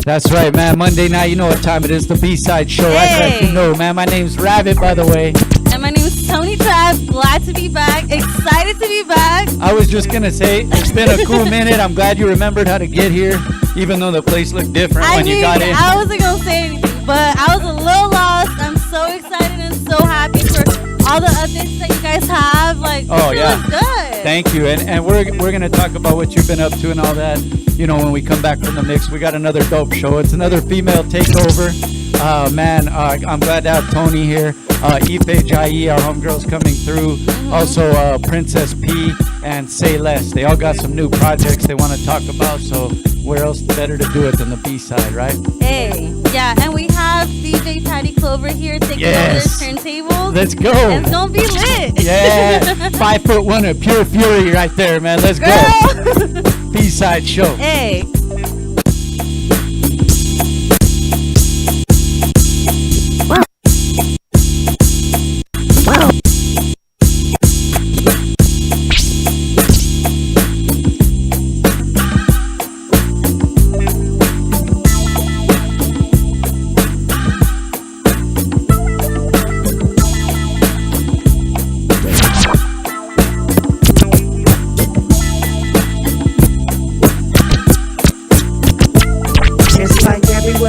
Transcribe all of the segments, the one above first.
That's right, man. Monday night, you know what time it is. The B-Side Show. I let you know, man. My name's Rabbit, by the way. And my name is Toni Trapp. Glad to be back. Excited to be back. I was just going to say, it's been a cool minute. I'm glad you remembered how to get here, even though the place looked different when you got in. I wasn't going to say anything, but I was a little lost. I'm so excited and so happy for all the updates that you guys have. Like, oh, yeah. It was good. Thank you. And we're going to talk about what you've been up to and all that. You know, when we come back from the mix, we got another dope show. It's another female takeover. Man, I'm glad to have Toni here. Ife Jie, our homegirls coming through. Also, Princess P and Say Less. They all got some new projects they want to talk about. So where else better to do it than the B-side, right? Hey, yeah. And we have DJ Clover here taking over the turntables. Let's go. It's going to be lit. Yeah. 5'1" of pure fury right there, man. Let's go. B-Side Show. Hey.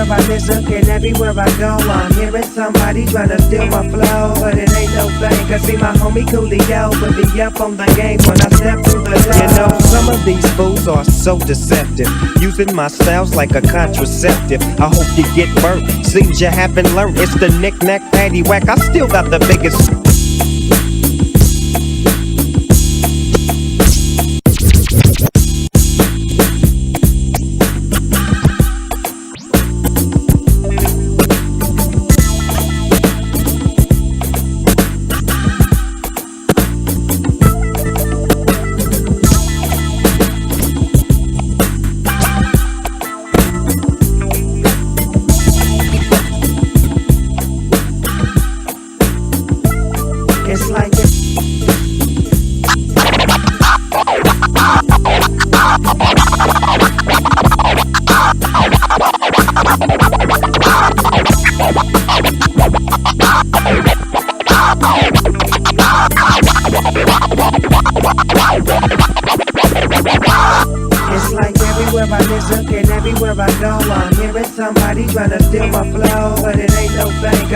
I listen and everywhere I go, I'm hearing somebody trying to steal my flow, but it ain't no thing. Cause see my homie Coolio would be up on the game when I step through the door. You know, some of these fools are so deceptive, using my styles like a contraceptive. I hope you get burnt. Seems you haven't learned. It's the knick-knack, paddywhack. I still got the biggest.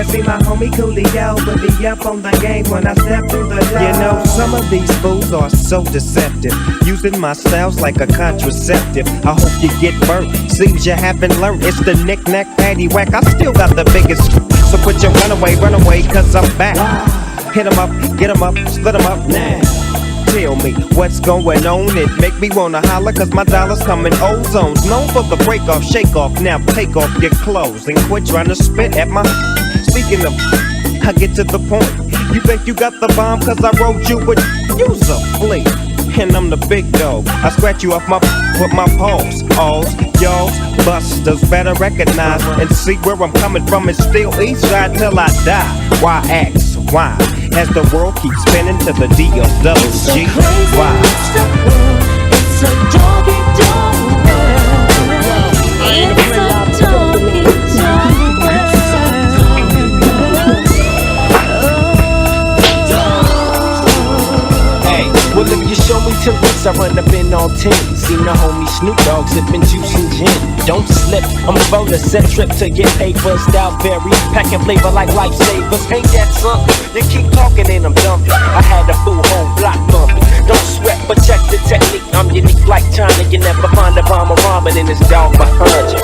See my homie Coolio would be up on the game when I step through the door. You know, some of these fools are so deceptive, using my styles like a contraceptive. I hope you get burnt. Seems you haven't learned. It's the knick-knack, paddywhack. I still got the biggest. So put your run away, cause I'm back. Hit 'em up, get 'em up, split 'em up now. Tell me what's going on. It make me wanna holler cause my dollars come in ozones. Known for the break off, shake off. Now take off your clothes and quit trying to spit at my. Speaking of, I get to the point. You think you got the bomb cause I wrote you with use a flea. And I'm the big dog. I scratch you off with my paws. Alls, y'alls, busters better recognize and see where I'm coming from. It's still east side till I die. Why ask? Why? As the world keeps spinning to the D-O-double-G. Why? It's a doggy-dog world. It's a doggy-dog world. Well, if you show me 10 books, I run up in all 10. Seen the homie Snoop Dogg sipping juice and gin. Don't slip, I'm a roller, set trip to get paper. Style vary, packing flavor like lifesavers. Ain't that something? You keep talking and I'm dumping. I had a full whole block bumping. Don't sweat, but check the technique. I'm unique like China. You never find a bomb or ramen in this dog behind you.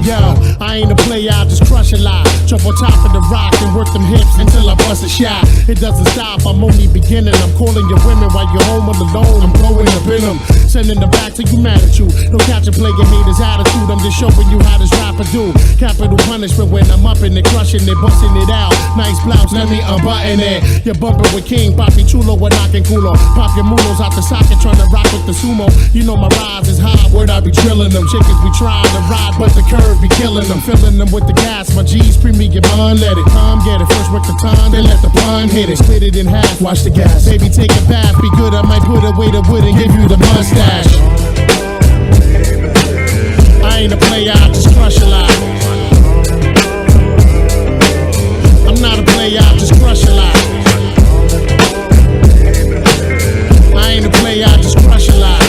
Yo, I ain't a player, I just crush a lot. Jump on top of the rock and work them hips until I bust a shot. It doesn't stop, I'm only beginning. I'm calling your women while you're home alone. I'm blowing up in them, sending them back till you mad at you. No catch a player haters attitude, I'm just showing you how this rapper do. Capital punishment when I'm up in it, crushing it, busting it out. Nice blouse, let me unbutton it. You're bumping with King, Papi Chulo, we're knocking culo. Pop your mulos out the socket, trying to rock with the sumo. You know my rise is high, word I be drilling them. Chickens be trying to ride, but the curve be killing them. Filling them with the gas, my G's premium bun, let it come get it. First work the time, then let the pun hit it. Split it in half, watch the gas. Baby take a bath, be good, I might put away the wood and give you the mustache. cash. I ain't a player, I just crush a lot. I'm not a player, I just crush a lot. I ain't a player, I just crush a lot.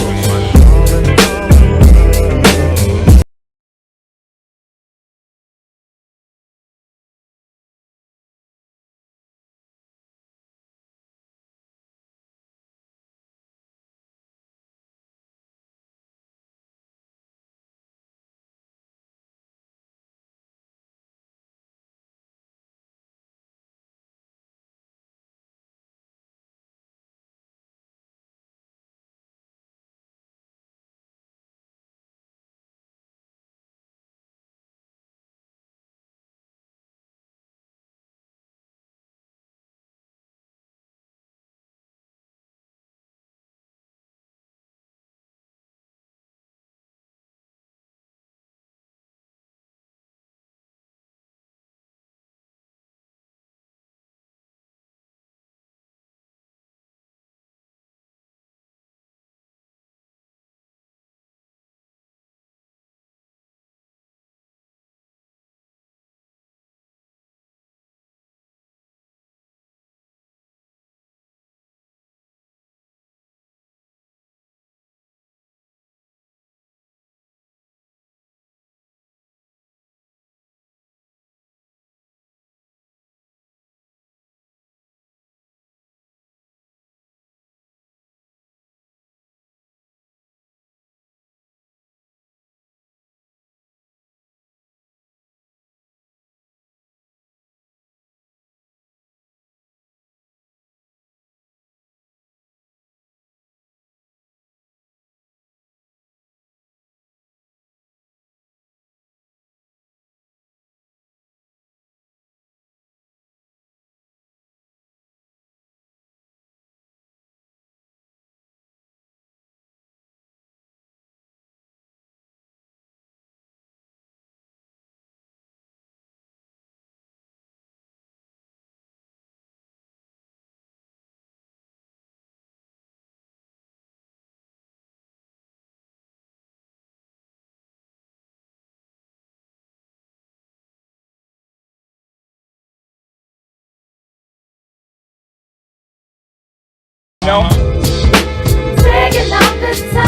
No. Taking out this time.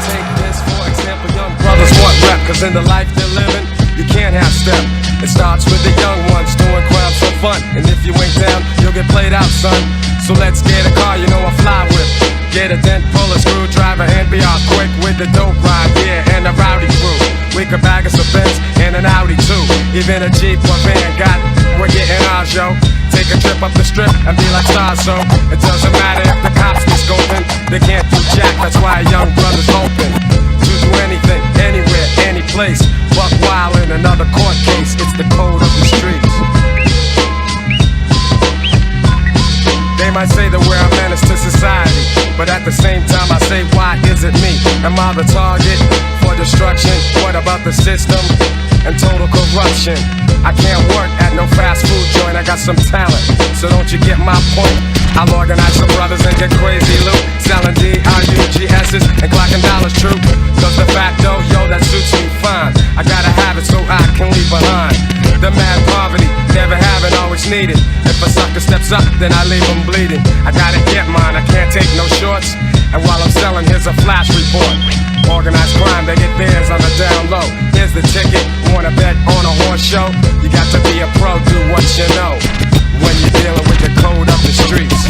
Take this for example, young brothers want rep, cause in the life they're living, you can't have step. It starts with the young ones doing crowds for fun, and if you ain't down, you'll get played out, son. So let's get a car, you know I fly with. Get a dent, pull a screwdriver, and be out quick with the dope ride, yeah, and a rowdy crew. We could bag us a Benz and an Audi too, even a Jeep or van, we're getting ours, yo. Take a trip up the strip and be like stars, so it doesn't matter if the cops be scoping. They can't do jack, that's why a young brother's hoping to do anything, anywhere, any place. Buck wild in another court case, it's the code of the streets. They might say that we're a menace to society, but at the same time I say, why is it me? Am I the target for destruction? What about the system and total corruption? I can't work at no fast food joint, I got some talent, so don't you get my point? I'll organize some brothers and get crazy loot, selling D-R-U-G-S's and clocking dollars true. Cause the fact though, yo, that suits me fine. I gotta have it so I can leave behind the mad poverty, never having, always needed. If a sucker steps up, then I leave him bleeding. I gotta get mine, I can't take no shorts. And while I'm selling, here's a flash report. Organized crime, they get theirs on the down low. Here's the ticket, wanna bet on a horse show? You got to be a pro, do what you know, when you're dealing with the code of the streets.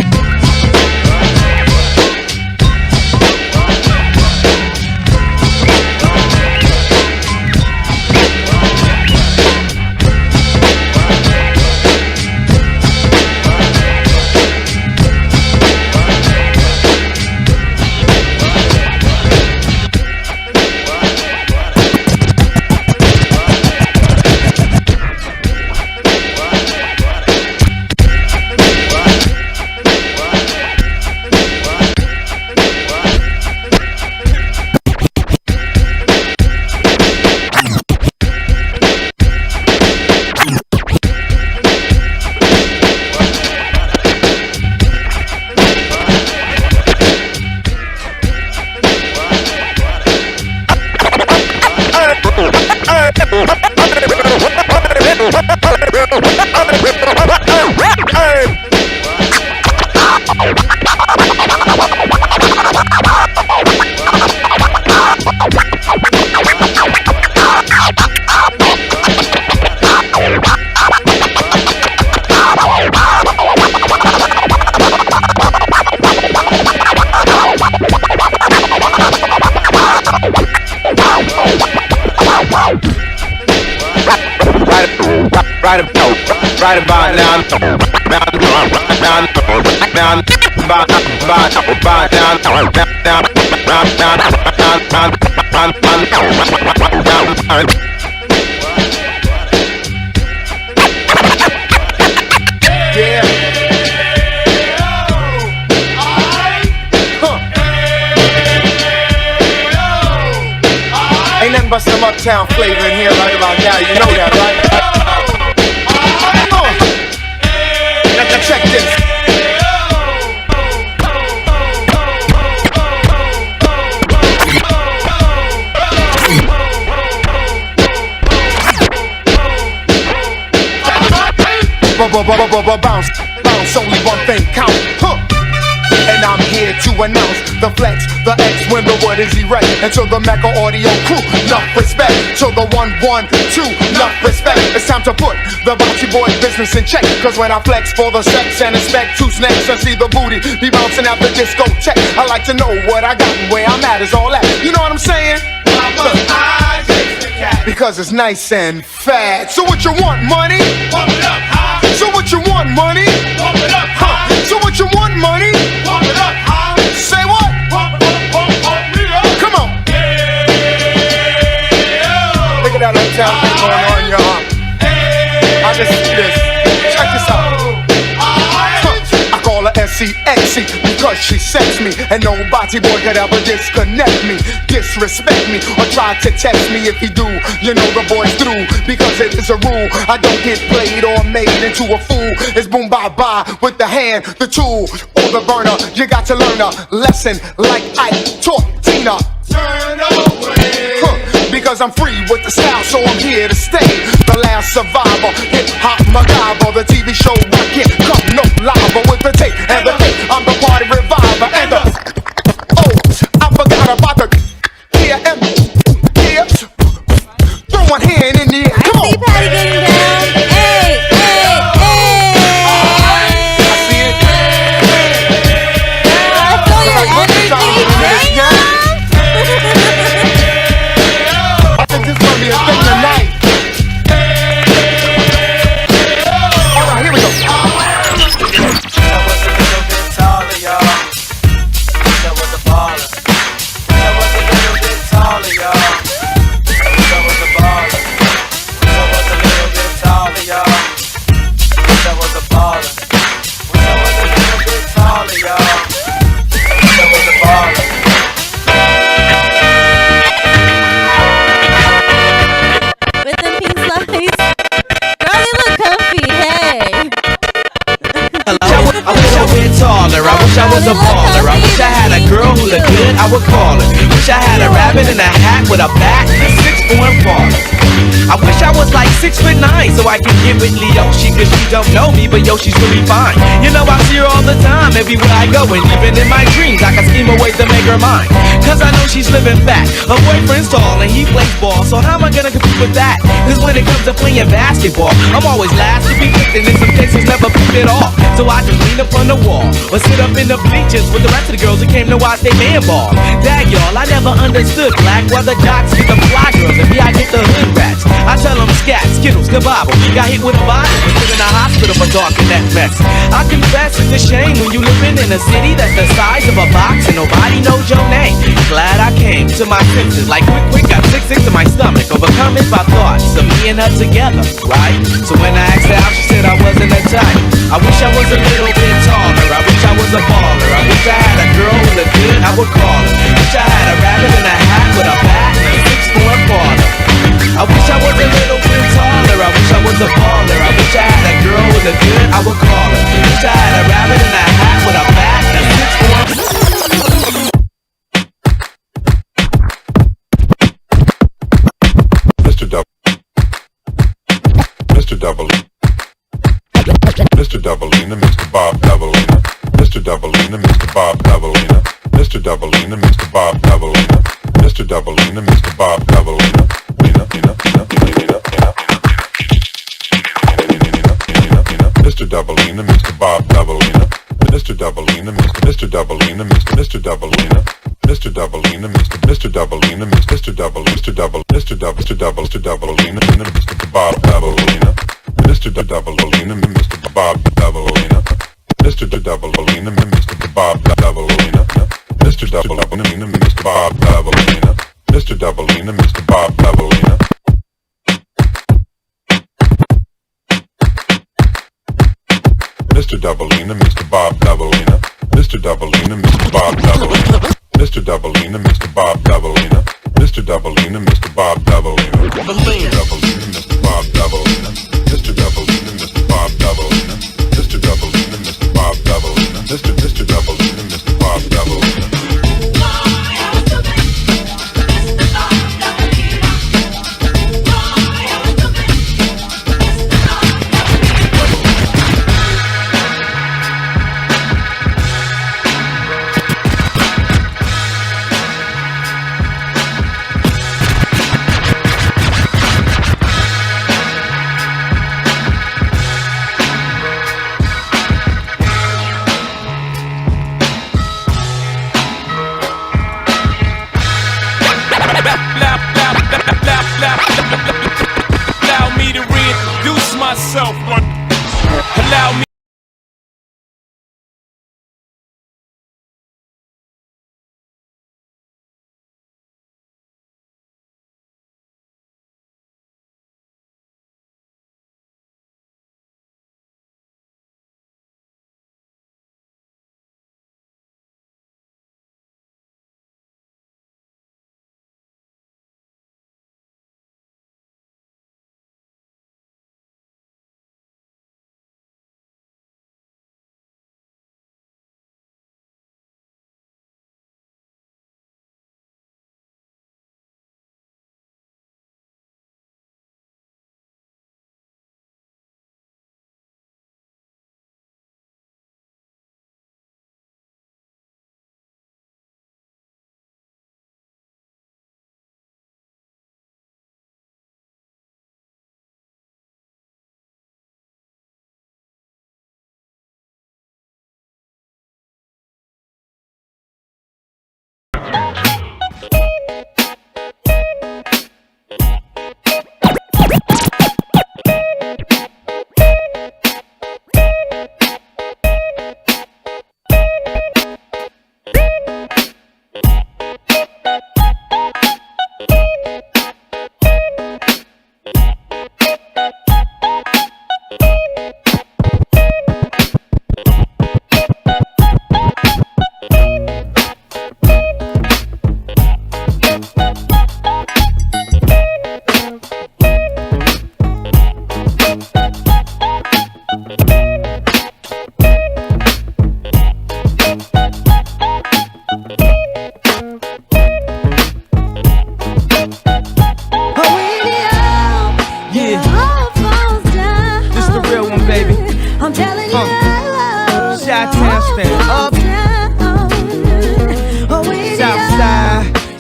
right about now. Yeah. Ain't nothing but some uptown flavor in here right about now. You know that, right? Now check this. Bounce, bounce, only one thing count, huh? And I'm here to announce the flex, the X, when the word is erect. And to the Mecca audio crew, enough respect. To the 112, enough respect. It's time to put the bouncy boy business in check. Cause when I flex for the sex and inspect two snakes and see the booty be bouncing out the discotheque, I like to know what I got and where I'm at is all that. You know what I'm saying? Because it's nice and fat. So what you want, money? Pump it up high. So what you want, money? Pump it up high. So what you want, money? Pump it up high. Say what? Pump me up. Come on. Yeah. Look at that uptown thing going on, y'all. I just see this. Check this out. I call her S-E-X-E because she sex me, and no body boy could ever disconnect me, disrespect me, or try to test me. If he do, you know the boy's through, because it is a rule. I don't get played or made into a fool. It's boom bye bye with the hand, the tool, or the burner. You got to learn a lesson like I taught Tina. Turn away. Because I'm free with the style, so I'm here to stay. The last survivor, hip-hop MacGyver. The TV show I can't come no live with the tape and the tape. I'm the party reviver and the I forgot about the here and here. Throw one hand in the air. Come on. I see Patty getting down. Hey, hey, hey. I see it. I feel your energy. Damn. I think this gonna be a thing tonight. Alright, here we go. That was a little bit taller, y'all. That was a baller. That was a little bit taller, y'all. That was a baller. That was a little bit taller, y'all. That was a baller. That was a little bit taller, y'all. That was a baller. With the pink slides. Girl, you look comfy. Hey. I wish I went taller, I wish I was a baller. I wish I had a girl who looked good, I would call her. Wish I had a rabbit in a hat with a bat and a 6'4" baller. I wish I was like 6'9" so I can get with Leoshi, cause she don't know me, but yo, she's really fine. You know I see her all the time, everywhere I go, and even in my dreams I can scheme a way to make her mine. Cause I know she's living fat, her boyfriend's tall and he plays ball, so how am I gonna compete with that? Cause when it comes to playing basketball, I'm always last to be picked, and in some cases never picked at all. So I just lean up on the wall, or sit up in the bleachers with the rest of the girls that came to watch they man ball. Dag y'all, I never understood black, why the jocks get the fly girls and me I get the hood rats. I tell them scat, skittles, kabobble. Got hit with a body, was put in a hospital for talking that mess. I confess it's a shame when you living in a city that's the size of a box and nobody knows your name. Glad I came to my senses, like quick, got sick to my stomach, overcome by thoughts of me and her together, right? So when I asked her out, she said I wasn't a type. I wish I was a little bit taller, I wish I was a baller. I wish I had a girl who looked good, I would call her. Wish I had a rabbit in a hat with a bat and a 6'4" baller. I wish I was a little bit taller, I wish I was a baller. I wish I had a girl who looked good, I would call her. Wish I had a rabbit in a hat with a bat and a 6'4". Mr. Double. Mr. Double. Mr. Doubleina, Mr. Bob Doubleina. Mr. Doubleina, Mr. Bob Doubleina. Mr. Doubleina, Mr. Bob Doubleina. Mr. Doubleina, Mr. Bob Doubleina. Mr. Doubleina, Mr. Bob Doubleina. Mr. Doubleina, Mr. Doubleina, Mr. Doubleina. Mr. Doubleina, Mr. Doubleina, Mr. Double, Mr. Double, Mr. Double, Mr. Double, Mr. Doubleina, Mr. Bob Doubleina. Mr. Doubleina, Mr. Bob Doubleina, Mr. Doubleina, Mr. Bob Doubleina, Mr. Doubleina, Mr. Bob Doubleina, Mr. Doubleina, Mr. Bob Doubleina. Mr. Doubleina, Mr. Bob Doubleina, Mr. Doubleina, Mr. Bob Doubleina, Mr. Doubleina, Mr. Bob Doubleina, Mr. Doubleina, Mr. Bob Doubleina, Mr. Doubleina, Mr. Bob Doubleina, Mr. Doubleina, Mr. Bob Doubleina, Mr. Doubleina, Mr. Bob Doubleina, Mr. Doubleina, Mr. Bob Doubleina. Allow me to reintroduce myself. Allow me.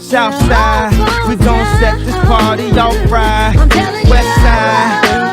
Southside, we gon' set this party off right.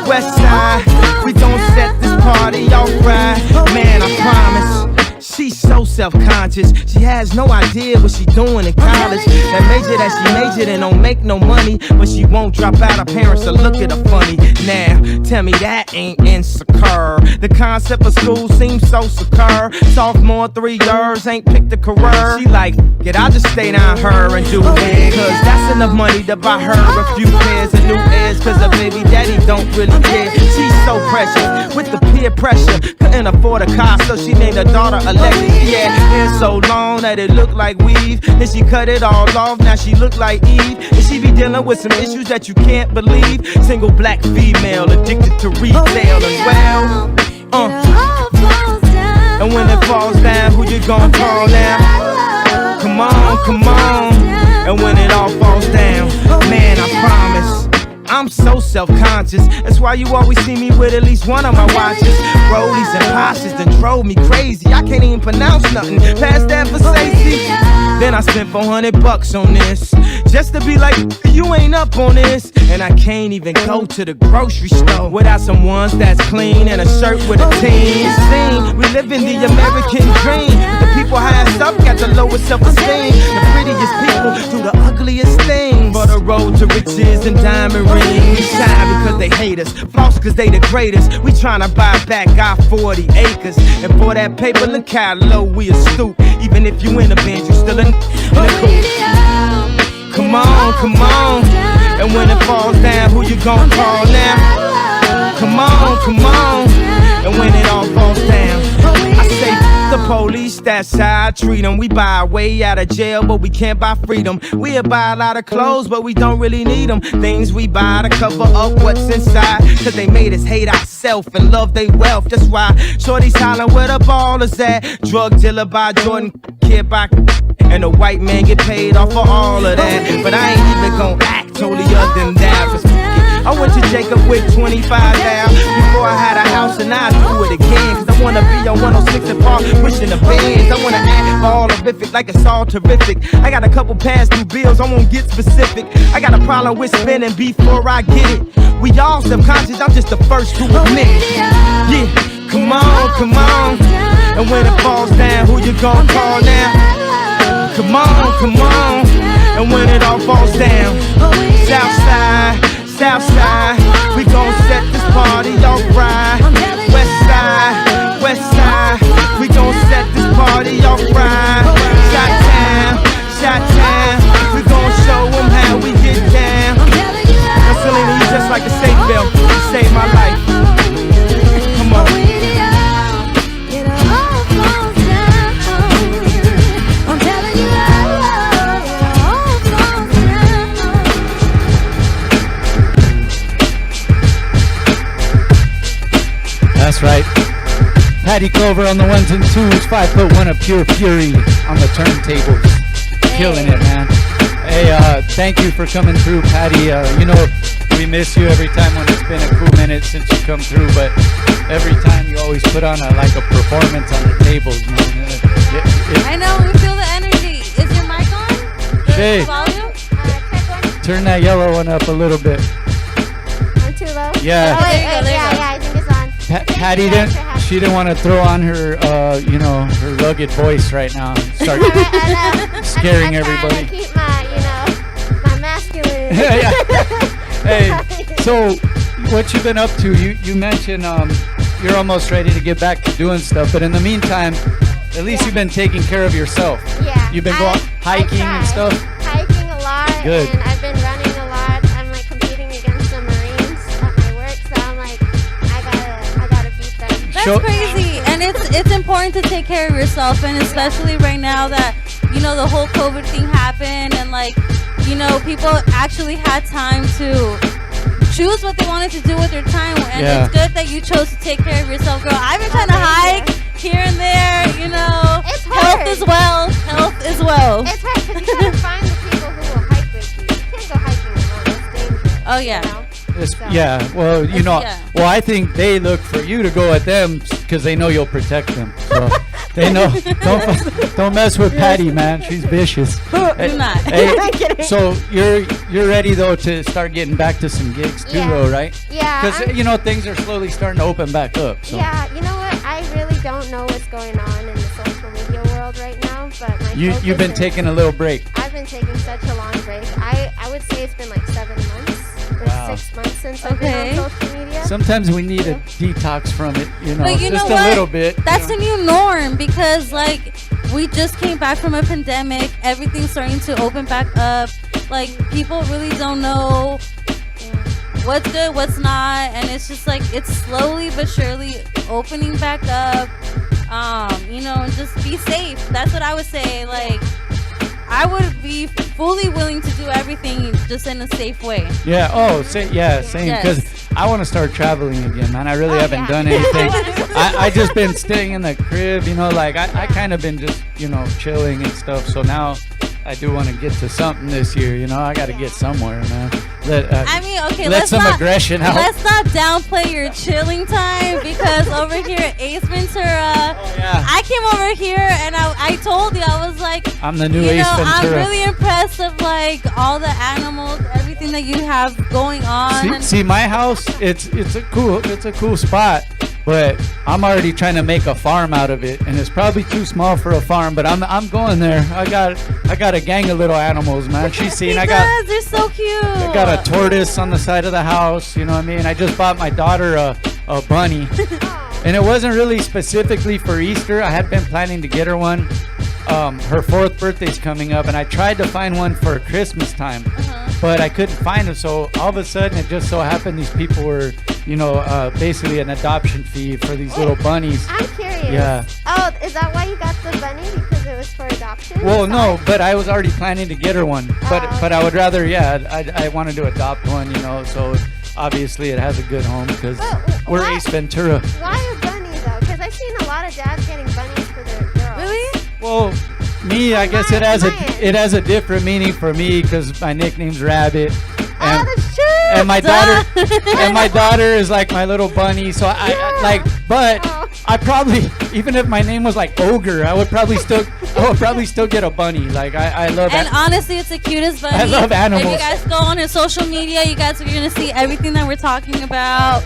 Westside, we gon' set this party off right. Man, I promise, she's so self-conscious. She has no idea what she doing in college. That major that she majored in don't make no money, but she won't drop out. Her parents will look at her funny. Now, tell me that ain't insecure. The concept of school seems so secure. Sophomore 3 years, ain't picked a career. She like, I'll just stay down her and do it, cause that's enough money to buy her a few pairs of new ears, cause her baby daddy don't really care. She's so precious with the peer pressure, couldn't afford a car, so she named her daughter Alexis. Yeah, hair so long that it looked like weave, then she cut it all off, now she look like Eve. And she be dealing with some issues that you can't believe. Single black female addicted to retail as well. And when it falls down, who you gon' call now? Come on. And when it all falls down, man, I promise, I'm so self-conscious. That's why you always see me with at least one of my watches. Rollies and Porsches done drove me crazy. I can't even pronounce nothing past that for safety. Then I spent $400 on this, Just to be like, you ain't up on this. And I can't even go to the grocery store without some ones that's clean and a shirt with a team. Sing, we live in the American dream. The people highest up got the lowest self-esteem. The prettiest people do the ugliest thing. For the road to riches and diamond rings. We shine because they hate us, floss cause they the greatest. We tryna buy back our 40 acres. And for that paper, look how low we a stoop. Even if you in a band, you still in a coupe. Come on, come on. And when it falls down, who you gon' call now? Come on, come on. And when it all falls down, I say the police, that's how I treat them. We buy our way out of jail, but we can't buy freedom. We'll buy a lot of clothes, but we don't really need them. Things we buy to cover up what's inside. Cause they made us hate ourselves and love they wealth. That's why shorty's hollering where the ball is at. Drug dealer by Jordan, kid by and a white man get paid off for all of that. But I ain't even gon' act totally other than that. I went to Jacob with 25 now. Before I had a house and I do it again. Cause I wanna be on 106 and Park, pushing the bands. I wanna act all horrific like it's all terrific. I got a couple past due bills, I won't get specific. I got a problem with spending before I get it. We all subconscious, I'm just the first to admit it. Yeah, come on, come on. And when it falls down, who you gon' call now? Come on, come on. And when it all falls down, Southside, Southside, we gon' set this party off right. Westside, Westside, we gon' set this party off right. Shot-town, Shot-town, we gon' show them how we get down. Now Selena, you just like a safe belt, you saved my life. Come on. That's right. Patty Clover on the ones and twos, 5'1" of pure fury on the turntables. Killing it, man. Hey, thank you for coming through, Patty. You know, we miss you every time when it's been a cool minute since you come through, but every time you always put on a performance on the tables, man. I know, we feel the energy. Is your mic on? Shaye, Volume? turn that yellow one up a little bit. I'm too low? Yeah. Oh, wait, yeah, I think it's on. Patty didn't want to throw on her, her rugged voice right now and start scaring everybody. I keep my masculine. Hey, so what you been up to? You mentioned you're almost ready to get back to doing stuff, but in the meantime, at least you've been taking care of yourself. Yeah. You've been going hiking and stuff. Hiking a lot. Good. And I've been running a lot. I'm competing against the Marines at my work, so I'm I gotta beat them. That's crazy, and it's important to take care of yourself, and especially right now that the whole COVID thing happened, and people actually had time to choose what they wanted to do with their time, and it's good that you chose to take care of yourself, girl. I've been trying to hike here and there, It's hard. Health as well. It's hard because you gotta find the people who will hike with you. You can't go hiking alone. It's dangerous. Oh yeah. Well, I think they look for you to go at them because they know you'll protect them. So they know. Don't mess with Patty, man. She's vicious. Do not. Hey, so you're ready though to start getting back to some gigs too, though, right? Yeah. Because things are slowly starting to open back up. So. Yeah. You know what? I really don't know what's going on in the social media world right now, but you've been taking a little break. I've been taking such a long break. I would say it's been like 7 months. Or 6 months since I've been on social media. Sometimes we need a detox from it, But you just know a what? little bit. That's the new norm because we just came back from a pandemic. Everything's starting to open back up. People really don't know what's good, what's not, and it's just it's slowly but surely opening back up. Just be safe. That's what I would say. I would be fully willing to do everything just in a safe way. Yeah. Oh, same. Because I want to start traveling again, man. I really haven't done anything. I just been staying in the crib, I kind of been just, chilling and stuff. So now I do want to get to something this year. You know, I got to get somewhere, man. I mean, okay, let some aggression out. Let's not downplay your chilling time because over here at Ace Ventura, I came over here and I told you, I was like, I'm the new Ace Ventura. I'm really impressed of like all the animals, everything that you have going on. See my house, it's a cool spot. But I'm already trying to make a farm out of it, and it's probably too small for a farm. But I'm going there. I got a gang of little animals, man. She's seen. They're so cute. I got a tortoise on the side of the house. You know what I mean? I just bought my daughter a bunny, and it wasn't really specifically for Easter. I had been planning to get her one. Her 4th birthday's coming up, and I tried to find one for Christmas time, but I couldn't find them. So all of a sudden, it just so happened these people were, basically an adoption fee for these little bunnies. I'm curious. Yeah. Oh, is that why you got the bunny? Because it was for adoption? Well, no, but I was already planning to get her one. But I would rather, I wanted to adopt one, so obviously it has a good home because we're Ace Ventura. Why a bunny, though? Because I've seen a lot of dads getting bunnies for their girls. Really? Well, me, I guess it has a different meaning for me because my nickname's Rabbit. And, that's true. And my daughter is like my little bunny. So I probably, even if my name was like Ogre, I would probably still get a bunny. Like I love. And honestly, it's the cutest bunny. I love animals. If you guys go on his social media, you guys are gonna see everything that we're talking about.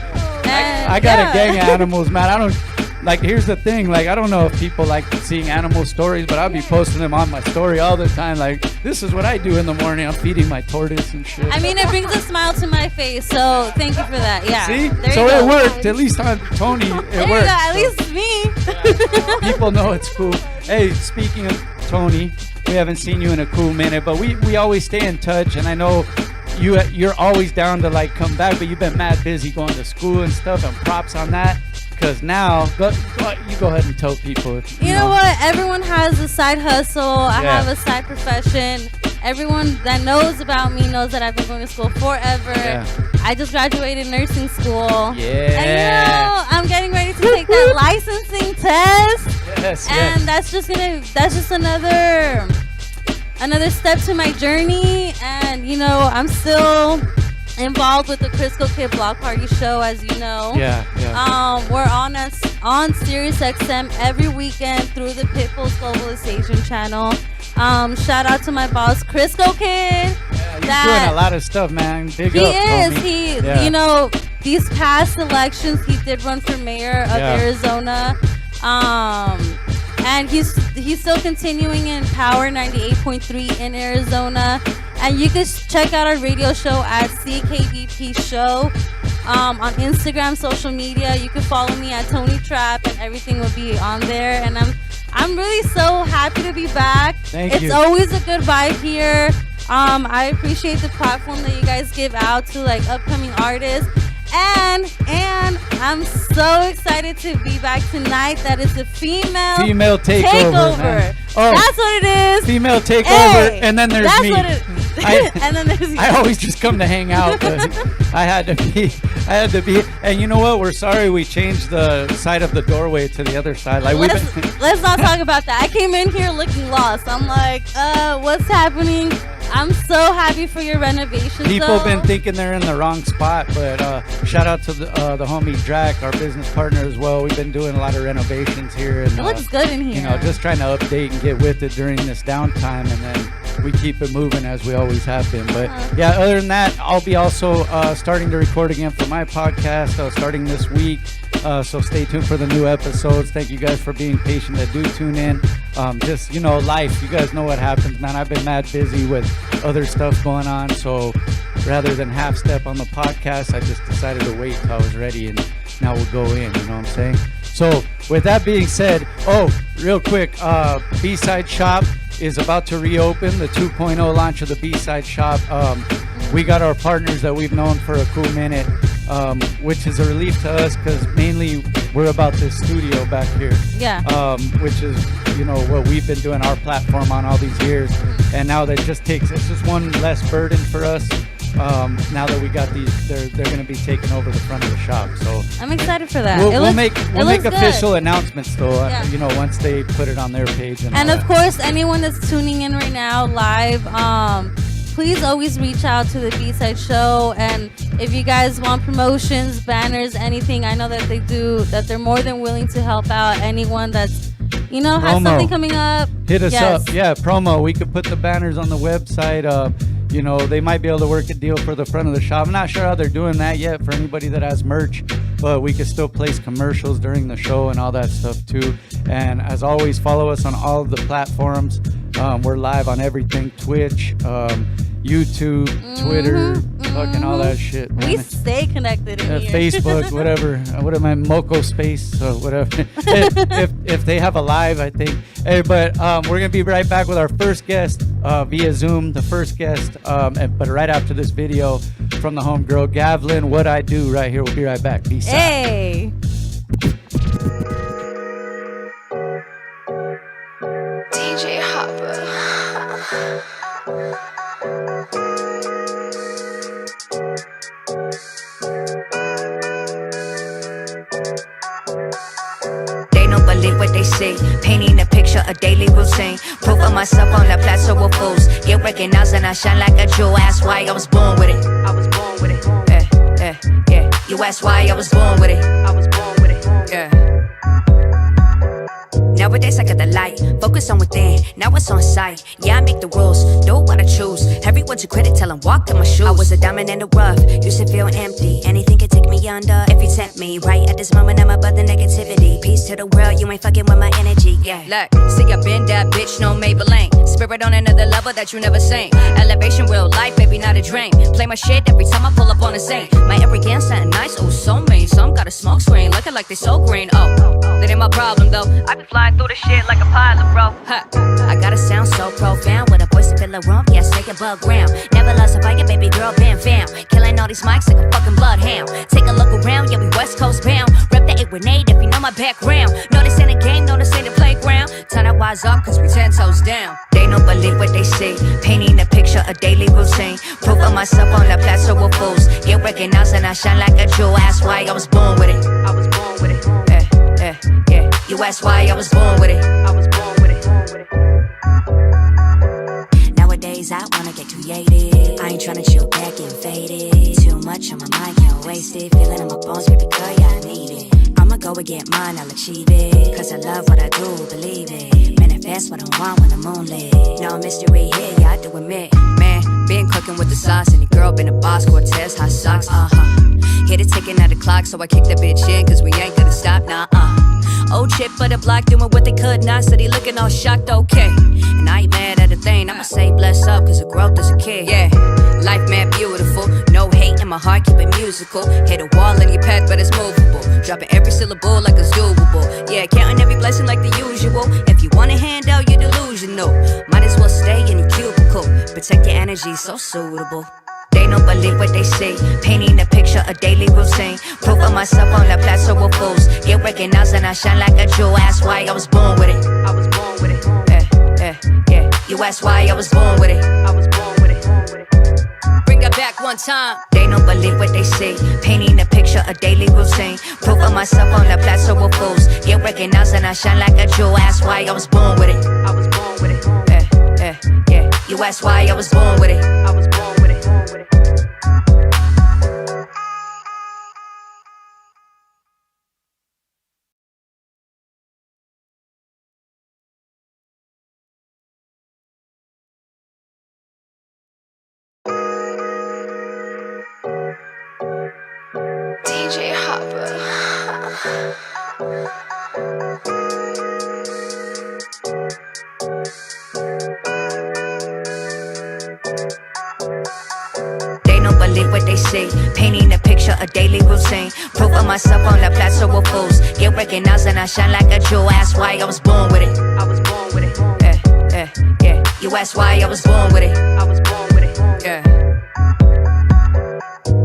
And I got a gang of animals, man. I don't. Like, here's the thing. Like, I don't know if people like seeing animal stories, but I'll be posting them on my story all the time. Like, this is what I do in the morning. I'm feeding my tortoise and shit. I mean, it brings a smile to my face, so thank you for that. Yeah. See? So it worked. At least on Toni, it there worked. You go. At least me. People know it's cool. Hey, speaking of Toni, we haven't seen you in a cool minute, but we always stay in touch, and I know you're always down to, like, come back, but you've been mad busy going to school and stuff, and props on that. Because now, you go ahead and tell people. You know what? Everyone has a side hustle. I have a side profession. Everyone that knows about me knows that I've been going to school forever. Yeah. I just graduated nursing school. Yeah. And I'm getting ready to take that licensing test. Yes. And that's just another step to my journey. And I'm still involved with the Crisco Kid Block Party show, as you know. Yeah. We're on Sirius XM every weekend through the Pitbull's Globalization channel. Shout out to my boss, Crisco Kid. He's doing a lot of stuff, man. Big he up, is. homie. He, these past elections, he did run for mayor of Arizona. And he's still continuing in Power 98.3 in Arizona. And you can check out our radio show at CKBP Show on Instagram, social media. You can follow me at Toni Trapp, and everything will be on there. And I'm really so happy to be back. Thank you. It's always a good vibe here. I appreciate the platform that you guys give out to like upcoming artists. And I'm so excited to be back tonight. That is the female takeover. Oh, that's what it is. Female takeover, and then there's that's me. What it, and then there's you. I always just come to hang out, but I had to be. And you know what? We're sorry we changed the side of the doorway to the other side. Like let's not talk about that. I came in here looking lost. I'm like, what's happening? I'm so happy for your renovation. People have been thinking they're in the wrong spot, but shout out to the homie Drakk, our business partner as well. We've been doing a lot of renovations here, and it looks good in here. Just trying to update and get with it during this downtime, and then we keep it moving as we always have been. But yeah, other than that, I'll be also starting to record again for my podcast starting this week. So stay tuned for the new episodes. Thank you guys for being patient that do tune in. Just life. You guys know what happens, man. I've been mad busy with other stuff going on, so rather than half step on the podcast, I just decided to wait till I was ready, and now we'll go in. You know what I'm saying? So with that being said, real quick, B-Side Shop is about to reopen. The 2.0 launch of the B-Side Shop. We got our partners that we've known for a cool minute, which is a relief to us because mainly we're about this studio back here. Yeah. Which is, what we've been doing our platform on all these years. And now it's just one less burden for us. now that we got these, they're going to be taking over the front of the shop. So I'm excited for that. we'll make official good. announcements though. Yeah. You know, once they put it on their page. And of course, anyone that's tuning in right now live, please always reach out to the B-Side Show. And if you guys want promotions, banners, anything, I know that they do, that they're more than willing to help out anyone that's, you know, has something coming up. Hit us up. Yeah, promo. We could put the banners on the website. You know, they might be able to work a deal for the front of the shop. I'm not sure how they're doing that yet for anybody that has merch, but we could still place commercials during the show and all that stuff too. And as always, follow us on all of the platforms. We're live on everything: Twitch, YouTube, Twitter, fucking all that shit, man. We stay connected in here. Facebook, whatever. What am I? Moco Space, whatever. if they have a live, I think. Hey, but we're gonna be right back with our first guest via Zoom. The first guest, but right after this video from the homegirl Gavlin. What I Do right here. We'll be right back. Peace out. Hey. DJ Hopper. They don't believe what they see. Painting a picture, a daily routine. Proof of myself on the plateau of fools. Get recognized and I shine like a jewel. Ask why I was born with it. I was born with it. Yeah. You ask why I was born with it. I was born with it. Yeah. Nowadays I got the light, focus on within, now it's on sight. Yeah, I make the rules, do what I choose. Everyone's a critic, tell them walk in my shoes. I was a diamond in the rough, used to feel empty. Anything could take me under, if you tempt me. Right at this moment I'm above the negativity. Peace to the world, you ain't fucking with my energy, yeah. Look, see I've been that bitch, no Maybelline. Spirit on another level that you never seen. Elevation, real life, baby, not a dream. Play my shit every time I pull up on the scene. My arrogance, something nice, oh so mean. Some got a smoke screen, looking like they so green, oh. That ain't my problem though, I be flying through the shit like a pilot, bro. Huh. I gotta sound so profound with a voice to fill a room. Yes, take it above ground. Never lost a fight, baby girl, been found. Killing all these mics like a fucking bloodhound. Take a look around, yeah, we West Coast bound. Rep the 8 grenade if you know my background. No, this ain't a game, no, this ain't a playground. Turn our wise up, cause we 10 toes down. They don't believe what they see. Painting a picture, a daily routine. Proof of myself on the plateau of fools. Get recognized and I shine like a jewel. Ask why I was born with it. I was born with it. Yeah. You ask why I was born with it. I was born with it. Nowadays I wanna get creative. I ain't tryna chill back and fade it. Too much on my mind, can't waste it. Feeling in my bones, baby girl, yeah, I need it. I'ma go and get mine, I'll achieve it. Cause I love what I do, believe it. Manifest what I want when the moon lit. No mystery here, yeah, I do admit. Man, been cooking with the sauce. And the girl been a boss, Cortez, hot socks, Hit it ticking at the clock, so I kick that bitch in. Cause we ain't gonna stop, nah, Old chip for the block, doing what they could not. So they looking all shocked, okay. And I ain't mad at a thing, I'ma say bless up. Cause the growth is a kid, yeah. Life man beautiful, no hate in my heart, keep it musical. Hit a wall in your path, but it's movable. Dropping every syllable like it's doable. Yeah, counting every blessing like the usual. If you want a handout, you're delusional. Might as well stay in your cubicle. Protect your energy, so suitable. They don't believe what they see. Painting a picture, a daily routine. Proof of myself on the plateau of fools. Get recognized and I shine like a jewel. Ask why I was born with it. I was born with it. Yeah. You ask why I was born with it. I was born with it. Bring it back one time. They don't believe what they see. Painting a picture, a daily routine. Proof of myself on the plateau of fools. Get recognized and I shine like a jewel. Ask why I was born with it. I was born with it. Yeah. You ask why I was born with it. I was born with it. DJ Hopper. They don't believe what they see. Painting a picture, a daily routine. Proof of myself on the plateau of fools. Get recognized and I shine like a jewel. Ask why I was born with it. I was born with it. Yeah. You ask why I was born with it. I was born with it. Yeah.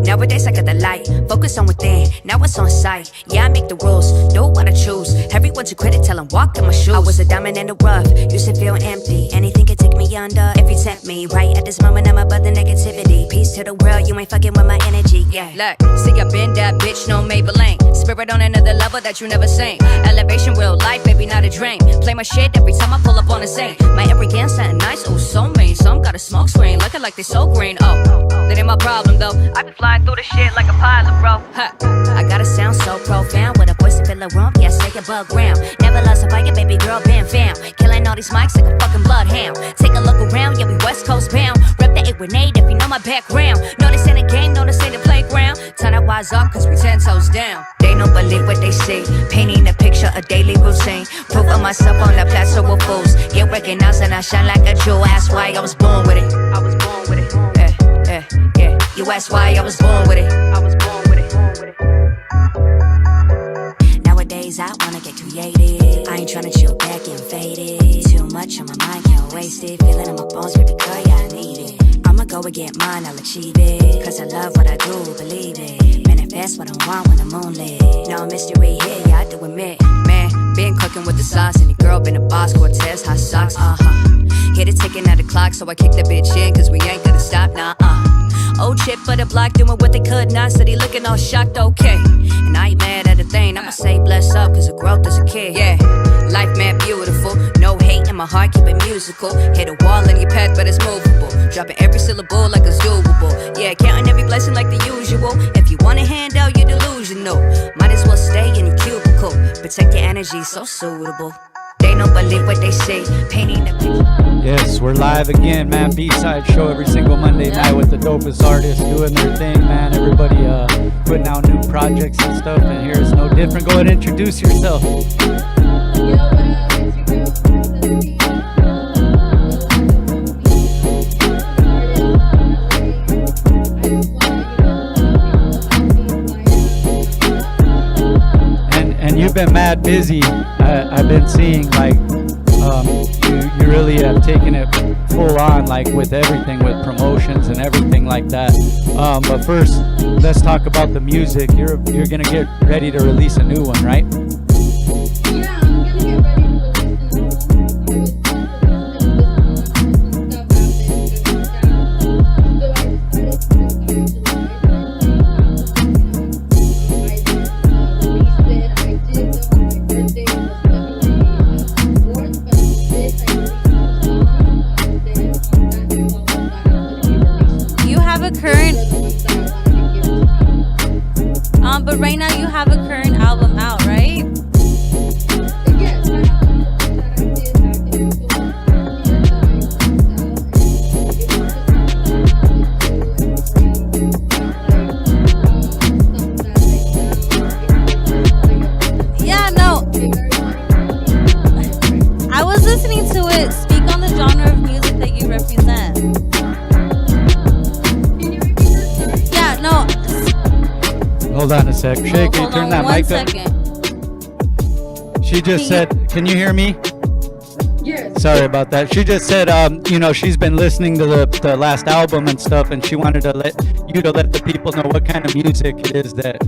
Nowadays I got the light, focus on within, now it's on sight. Yeah, I make the rules, do what I choose. Everyone's a critic, tell them walk in my shoes. I was a diamond in the rough, used to feel empty. Anything could take me under, if you tempt me. Right at this moment, I'm above the negativity. Peace to the world, you ain't fucking with my energy, yeah. Look, see, I been that bitch, no Maybelline. Spirit on another level that you never seen. Elevation, real life, baby, not a dream. Play my shit every time I pull up on the scene. My arrogance sounding nice, oh, so mean. Some got a smoke screen, looking like they so green, oh. That ain't my problem, though. I be flying through the shit like a pilot, bro. Huh. I gotta sound so profound with a voice to fill a room, yes, take it above ground. Never lost a fight, baby girl, been found. Killing all these mics like a fucking bloodhound. Take a look around, yeah, we West Coast bound. Rep the 8 grenade if you know my background. No, this ain't a game, no, this ain't a playground. Turn that wise up, cause we 10 toes down. They don't believe what they see. Painting a picture, a daily routine. Proof of myself on the plateau of fools. Get recognized and I shine like a jewel. That's why I was born with it. I was born with it. Yeah. You ask why I was born with it. I was born with it. Nowadays I wanna get creative. I ain't tryna chill back and fade it. Too much on my mind, can't waste it. Feeling in my bones, rip because yeah, I need it. I'ma go and get mine, I'll achieve it. Cause I love what I do, believe it. Manifest what I want when the moon lit. No mystery here, yeah, I do admit. Man, been cooking with the sauce. And the girl been a boss, Cortez, hot socks. Hit it ticking at the clock, so I kick the bitch in. Cause we ain't gonna stop, nah. Old chip for the block, doing what they could not. Said he looking all shocked, okay. And I ain't mad at a thing, I'ma say bless up, cause of growth as a kid. Yeah, life man beautiful. No hate in my heart, keep it musical. Hit a wall in your path, but it's movable. Dropping every syllable like a doable. Yeah, counting every blessing like the usual. If you want a handout, you're delusional. Might as well stay in your cubicle. Protect your energy, so suitable. They don't believe what they see. Painting the picture. Yes, we're live again, man. B-side show every single Monday night with the dopest artists doing their thing, man. Everybody putting out new projects and stuff, and here it's no different. Go ahead and introduce yourself. And you've been mad busy. I've been seeing like you really have taken it full on, like with everything, with promotions and everything like that. But first, let's talk about the music. You're gonna get ready to release a new one, right? Yeah, I'm gonna get ready to release but right now you have a current album out, right? Yes, I have an album that I did back in Yeah, no. I was listening to it. Speak on the genre of music that you represent. Yeah, no. Hold on a sec. Shaye, can you turn that mic up? She just said, can you hear me? Yes. Sorry about that. She just said, she's been listening to the last album and stuff, and she wanted to let the people know what kind of music it is that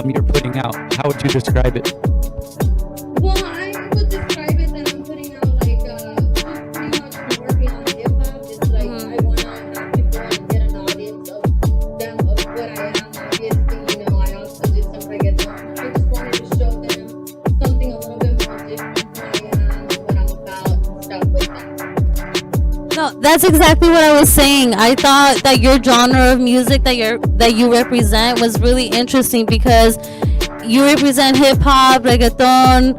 you're putting out. How would you describe it? Well, I would describe it that I'm putting out like pretty much working on hip hop. It's like I want to have people get an audience of them of what I am. Obviously, I also did some reggaeton. I just wanted to show them something a little bit more different from what I am, what I'm about, and stuff like that. No, that's exactly what I was saying. I thought that your genre of music that you represent was really interesting because you represent hip hop, reggaeton.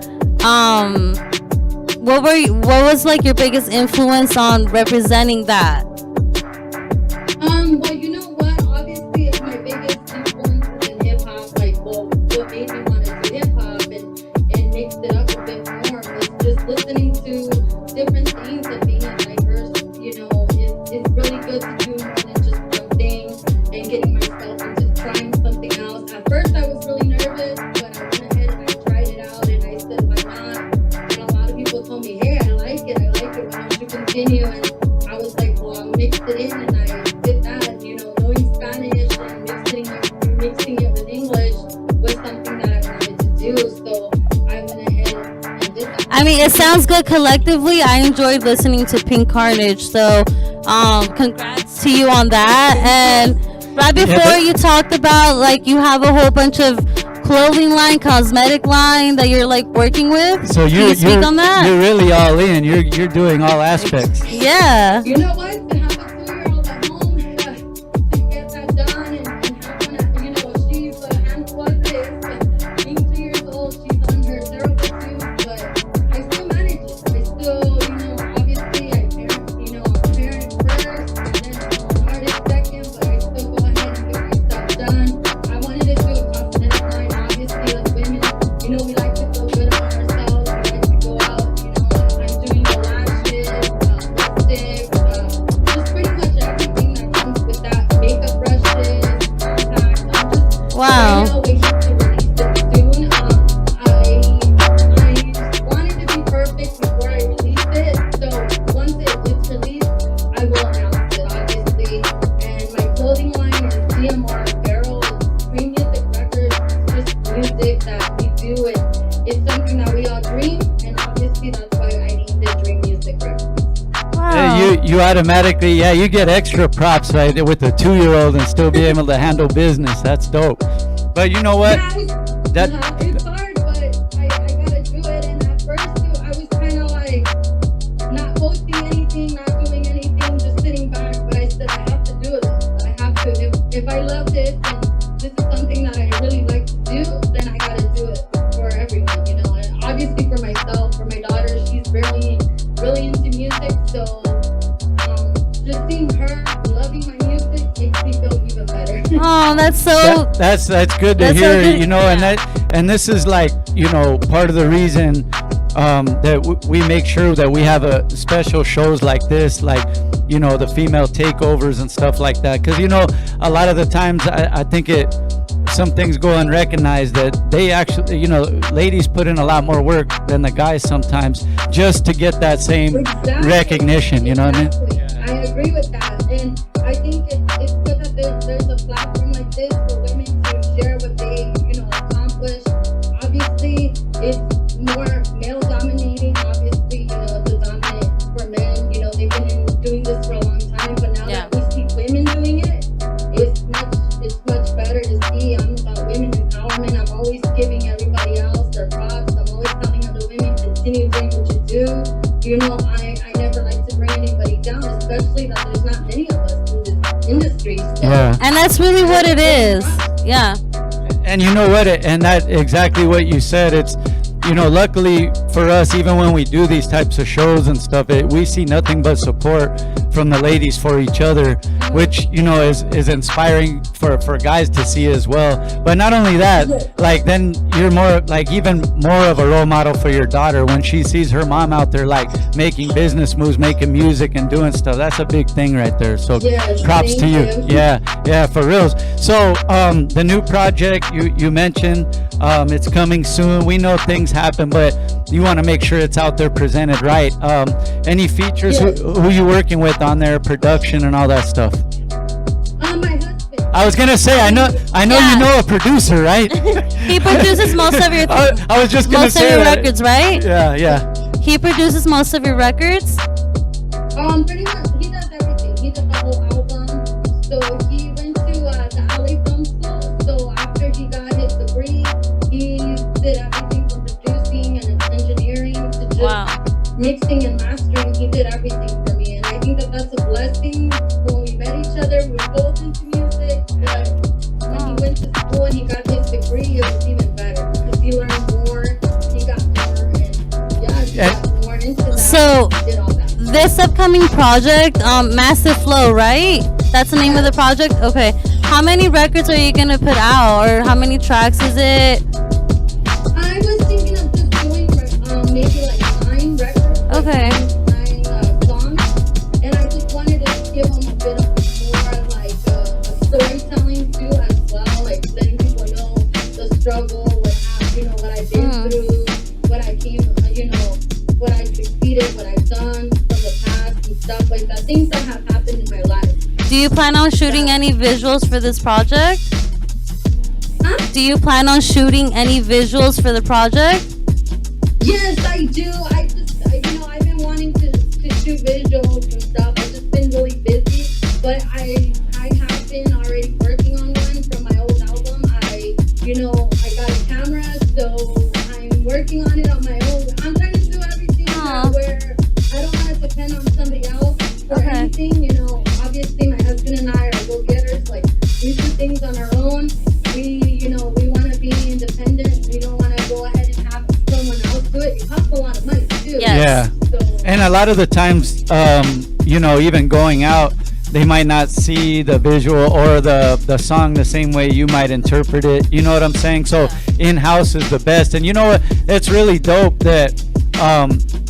What was like your biggest influence on representing that? Well, you know what? Obviously, it's my biggest influence in hip hop. Like, what made me want to do hip hop and mix it up a bit more was just listening to different things and being diverse. It's really good to do more than just one thing and getting myself into trying something else. At first, I was really nervous, but I went ahead and I tried it out and I said, why not? And a lot of people told me, hey, I like it. Why don't you continue? And I was like, well, I mixed it in and I did that. Knowing Spanish and mixing it with English was something that I wanted to do. So I went ahead and did that. I mean, it sounds good collectively. I enjoyed listening to Pink Carnage, so congrats to you on that. And right before you talked about like you have a whole bunch of clothing line, cosmetic line that you're like working with. So Can you speak on that? You're really all in. You're doing all aspects. Yeah. You know what? To have a 2-year-old at home to get that done and have one, you know, she's a handful of this. And being 2 years old, she's on her therapy too, but I still manage it. I still, you know, obviously I parent, you know, I'm parent first and then artist second, but I still go ahead and get my stuff done. I wanted to do a cosmetic line, obviously, as women, you know, we like to feel good about ourselves. We like to go out, you know, I'm doing the lashes, lipstick, just pretty much everything that comes with that. Makeup brushes, contacts. I'm just Wow. right now waiting to release it soon. I wanted to be perfect before I released it, so once it's released, I will announce it, obviously. And my clothing line is DMR Apparel. It's Dream Music Records. It's just music that we do, and it's something that we all dream, and obviously that's why I named it Dream Music Records. You automatically, you get extra props right with a 2-year-old and still be able to handle business. That's dope. But you know what? It's hard, but I gotta do it. And at first, too, I was kind of like not posting anything, not doing anything, just sitting back. But I said I have to do it. I have to. If I love this and this is something that I really like to do, then I gotta do it for everyone, you know. And obviously for myself, for my daughter, she's really into music. So just seeing her loving my music makes me feel even better. Oh, that's so. That's good to That's so hear. good. You know, and this is like, you know, part of the reason that we make sure that we have a special shows like this, like, you know, the female takeovers and stuff like that. Because, you know, a lot of the times I think some things go unrecognized, that they actually, you know, ladies put in a lot more work than the guys sometimes just to get that same recognition. You know what I mean? I agree with that, and I think it's good that there's a platform like this for women to share what they, you know, accomplish. Obviously, it's more male dominating. Obviously, you know, it's a dominant for men. You know, they've been doing this for a long time, but now that we see women doing it, it's much better to see. I'm about women empowerment. I'm always giving everybody else their props. I'm always telling other women, continue doing what you do. You know, I never like to bring anybody down, especially that there's not many of us in this industry. So. Yeah. And that's really what it is. Yeah. And you know what? And that exactly what you said. It's, you know, luckily for us, even when we do these types of shows and stuff, we see nothing but support from the ladies for each other, which, you know, is inspiring for guys to see as well. But not only that, like, then you're more like even more of a role model for your daughter when she sees her mom out there like making business moves, making music and doing stuff. That's a big thing right there. So props to you. Yeah, for reals. So the new project you mentioned, it's coming soon. We know things happen, but you want to make sure it's out there presented right. Any features? Who you working with on their production and all that stuff? My husband. I was gonna say, I know you know a producer, right? He produces most of your. I was just gonna most say of your that. records, right? Yeah. He produces most of your records. Pretty much, he does everything. He does the whole album. So he went to the LA Film School. So after he got his degree, he did everything from producing and engineering to just mixing and mastering. He did everything for me, and I think that's a blessing. When we met each other, we were both into music, but when he went to school and he got his degree, it was even better because he learned more, he got more, and he got more into that. So he did all that. this upcoming project, Massive Flow, right? That's the name of the project? Okay. How many records are you going to put out, or how many tracks is it? I was thinking of just doing maybe like 9 records. Okay. 9 songs. And I just wanted to give them a bit of more like a storytelling too as well. Like letting people know the struggle, what I've been through, what I came, what I succeeded, what I've done from the past and stuff like that. Things that have happened in my life. Do you plan on shooting any visuals for this project? Huh? Do you plan on shooting any visuals for the project? Yes, I do. I everything. You know, obviously my husband and I are go-getters. Like, we do things on our own. We want to be independent. We don't want to go ahead and have someone else do it. It costs a lot of money too. Yeah. And a lot of the times, even going out, they might not see the visual or the song the same way you might interpret it. You know what I'm saying? So in-house is the best. And you know what? It's really dope that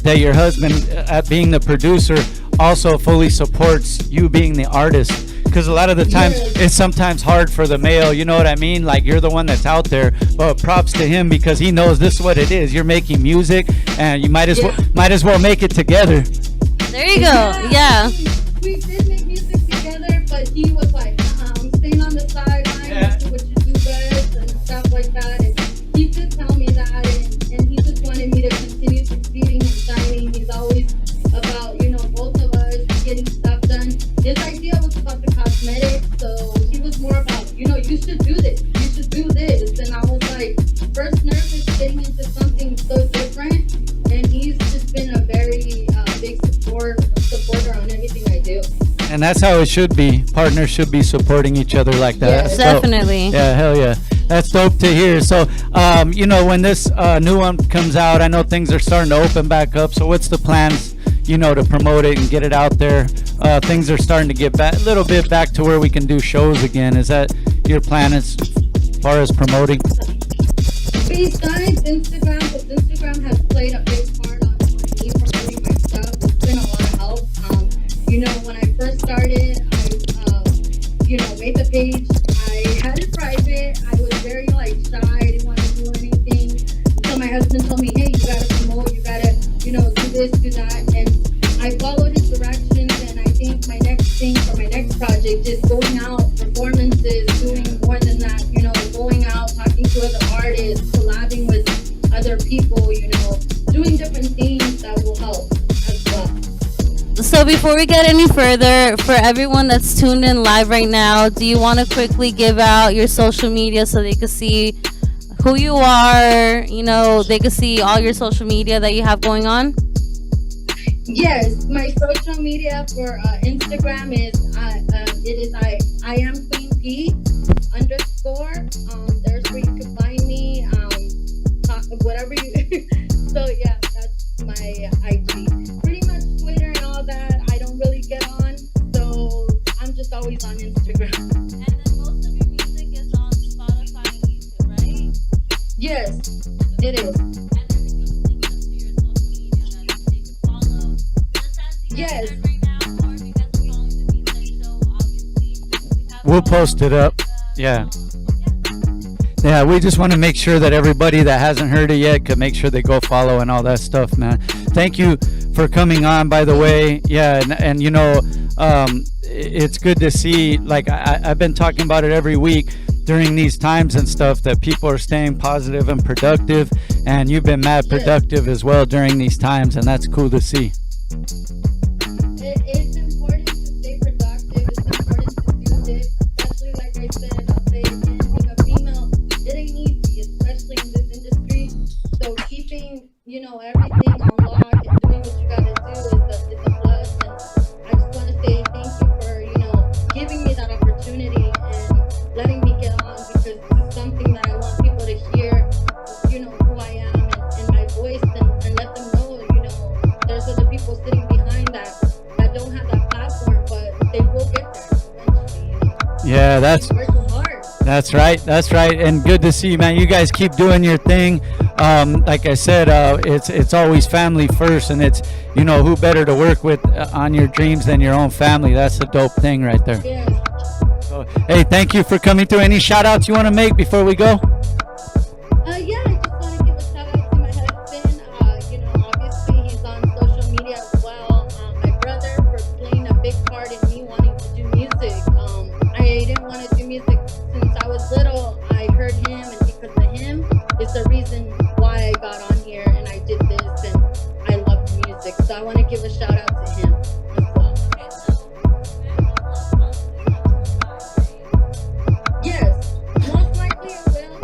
that your husband, at being the producer, also fully supports you being the artist. Because a lot of the times it's sometimes hard for the male, you know what I mean? Like, you're the one that's out there, but props to him because he knows this is what it is. You're making music, and you might as well make it together. There you go. Yeah. We did make music together, but he was like, I'm staying on the sideline, do what you do best and stuff like that. And he did tell me that, and he just wanted me to continue succeeding and shining. He's always about, both of us getting stuff done. His idea was about the cosmetics, so he was more about, you should do this, you should do this. And I was like, first nervous getting into something so different, and he's just been a very big supporter on everything I do. And that's how it should be. Partners should be supporting each other like that. Yes, definitely. Yeah, hell yeah. That's dope to hear. So, when this new one comes out, I know things are starting to open back up. So what's the plans, to promote it and get it out there? Things are starting to get a little bit back to where we can do shows again. Is that your plan as far as promoting? Besides Instagram, because Instagram has played a big part on me promoting my stuff. It's been a lot of help. When I first started, I, made the page. I had it private. I was very, shy. I didn't want to do anything. So my husband told me, hey, you got to promote. You got to, do this, do that. And I followed his directions. And I think my next thing for my next project is going out, performances, doing more than that. Going out, talking to other artists, collabing with other people, doing different things that will help as well. So before we get any further, for everyone that's tuned in live right now, do you want to quickly give out your social media so they can see who you are? They can see all your social media that you have going on? Yes, my social media for Instagram is I am Queen P _ there's where you can find me. Whatever you. So yeah, that's my IG. Pretty much Twitter and all that. I don't really get on, so I'm just always on Instagram. And then most of your music is on Spotify and YouTube, right? Yes, it is. And then if you link them to your social media that they can follow. Just as you Yes. said right now, or if you guys are following the music show, obviously we have. We'll post it up. Yeah. Yeah, we just want to make sure that everybody that hasn't heard it yet could make sure they go follow and all that stuff, man. Thank you for coming on, by the way. Yeah, and it's good to see, like I've been talking about it every week during these times and stuff, that people are staying positive and productive, and you've been mad productive as well during these times, and that's cool to see. It's important to stay productive. It's important to do this, especially like I said, I'll say it again, being a female, it ain't easy, especially in this industry. So keeping, everything on lock and doing what you gotta do is a plus. And I just want to say thank you for, giving me that opportunity and letting me get on, because this is something that I want people to hear, who I am and my voice, and let them know, there's other people sitting behind that don't have that platform, but they will get there eventually. Yeah, that's hard. That's right. And good to see you, man. You guys keep doing your thing. Like I said, it's always family first, and it's, who better to work with on your dreams than your own family. That's a dope thing right there. Yeah. So, hey, thank you for coming through. Any shout outs you want to make before we go? Yeah, I just want to give a shout out to my husband. Obviously he's on social media as well. My brother for playing a big part in me wanting to do music. I didn't want to do music since I was little. I heard him, and because of him is the reason why I got on here and I did this, and I love music. So I want to give a shout out to him as well. Yes, most likely I will.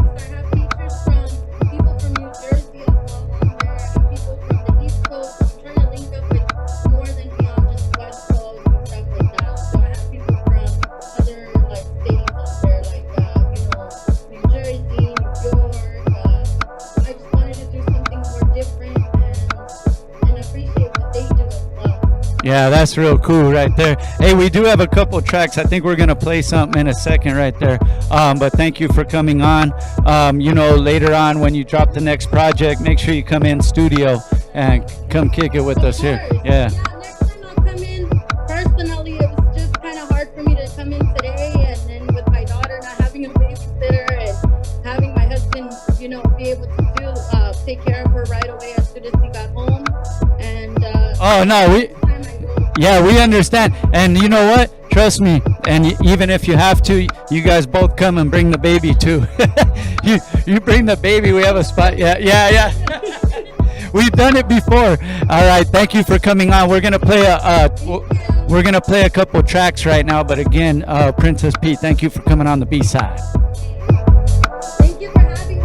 Yeah, that's real cool right there. Hey, we do have a couple tracks. I think we're going to play something in a second right there. But thank you for coming on. Later on when you drop the next project, make sure you come in studio and come kick it with us here. Yeah. Next time I'll come in. Personally, it was just kind of hard for me to come in today, and then with my daughter not having a babysitter and having my husband, be able to take care of her right away as soon as he got home. And we understand. And you know what? Trust me. And even if you have to, you guys both come and bring the baby too. you bring the baby. We have a spot. Yeah. We've done it before. All right. Thank you for coming on. We're gonna play a couple tracks right now. But again, Princess P, thank you for coming on the B-side. Thank you for having me.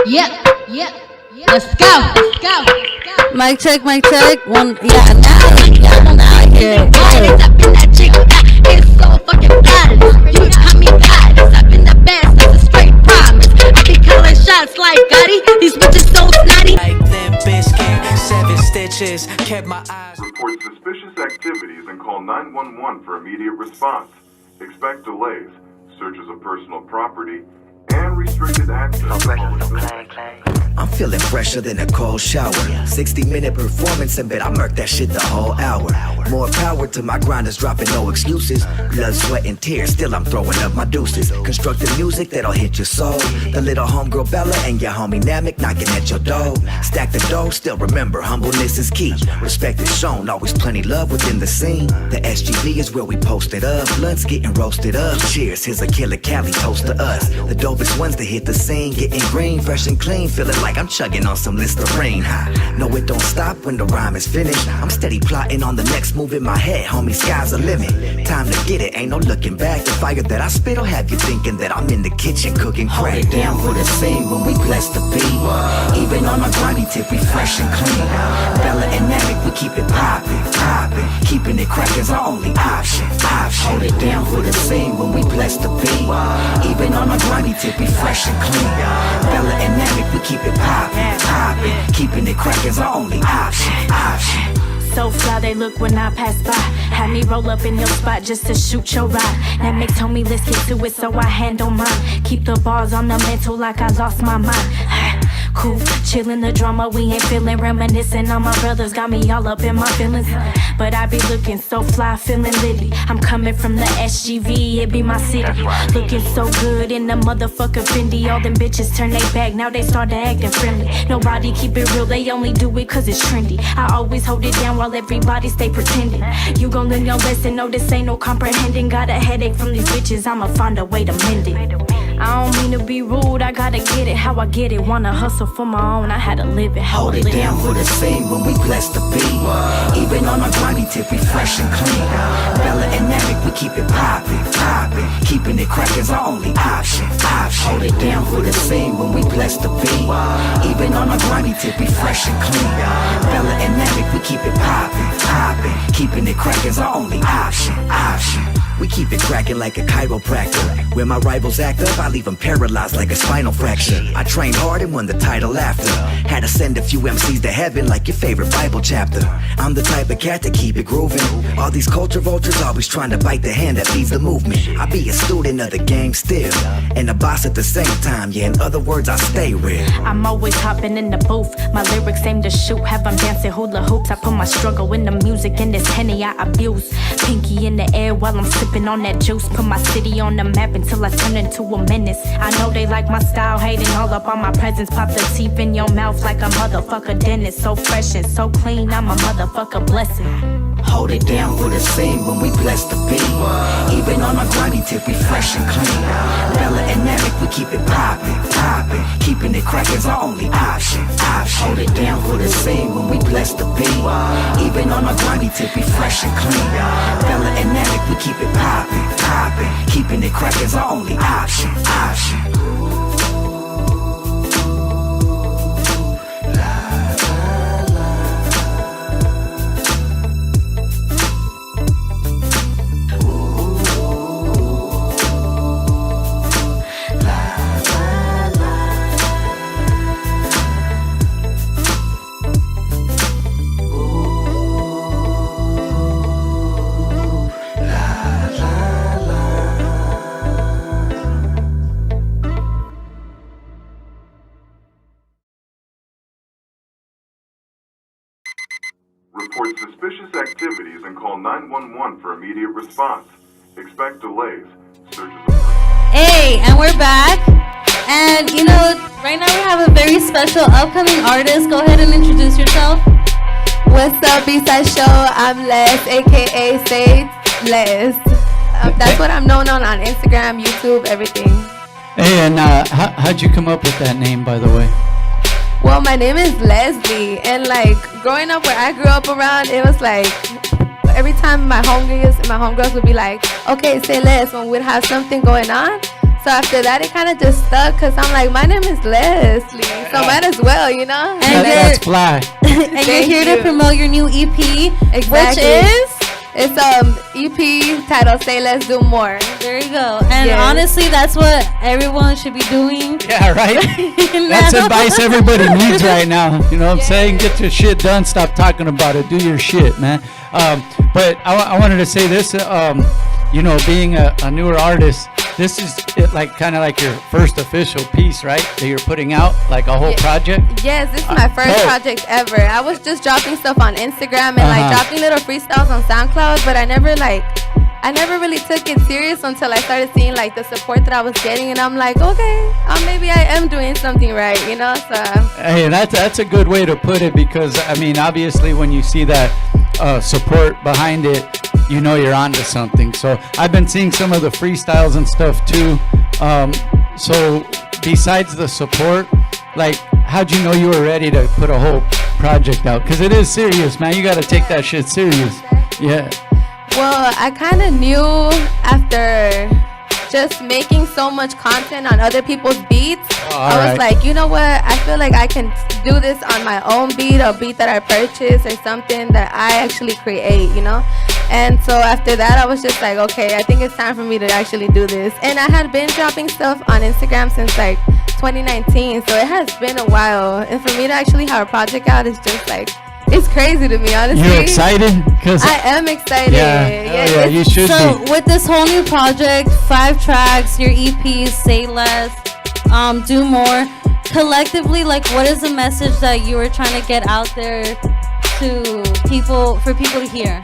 Yep. Let's go. Mic check. One, yeah, now I hear it. It's up in that chick, it's so fucking bad. You got me bad. It's up in the best, that's a straight promise. I be calling shots like Gotti. These bitches so snotty. Like them biscuit, 7 stitches, kept my eyes. Report suspicious activities and call 911 for immediate response. Expect delays, searches of personal property, and restricted access. I'm feeling fresher than a cold shower. 60-minute performance and bet I murk that shit the whole hour. More power to my grinders, dropping no excuses. Blood, sweat, and tears, still I'm throwing up my deuces. Constructive music that'll hit your soul. The little homegirl Bella and your homie Namek knocking at your door. Stack the dough, still remember humbleness is key. Respect is shown, always plenty love within the scene. The SGV is where we posted up. Blunts getting roasted up. Cheers, here's a killer Cali toast to us. The dopest ones to hit the scene, getting green, fresh and clean, feeling like I'm chugging on some Listerine. No, it don't stop when the rhyme is finished. I'm steady plotting on the next move in my head, homie, sky's the limit. Time to get it, ain't no looking back. The fire that I spit'll have you thinking that I'm in the kitchen cooking crack. Hold it down for the scene when we bless the beat. Even on a grimy tip, we fresh and clean. Bella and Namek, we keep it poppin'. Keeping it crackin's our only option. Hold it down for the scene when we bless the beat. Even on a grimy tip, we fresh and clean. Bella and Namek, we keep it poppin'. Keeping it crackin's our only option. So fly they look when I pass by. Had me roll up in your spot just to shoot your ride. That told me let's get to it, so I handle mine. Keep the bars on the mental like I lost my mind. Cool, chillin' the drama, we ain't feelin'. Reminiscing on my brothers, got me all up in my feelings. But I be looking so fly, feeling litty. I'm coming from the SGV, it be my city. Looking so good in the motherfucker Fendi. All them bitches turn they back, now they started acting friendly. Nobody keep it real, they only do it cause it's trendy. I always hold it down while everybody stay pretending. You gon' learn your lesson, no this ain't no comprehending. Got a headache from these bitches, I'ma find a way to mend it. I don't mean to be rude, I gotta get it how I get it. Wanna hustle for my own, I had to live it. Hold it down for the scene when we bless the beat. Even on a grimy tip, we fresh and clean. Bella and Namek, we keep it poppin'. Keeping it crackin's our only option. Hold it down for the scene when we bless the beat. Even on a grimy tip, we fresh and clean. Bella and Namek, we keep it poppin'. Keeping it crackin's our only option. We keep it crackin' like a chiropractor. Where my rivals act up, I leave them paralyzed like a spinal fracture. I trained hard and won the title after. Had to send a few MCs to heaven like your favorite Bible chapter. I'm the type of cat to keep it grooving. All these culture vultures always trying to bite the hand that feeds the movement. I be a student of the game still, and a boss at the same time. Yeah, in other words, I stay real. I'm always hopping in the booth. My lyrics aim to shoot, have them dancing hula hoops. I put my struggle in the music, and this Henny I abuse. Pinky in the air while I'm sipping on that juice. Put my city on the map until I turn into a menace. I know they like my style, hating all up on my presence. Pop the teeth in your mouth like a motherfucker dentist. So fresh and so clean, I'm a motherfucker blessing. Hold it down for the scene when we bless the beat. Even on a grimy tip, we fresh and clean. Bella and Namek, we keep it poppin'. Keeping it crackin's our only option. Hold it down for the scene when we bless the beat. Even on a grimy tip, we fresh and clean. Bella and Namek, we keep it poppin'. Keeping it crackin's our only option. report suspicious activities and call 911 for immediate response. Expect delays. Searches are... Hey, and we're back. And you know, right now we have a very special upcoming artist. Go ahead and introduce yourself. What's up, B-Side Show? I'm Les, aka Say Les. That's what I'm known on Instagram, YouTube, everything. Hey, and how'd you come up with that name, by the way? Well, my name is Leslie, and like growing up where I grew up around, it was like every time my homegirls would be like, okay, say Les when we'd have something going on. So after that, it kind of just stuck because I'm like, my name is Leslie, so might as well, you know? And that's fly. And you're here to promote your new EP, exactly. Which is? It's EP titled Say Let's Do More. There you go. And honestly, that's what everyone should be doing. Yeah, right? That's advice everybody needs right now. You know what I'm saying? Get your shit done. Stop talking about it. Do your shit, man. But I wanted to say this, you know, being a newer artist, this is like kind of like your first official piece, right? That you're putting out, like a whole project? Yes, this is my first project ever. I was just dropping stuff on Instagram and like dropping little freestyles on SoundCloud, but I never really took it serious until I started seeing like the support that I was getting, and I'm like, okay, maybe I am doing something right, you know? So hey, that's a good way to put it, because I mean, obviously when you see that support behind it, you know you're onto something. So I've been seeing some of the freestyles and stuff too. So besides the support, like, how'd you know you were ready to put a whole project out? Because it is serious, man. You got to take that shit serious. Yeah. Well, I kind of knew after just making so much content on other people's beats. I was like, you know what? I feel like I can do this on my own beat, a beat that I purchase or something that I actually create, you know? And so after that, I was just like, okay, I think it's time for me to actually do this. And I had been dropping stuff on Instagram since like 2019, so it has been a while. And for me to actually have a project out is just like, it's crazy to me, honestly. You excited? Cause I am excited. Yeah, you should so be. With this whole new project, 5 tracks, your EP, Say Less, Do More, collectively, like, what is the message that you were trying to get out there to people, for people to hear?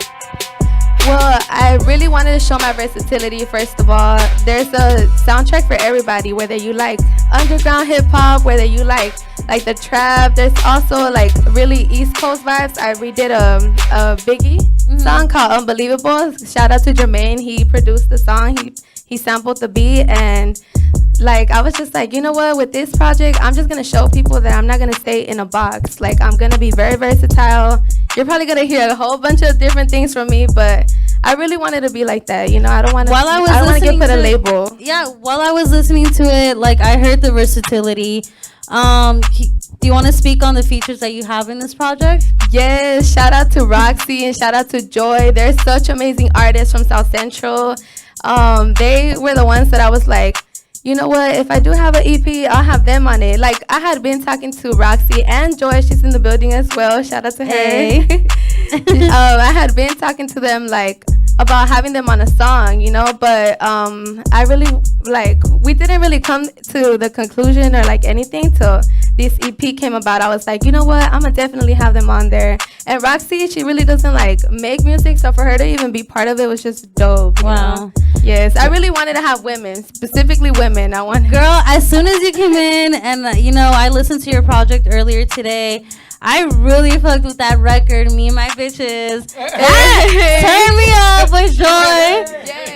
Well, I really wanted to show my versatility, first of all. There's a soundtrack for everybody, whether you like underground hip-hop, whether you like the trap. There's also like really East Coast vibes. I redid a Biggie song called Unbelievable. Shout out to Jermaine. He produced the song. He sampled the beat, and like I was just like, you know what, with this project, I'm just gonna show people that I'm not gonna stay in a box. Like, I'm gonna be very versatile. You're probably gonna hear a whole bunch of different things from me, but I really wanted to be like that, you know. I don't want to get put a label. Yeah, while I was listening to it, like, I heard the versatility. Do you want to speak on the features that you have in this project? Yes, shout out to Roxy and shout out to Joy. They're such amazing artists from South Central. They were the ones that I was like, you know what, if I do have an EP, I'll have them on it. Like, I had been talking to Roxy and Joy. She's in the building as well. Shout out to her. Hey. I had been talking to them, like, about having them on a song, you know, but I really, like, we didn't really come to the conclusion or, like, anything till this EP came about. I was like, you know what, I'm gonna definitely have them on there. And Roxy, she really doesn't, like, make music, so for her to even be part of it was just dope. Wow. You know? Yes, I really wanted to have women, specifically women. Girl, as soon as you came in, and you know, I listened to your project earlier today, I really fucked with that record, Me and My Bitches. That turned me up with Joy.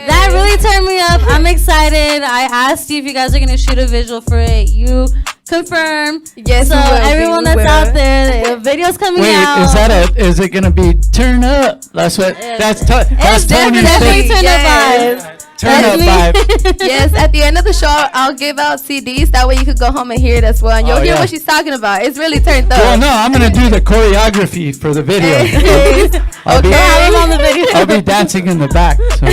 That really turned me up. I'm excited. I asked you if you guys are gonna shoot a visual for it. You confirmed. Yes. So everyone that's out there, the video's coming out. Is it gonna be turn up? That's what. That's Toni. Definitely turn up vibes. Turn up vibe. Yes, at the end of the show, I'll give out CDs. That way you could go home and hear it as well. And you'll hear what she's talking about. It's really turned up. Well, no, I'm going to do the choreography for the video. I'll be dancing in the back. So,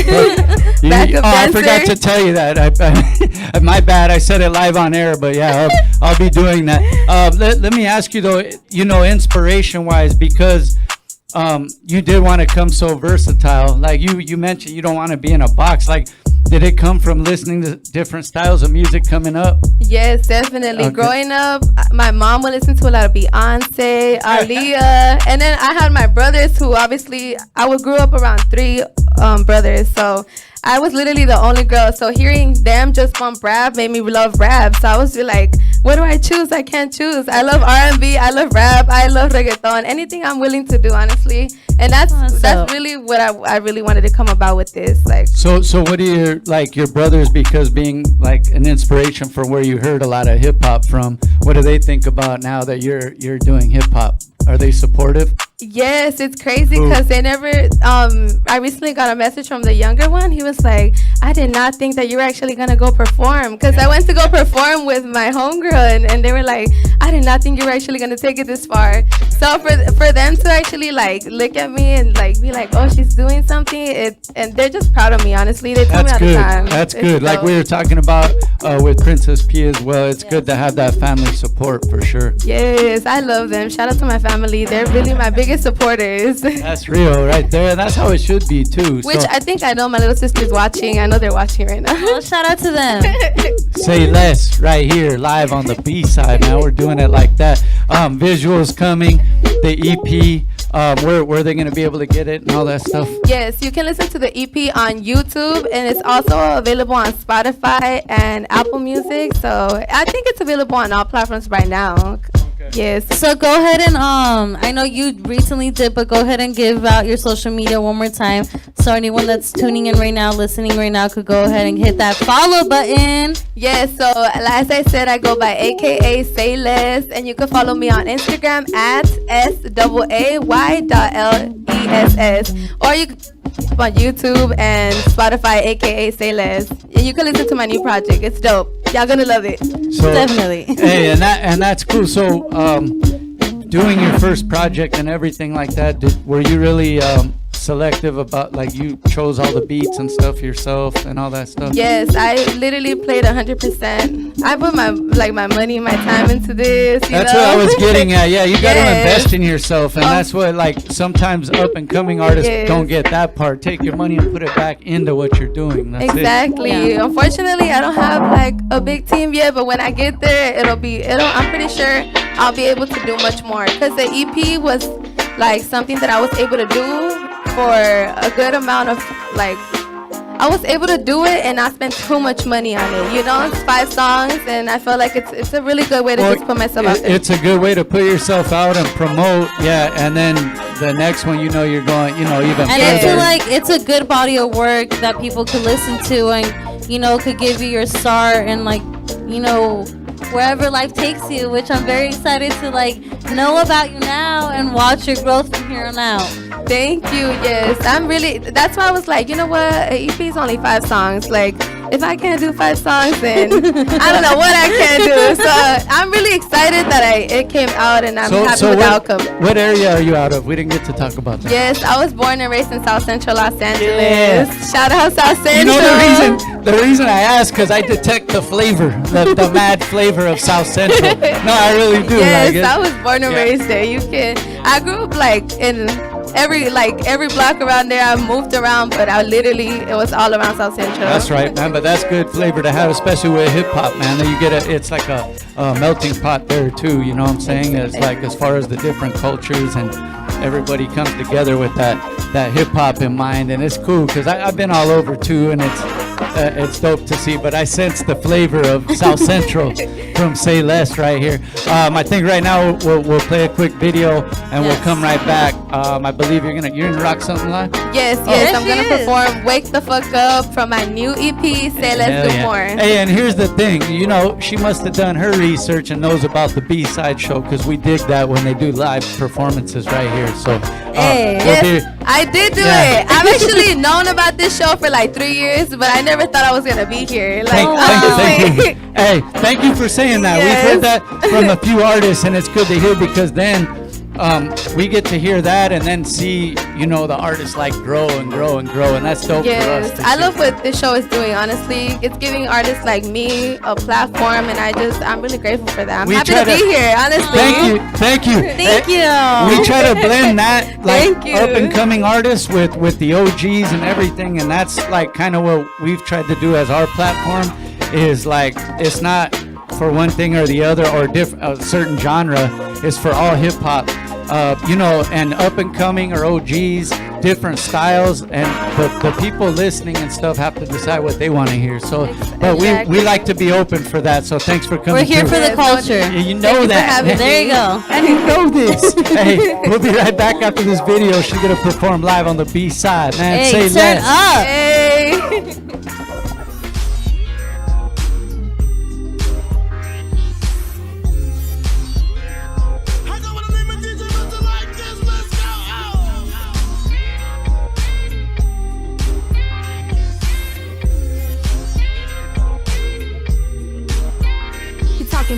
I forgot to tell you that. My bad. I said it live on air, but yeah, I'll be doing that. Let me ask you, though, you know, inspiration-wise, because you did want to come so versatile. Like you mentioned, you don't want to be in a box. Like, did it come from listening to different styles of music coming up? Yes, definitely. Okay. Growing up, my mom would listen to a lot of Beyonce, Aaliyah, and then I had my brothers who obviously I grew up around 3 brothers, so I was literally the only girl. So hearing them just bump rap made me love rap. So I was like, what do I choose? I can't choose. I love R&B, I love rap, I love reggaeton, anything I'm willing to do, honestly. And that's really what I really wanted to come about with this. Like, so what do your brothers, because being like an inspiration for where you heard a lot of hip hop from, what do they think about now that you're doing hip hop? Are they supportive? yes, it's crazy because they never. I recently got a message from the younger one. He was like, I did not think that you were actually gonna go perform, because I went to go perform with my homegirl, and they were like, I did not think you were actually gonna take it this far. So for them to actually like look at me and like be like, oh, she's doing something, and they're just proud of me. Honestly, they tell me all the time. That's It's good. Like dope. we were talking about with Princess P as well. It's good to have that family support for sure. Yes, I love them. Shout out to my family. They're really my biggest supporters. That's real right there. That's how it should be too. Which So I think I know my little sister's watching. I know they're watching right now. Well, shout out to them. Say Less right here live on the B side, man. We're doing it like that. Visuals coming, the EP. Where are they going to be able to get it and all that stuff? Yes, you can listen to the EP on YouTube, and it's also available on Spotify and Apple Music. So I think it's available on all platforms right now. Yes. So go ahead and I know you recently did, but go ahead and give out your social media one more time, so anyone that's tuning in right now, listening right now, could go ahead and hit that follow button. Yes, so as I said, I go by AKA Say Less, and you can follow me on Instagram at SAAY.LESS, or you can on YouTube and Spotify, AKA Say Less, and you can listen to my new project. It's dope. Y'all gonna love it. So, definitely. Hey, and that's cool. So, doing your first project and everything like that, were you really selective about, like, you chose all the beats and stuff yourself and all that stuff? Yes, I literally played 100%. I put my money, my time into this. That's what I was getting at. Yeah, you got to invest in yourself, and that's what, like, sometimes up and coming artists don't get that part. Take your money and put it back into what you're doing. That's Exactly. it. Unfortunately, I don't have like a big team yet, but when I get there, I'm pretty sure I'll be able to do much more, because the EP was like something that I was able to do for a good amount of, like, I was able to do it and not spend too much money on it. You know, it's 5 songs, and I feel like it's a really good way to just put myself out there. It's a good way to put yourself out and promote, and then the next one, you're going, even And further. it's a good body of work that people could listen to, and could give you your start, and wherever life takes you, which I'm very excited to know about you now and watch your growth from here on out. Thank you. Yes, that's why I was like, you know what, an EP is only 5 songs. Like, if I can't do 5 songs, then I don't know what I can do. So I'm really excited that it came out, and I'm happy with the outcome. What area are you out of? We didn't get to talk about that. Yes, I was born and raised in South Central Los Angeles. Yeah. Shout out South Central. You know the reason I ask, because I detect the flavor, the mad flavor of South Central. No, I really do. Yes, like it. I was born and raised there. I grew up in every block around there. I moved around, but it was all around South Central. That's right, man. But that's good flavor to have, especially with hip hop, man. That you get it's like a melting pot there too. You know what I'm saying? It's like, as far as the different cultures, and everybody comes together with that hip hop in mind, and it's cool because I've been all over too, and it's dope to see. But I sense the flavor of South Central from Say Less right here. I think right now we'll play a quick video, and we'll come right back. I believe you're gonna rock something live. Yes, I'm gonna perform "Wake the Fuck Up" from my new EP. Say Let's Do More. Hey, and here's the thing. She must have done her research and knows about the B-side show, because we dig that when they do live performances right here. So, yes, I did do it. I've actually known about this show for like 3 years, but I never thought I was gonna be here. Thank you. Hey, thank you for saying that. Yes. We've heard that from a few artists, and it's good to hear, because then we get to hear that and then see, you know, the artists like grow and grow and grow, and that's dope for us. Yes, I love what this show is doing. Honestly, it's giving artists like me a platform, and I'm really grateful for that. I'm happy to be here. Honestly, thank you. Thank you. We try to blend that like up and coming artists with the OGs and everything, and that's like kind of what we've tried to do as our platform. Is like it's not for one thing or the other or a certain genre. It's for all hip hop. You know, and up and coming or OGs, different styles, and the people listening and stuff have to decide what they want to hear. So, but we like to be open for that. So thanks for coming. We're here for the culture. You know that. There you go. I didn't know this. Hey, we'll be right back after this video. She's gonna perform live on the B side, man. Hey, say turn less. up. Hey.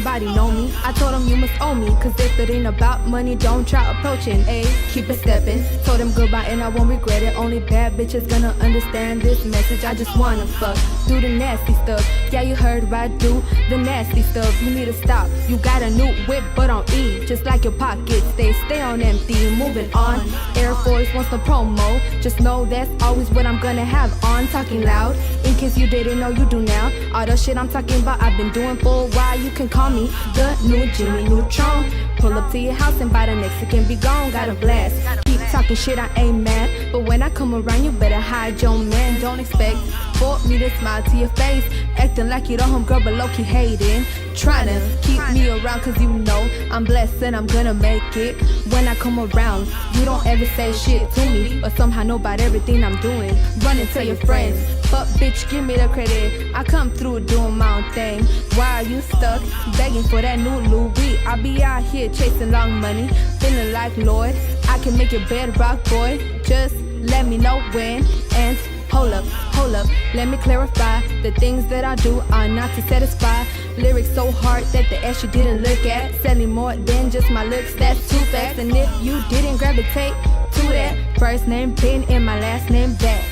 Body know me. I told him you must owe me, cause if it ain't about money, don't try approaching. Ayy, keep it steppin'. Told him goodbye and I won't regret it. Only bad bitches gonna understand this message. I just wanna fuck, do the nasty stuff. Yeah, you heard right, do the nasty stuff. You need to stop. You got a new whip, but on E. Just like your pockets, they stay on empty. Moving on. Air Force wants the promo. Just know that's always what I'm gonna have on. Talking loud, in case you didn't know, you do now. All the shit I'm talking about, I've been doing for a while. You can call me the new Jimmy Neutron. Pull up to your house and by the next it can be gone. Got a blast. Keep talking shit, I ain't mad. But when I come around, you better hide your man. Don't expect for me to smile to your face. Acting like you the homegirl, but low-key hating. Trying to keep me around, cause you know I'm blessed and I'm gonna make it. When I come around, you don't ever say shit to me, but somehow know about everything I'm doing. Run and tell your friends, but bitch, give me the credit. I come through doing my own thing. Why are you stuck begging for that new Louis? I be out here chasing long money, feeling like Lord. I can make your bed rock, boy. Just let me know when. And hold up, let me clarify. The things that I do are not to satisfy. Lyrics so hard that the ass you didn't look at. Selling more than just my looks, that's too fast. And if you didn't gravitate to that, first name Ben and my last name that.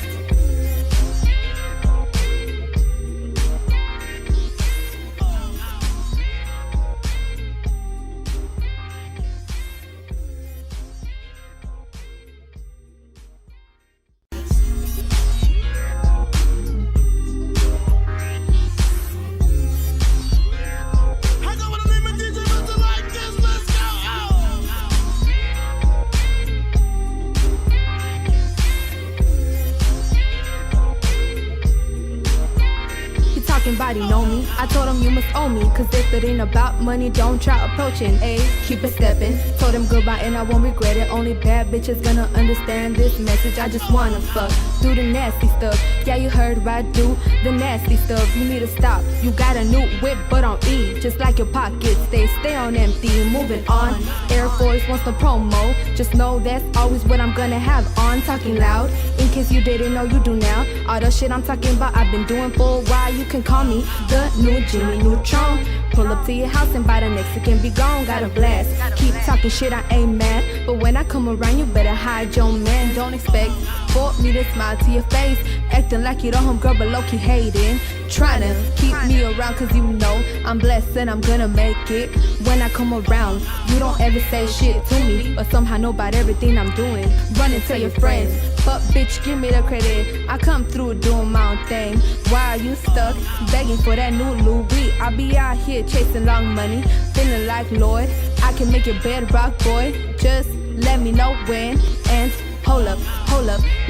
Body know me. I told him you must owe me, cause if it ain't about money, don't try approaching. Ayy, keep it steppin'. Told him goodbye and I won't regret it. Only bad bitches gonna understand this message. I just wanna fuck, do the nasty stuff. Yeah, you heard right, do the nasty stuff. You need to stop. You got a new whip, but on E. Just like your pockets, they stay on empty. Moving on. Air Force wants the promo. Just know that's always what I'm gonna have on. Talking loud, in case you didn't know, you do now. All the shit I'm talking about, I've been doing for a while. You can call me the new Jimmy Neutron. Pull up to your house and by the next it can be gone. Got a blast. Keep talking shit, I ain't mad. But when I come around, you better hide your man. Don't expect for me to smile to your face. Acting like you the homegirl, but low-key hating. Trying to keep me around, cause you know I'm blessed and I'm gonna make it. When I come around, you don't ever say shit to me, but somehow know about everything I'm doing. Run and tell your friends, but bitch, give me the credit. I come through doing my own thing. Why are you stuck begging for that new Louis? I be out here chasing long money, feeling like Lord. I can make your bed rock, boy. Just let me know when. And hold up,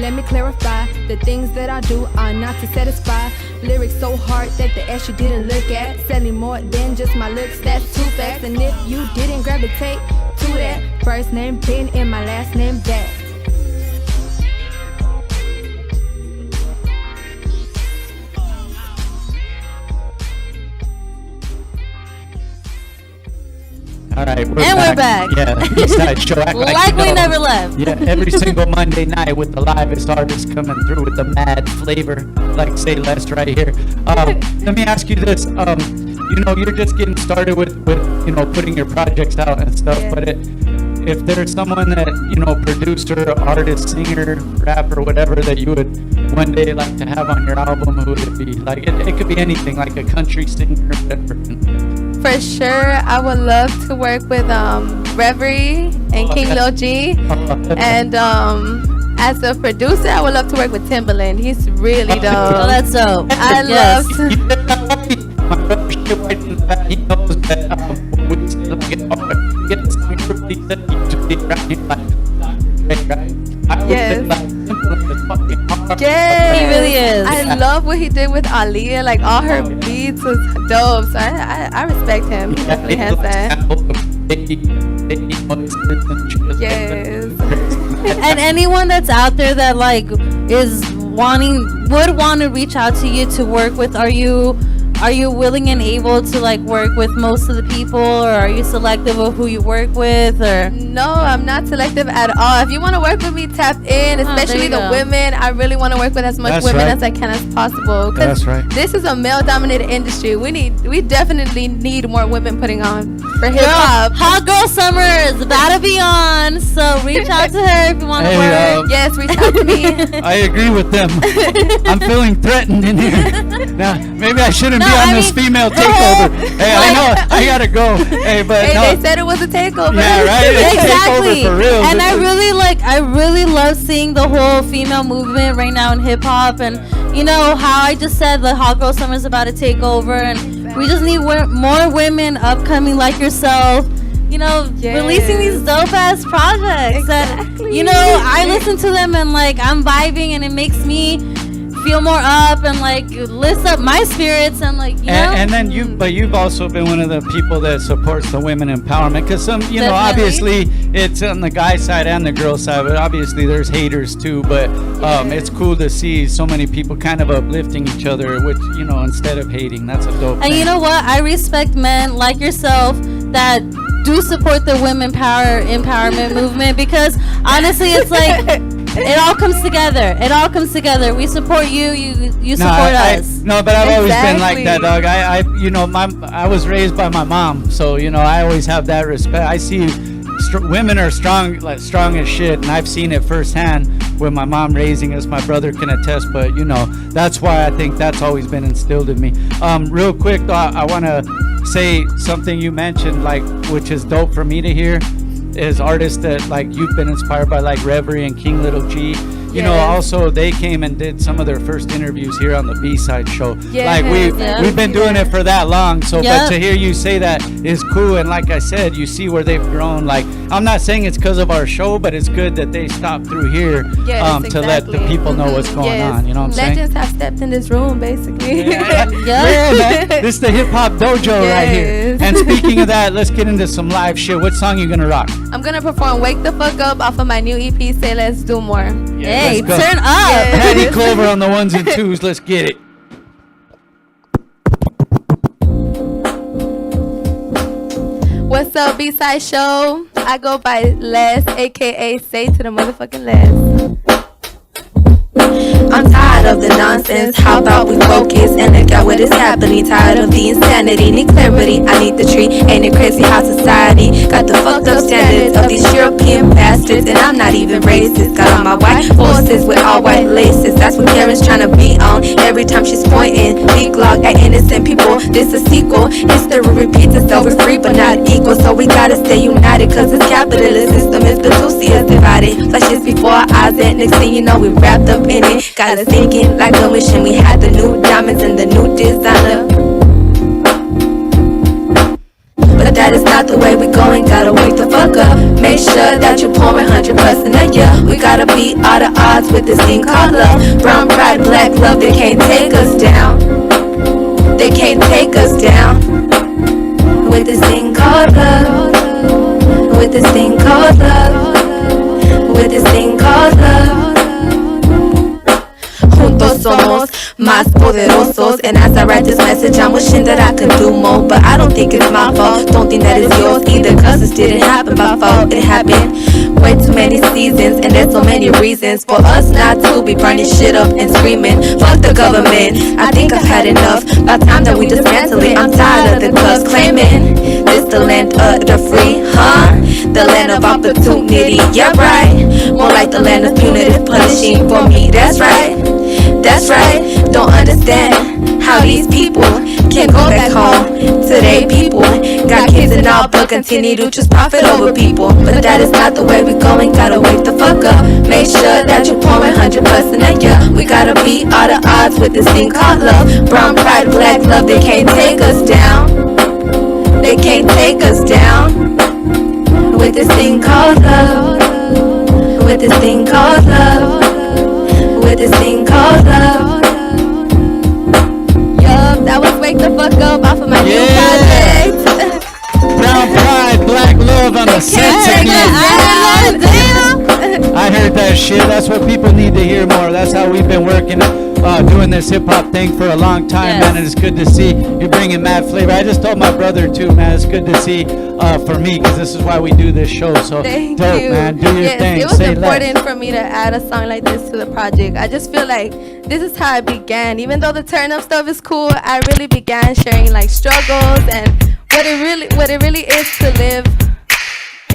let me clarify. The things that I do are not to satisfy. Lyrics so hard that the ass you didn't look at. Selling more than just my looks, that's too fast. And if you didn't gravitate to that, first name Ben and my last name that. All right, we're back. Yeah, Eastside Show. Act Like we never left. Yeah, every single Monday night with the livest artists coming through with the mad flavor, like Say Less right here. Let me ask you this. You know, you're just getting started with you know, putting your projects out and stuff, but if there's someone that, you know, producer, artist, singer, rapper, whatever, that you would one day like to have on your album, who would it be? Like, it could be anything, like a country singer, whatever. For sure, I would love to work with Reverie and King Lil G. And as a producer, I would love to work with Timbaland. He's really dope. Oh, that's dope. I love to. My brother Shaye Whitey in the back, he knows that we get the song he said he should be around here like Drakk, right? I always been like, Timbaland is fucking hard. Yes, He really is. I love what he did with Aaliyah. Like all her beats was dope. So I respect him. He definitely has that. Yes. And anyone that's out there that like would want to reach out to you to work with, are you willing and able to like work with most of the people, or are you selective of who you work with? Or no, I'm not selective at all. If you want to work with me, tap in, especially the women. I really want to work with as much women as I can as possible. That's right. This is a male-dominated industry. We definitely need more women putting on for hip hop. Hot Girl Summer is about to be on, so reach out to her if you want to work. Yes, reach out to me. I agree with them. I'm feeling threatened in here. Now, maybe I shouldn't be on this female takeover. Hey, I know I gotta go. Hey, but hey, no. they said it was a takeover. Yeah, right. It's Exactly. takeover for real. And I really love seeing the whole female movement right now in hip hop, and you know how I just said the Hot Girl Summer is about to take over, and we just need more women upcoming like yourself. You know, releasing these dope ass projects. Exactly. That, you know, I listen to them and like I'm vibing, and it makes me feel more up and like lifts up my spirits, and like you know. And then you've also been one of the people that supports the women empowerment, because some, you know, obviously it's on the guy side and the girl side, but obviously there's haters too. But it's cool to see so many people kind of uplifting each other, which, you know, instead of hating. That's a dope And thing. you know what? I respect men like yourself that do support the women empowerment movement, because honestly, it's like it all comes together. It all comes together. We support you. You support us. No, but I've always been like that, dog. I you know, I was raised by my mom, so you know, I always have that respect. I see women are strong, like strong as shit, and I've seen it firsthand with my mom raising us. My brother can attest, but you know, that's why I think that's always been instilled in me. Real quick, though, I want to say something you mentioned, like, which is dope for me to hear, is artists that like you've been inspired by, like Reverie and King Little G. You know, also they came and did some of their first interviews here on the B-Side show. Like we've been doing it for that long. So, but to hear you say that is cool. And like I said, you see where they've grown. Like, I'm not saying it's because of our show, but it's good that they stopped through here to let the people know what's going on. You know what I'm saying? Legends have stepped in this room, basically. Man. This is the hip hop dojo right here. And speaking of that, let's get into some live shit. What song you gonna rock? I'm gonna perform "Wake the Fuck Up" off of my new EP. Say Let's Do More. Hey, turn up. Patty Clover on the ones and twos. Let's get it. What's up, B-Side Show? I go by Les, aka Say to the motherfucking Les. I'm tired of the nonsense. How about we focus and look at what is happening? Tired of the insanity, need clarity. I need the tree. Ain't it crazy how society got the fucked up standards of these European bastards? And I'm not even racist. Got on my white horses with all white laces. That's what Karen's trying to be on. Every time she's pointing big glock at innocent people. This a sequel. History repeats itself. We're free but not equal. So we gotta stay united, cause this capitalist system is built to see us divided. Flashes before our eyes, and next thing you know we wrapped up in it. Got us thinking like a mission. We had the new diamonds and the new designer, but that is not the way we going. Gotta wake the fuck up. Make sure that you're pouring 100% a year. We gotta beat all the odds with this thing called love. Brown pride, black love, they can't take us down. They can't take us down. With this thing called love. With this thing called love. With this thing called love. Juntos somos más poderosos. And as I write this message, I'm wishing that I could do more, but I don't think it's my fault. Don't think that it's yours either, cause it didn't happen by fault. It happened way too many seasons, and there's so many reasons for us not to be burning shit up and screaming, fuck the government. I think I've had enough. By the time that we dismantle it, I'm tired of the clubs claiming this the land of the free, huh? The land of opportunity, yeah right. More like the land of punitive punishing for me, that's right. That's right, don't understand how these people can go back home to their people. Got kids and all, but continue to choose profit over people. But that is not the way we going, gotta wake the fuck up. Make sure that you're pouring 100% a year. We gotta beat all the odds with this thing called love. Brown pride, black love, they can't take us down. They can't take us down. With this thing called love. With this thing called love. With this thing called love. Yup, that was Wake the Fuck Up off of my new project. Brown pride, black love on the sense I heard that shit. That's what people need to hear more. That's how we've been working, doing this hip hop thing for a long time, man. And it's good to see you're bringing mad flavor. I just told my brother too, man. It's good to see for me, because this is why we do this show. So Thank dope, you. man. Do your thing. It was Say important less. for me to add a song like this to the project. I just feel like this is how I began. Even though the turn up stuff is cool, I really began sharing like struggles and what it really is to live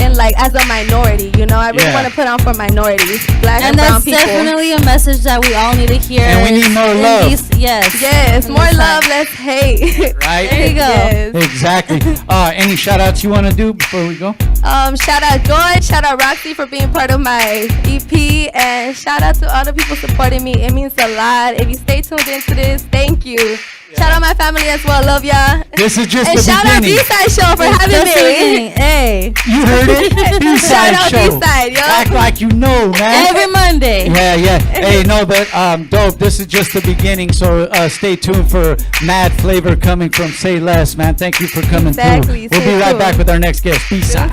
in like as a minority, you know. I really want to put on for minorities, black and brown people. And that's definitely a message that we all need to hear. And we need more love. Yes, more love, less hate. Right? There you go. Yes. Exactly. Any shout outs you want to do before we go? Shout out George, shout out Roxy for being part of my EP, and shout out to all the people supporting me. It means a lot. If you stay tuned into this, thank you. Shout out my family as well. Love y'all. This is just and the shout beginning. out B-Side Show for having me. Hey. You heard it? B-Side Shout out Show. B-Side, yo. Act like you know, man. Every Monday. Yeah. Hey, no, but dope. This is just the beginning. So stay tuned for mad flavor coming from Say Less, man. Thank you for coming Exactly. through. We'll be right back with our next guest. B-Side.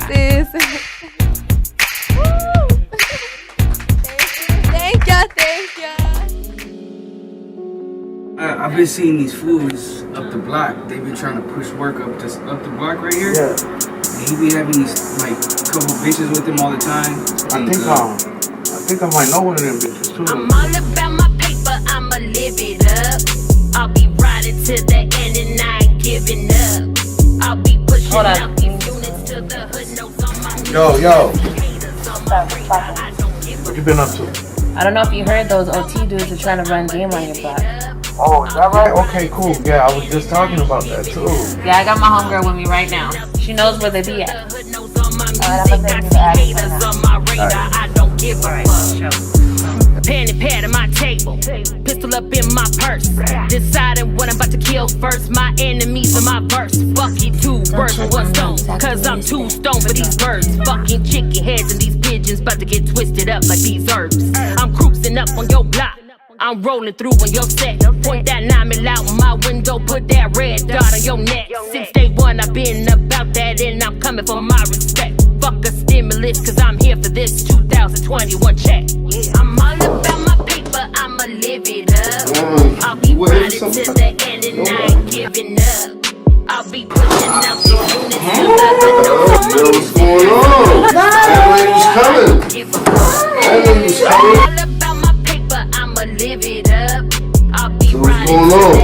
Thank y'all. I've been seeing these fools up the block. They been trying to push work up the block right here. Yeah. And he be having these like couple bitches with him all the time. I think I might know one of them bitches too. I'm all about my paper, I'ma live it up. I'll be riding to the end and I ain't giving up. I'll be pushing out these units to the hood notes on my Yo. What you been up to? I don't know if you heard those OT dudes are trying to run game on your block. Oh, is that right? Okay, cool. Yeah, I was just talking about that too. Yeah, I got my homegirl with me right now. She knows where they be at. Alright, I'm gonna send you the address right now. I don't give a fuck. Pen and pad on my table, pistol up in my purse. Deciding what I'm about to kill first. My enemies are my verse. Fuck you, 2 birds with 1 stone. Cause I'm too stoned for these birds. Fucking chicken heads and these pigeons about to get twisted up like these herbs. I'm cruising up on your block. I'm rolling through on your set. Point that 9mm out my window, put that red dot on your neck. Since day one, I've been about that, and I'm coming for my respect. Fuck a stimulus, cause I'm here for this 2021 check. I'm all about my paper, I'ma live it up. I'll be riding to the end, and I ain't giving up. I'll be pushing out the units to the What's going on? That lady's coming. That lady's coming. I'ma live it up. I'll be So what's going on?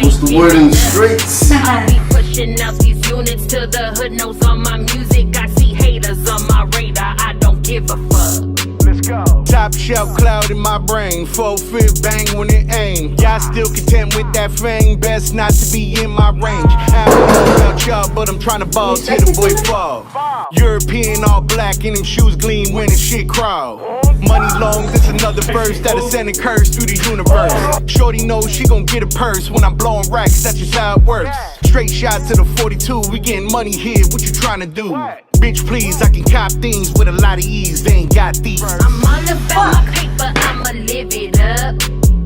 What's the word in the streets? I'll be pushing out these units to the hood notes on my music. I see haters on my radar. I don't give a fuck. Let's go. Top shelf cloud in my brain. 4-5 bang when it aim. Y'all still content with that fame. Best not to be in my range. I don't know about y'all, but I'm trying to ball till the boy fall. European all black and them shoes gleam when the shit crawl. Money long, this another verse that'll send a curse through the universe. Shorty knows she gon' get a purse when I'm blowing racks, that's just how it works. Straight shot to the 42, we getting money here, what you trying to do? Bitch please, I can cop things with a lot of ease, they ain't got these. I'm all about my paper, I'ma live it up.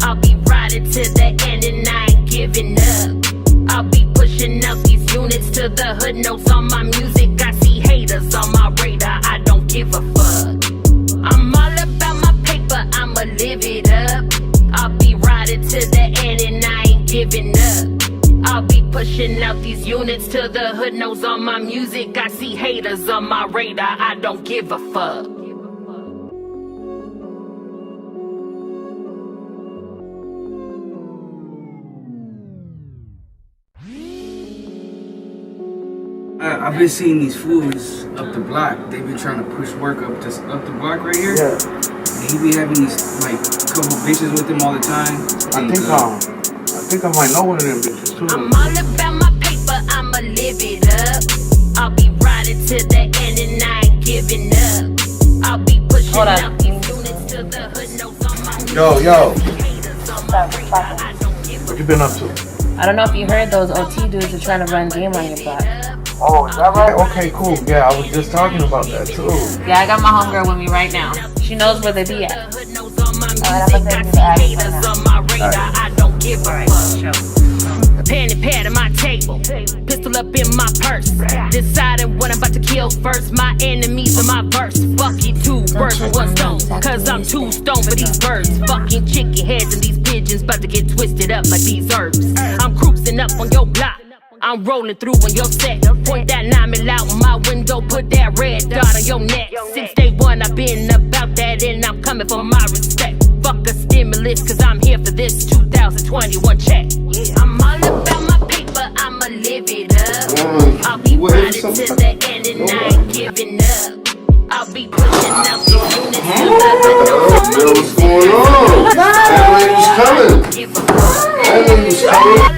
I'll be riding to the end and I ain't giving up. I'll be pushing out these units to the hood notes on my music. I see haters on my radar, I don't give a fuck. I'm all about my paper, I'ma live it up. I'll be riding giving up. I'll be pushing out these units till the hood knows on my music. I see haters on my radar, I don't give a fuck. I've been seeing these fools up the block. They've been trying to push work up the block right here. Yeah. And he be having these like couple bitches with him all the time. I think I might know one of them bitches too. I'm all about my paper, I'ma live it up. I'll be riding to the end and I ain't giving up. I'll be pushing out these units till the hood knows on my Yo. What you been up to? I don't know if you heard those OT dudes are trying to run game on your block. Oh, is that right? Okay, cool. Yeah, I was just talking about that too. Yeah, I got my homegirl with me right now. She knows where they be at. I'm gonna send you the address on my radar, I don't give a fuck. Pen and pad on my table, pistol up in my purse. Deciding what I'm about to kill first. My enemies are my verse. Fuck you, 2 birds with 1 stone. Cause I'm too stoned for these birds. Fucking chicken heads and these pigeons about to get twisted up like these herbs. I'm cruising up on your block. I'm rolling through on your set. Point that 9mm out my window, put that red dot on your neck. Since day one, I've been about that, and I'm coming for my respect. Fuck a stimulus, cause I'm here for this 2021 check. I'm all about my paper, I'ma live it up. I'll be riding to the end, and I ain't giving up. I'll be pushing out these units till the What's going on? That lady's coming. That lady's coming.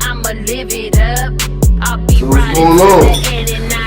I'ma live it up. I'll be So what's going on?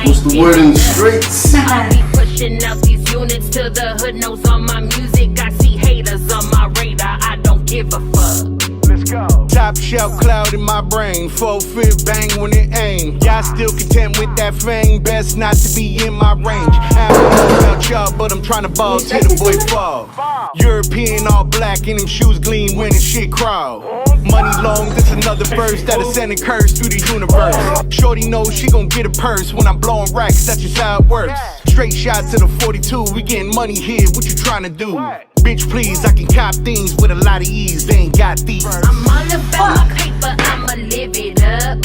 What's the word in the streets? I'll be pushing out these units till the hood knows on my music. I see haters on my radar, I don't give a fuck. Let's go. Top shelf cloud in my brain, 4-5 bang when it aim. Y'all still content with that fame, best not to be in my range. I don't know about y'all, but I'm trying to ball till the boy fall. European all black and them shoes gleam when the shit crawl. Money long, this another verse that'll send a curse through the universe. Shorty knows she gon' get a purse when I'm blowing racks, that's just how it works. Straight shot to the 42, we getting money here, what you trying to do? Bitch please, I can cop things with a lot of ease, they ain't got these. I'm all about my paper, I'ma live it up.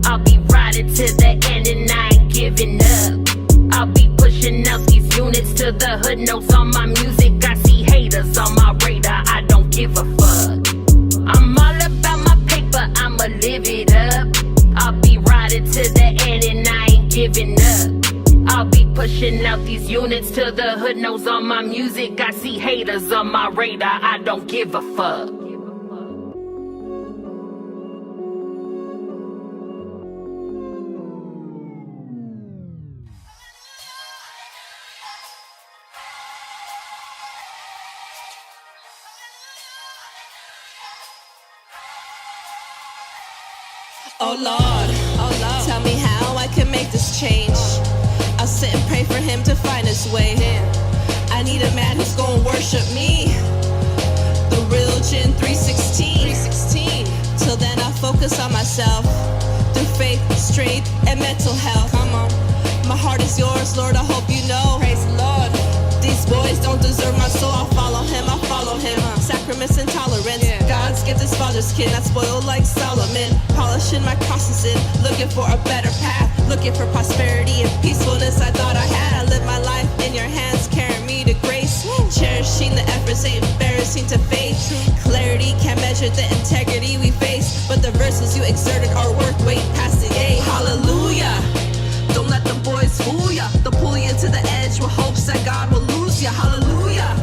I'll be riding to the end and I ain't giving up. I'll be pushing out these units till the hood knows on my music. I see haters on my radar, I don't give a fuck. I'm all about my paper, I'ma live it up. I'll be riding to the end and I ain't giving up. I'll be pushing out these units till the hood knows on my music. I see haters on my radar, I don't give a fuck. Oh Lord, tell me how I can make this change. I'll sit and pray for him to find his way. I need a man who's gonna worship me. The real Gin 316. Till then I'll focus on myself. Through faith, strength, and mental health. Come on, my heart is yours, Lord, I hope you know. Praise the Lord. These boys don't deserve my soul, I'll follow him. Sacraments and tolerance. God's gift is father's kid, not spoiled like Solomon. Polishing my crosses in, looking for a better path. Looking for prosperity and peacefulness I thought I had. I live my life in your hands, carrying me to grace. Cherishing the efforts ain't embarrassing to face. Clarity can't measure the integrity we face, but the verses you exerted are worth way past the yay. Hallelujah. Don't let the boys fool ya. They'll pull you to the edge with hopes that God will lose ya. Hallelujah.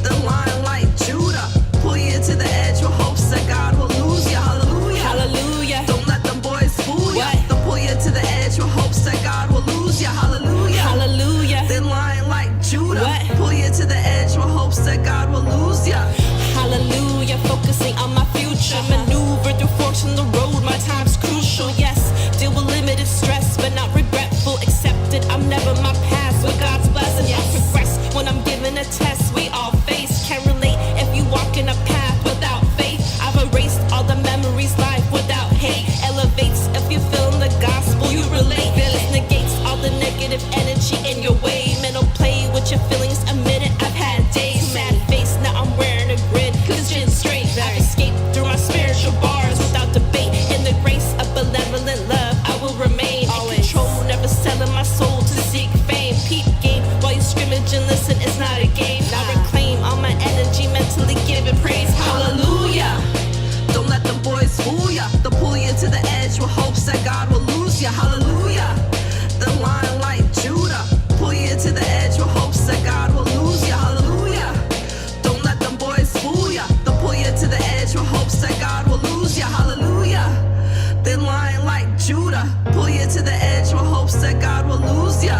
The lion like Judah, pull you to the edge with hopes that God will lose ya. Hallelujah. Hallelujah. Don't let them boys fool ya. They'll pull you to the edge with hopes that God will lose ya. Hallelujah. Hallelujah. The lion like Judah, pull you to the edge with hopes that God will lose ya. Hallelujah. Focusing on my future, maneuver through forks in the road. My time ya, hallelujah. The line like Judah, pull you to the edge with hopes that God will lose ya, hallelujah. Don't let them boys fool ya, they'll pull you to the edge with hopes that God will lose ya, hallelujah. They line like Judah, pull you to the edge with hopes that God will lose ya.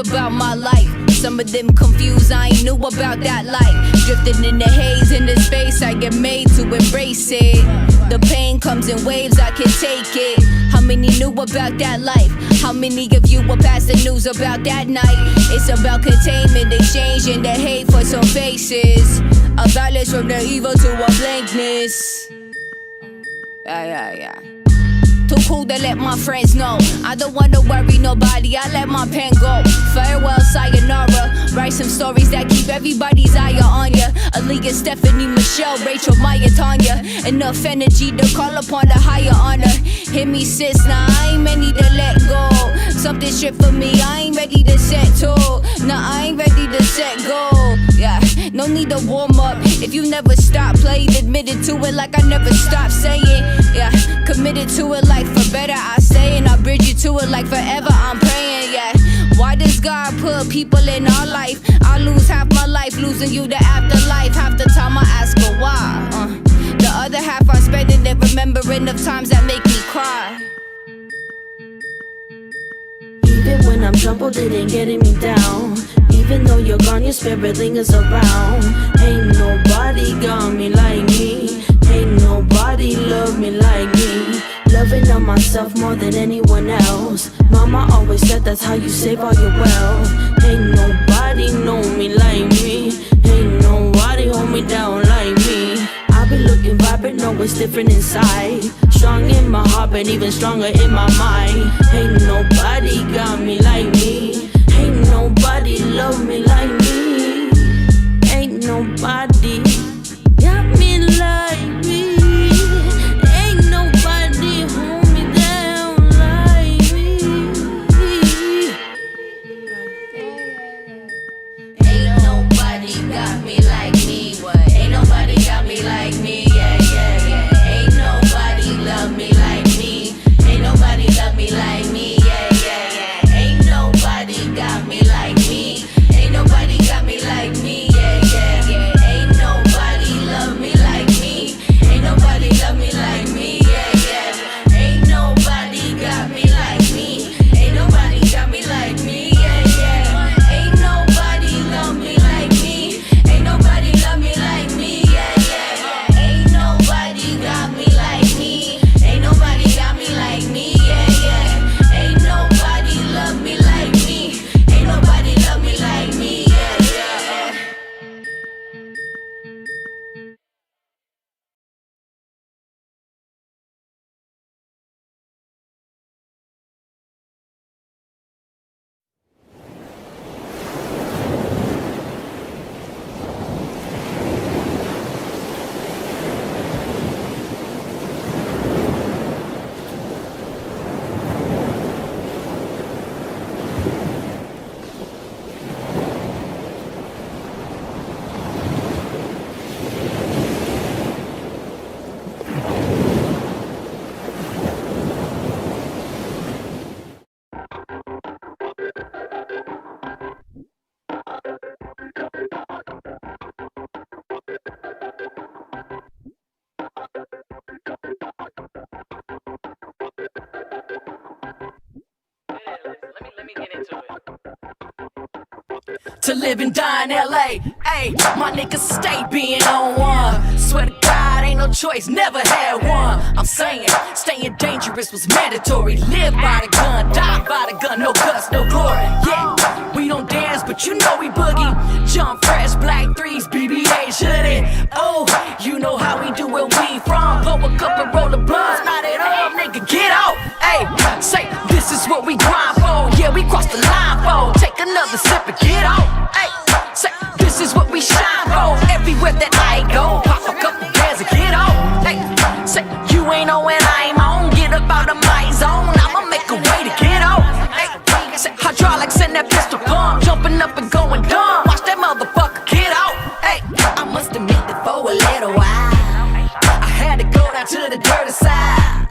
About my life, some of them confused, I ain't knew about that life. Drifting in the haze, in the space, I get made to embrace it. The pain comes in waves, I can take it. How many knew about that life? How many of you will pass the news about that night? It's about containment, exchanging the hate for some faces. A balance from the evil to a blankness. Yeah. Too cool to let my friends know. I don't wanna worry nobody, I let my pen go. Farewell, sayonara. Write some stories that keep everybody's eye on ya. Aaliyah, Stephanie, Michelle, Rachel, Maya, Tanya. Enough energy to call upon the higher honor. Hit me sis, nah, I ain't ready to let go. Something shit for me, I ain't ready to settle. Nah, I ain't ready to set go. Yeah, no need to warm up. If you never stop playing, admitted to it like I never stopped saying. Yeah, committed to it like for better I stay, and I bridge you to it like forever I'm praying, yeah. Why does God put people in our life? I lose half my life, losing you the afterlife. Half the time I ask for why. The other half I spend in it remembering of times that make me cry. Even when I'm troubled, it ain't getting me down. Even though you're gone, your spirit lingers around. Ain't nobody got me like me. Ain't nobody love me like me. Loving on myself more than anyone else. Mama always said that's how you save all your wealth. Ain't nobody know me like me. Ain't nobody hold me down like me. I be looking vibrant, know it's different inside. Strong in my heart, but even stronger in my mind. Ain't nobody got me like me. Ain't nobody love me like me. Ain't nobody got me like me. Ain't nobody hold me down like me. Ain't nobody got me like me. What? Ain't nobody got me like me. Yeah. Ain't nobody love me like me. Ain't nobody love me like me. Yeah. Ain't nobody got me like me. Ain't nobody got me like me. Yeah. Ain't nobody. To live and die in LA. Ayy, my niggas stay being on one. Swear to God, ain't no choice, never had one. I'm saying, staying dangerous was mandatory. Live by the gun, die by the gun, no guts, no glory. Yeah, we don't dance, but you know we boogie. Jump fresh, black threes, BBH hoodie. Oh, you know how we do where we from. Pull a cup and roll the blunts, light it up, nigga, get out. Ayy, say, this is what we grind for. Yeah, we cross the line for. Take another sip and get out. Ayy, say, this is what we shine for. Everywhere that I go, pop a couple bands and get out. Ayy, say, you ain't on when I'm on. Get up out of my zone, I'ma make a way to get out. Ayy, say, hydraulics in that pistol pump. Jumping up and going dumb. Watch that motherfucker get out. Ayy, I must admit that for a little while I had to go down to the dirty side.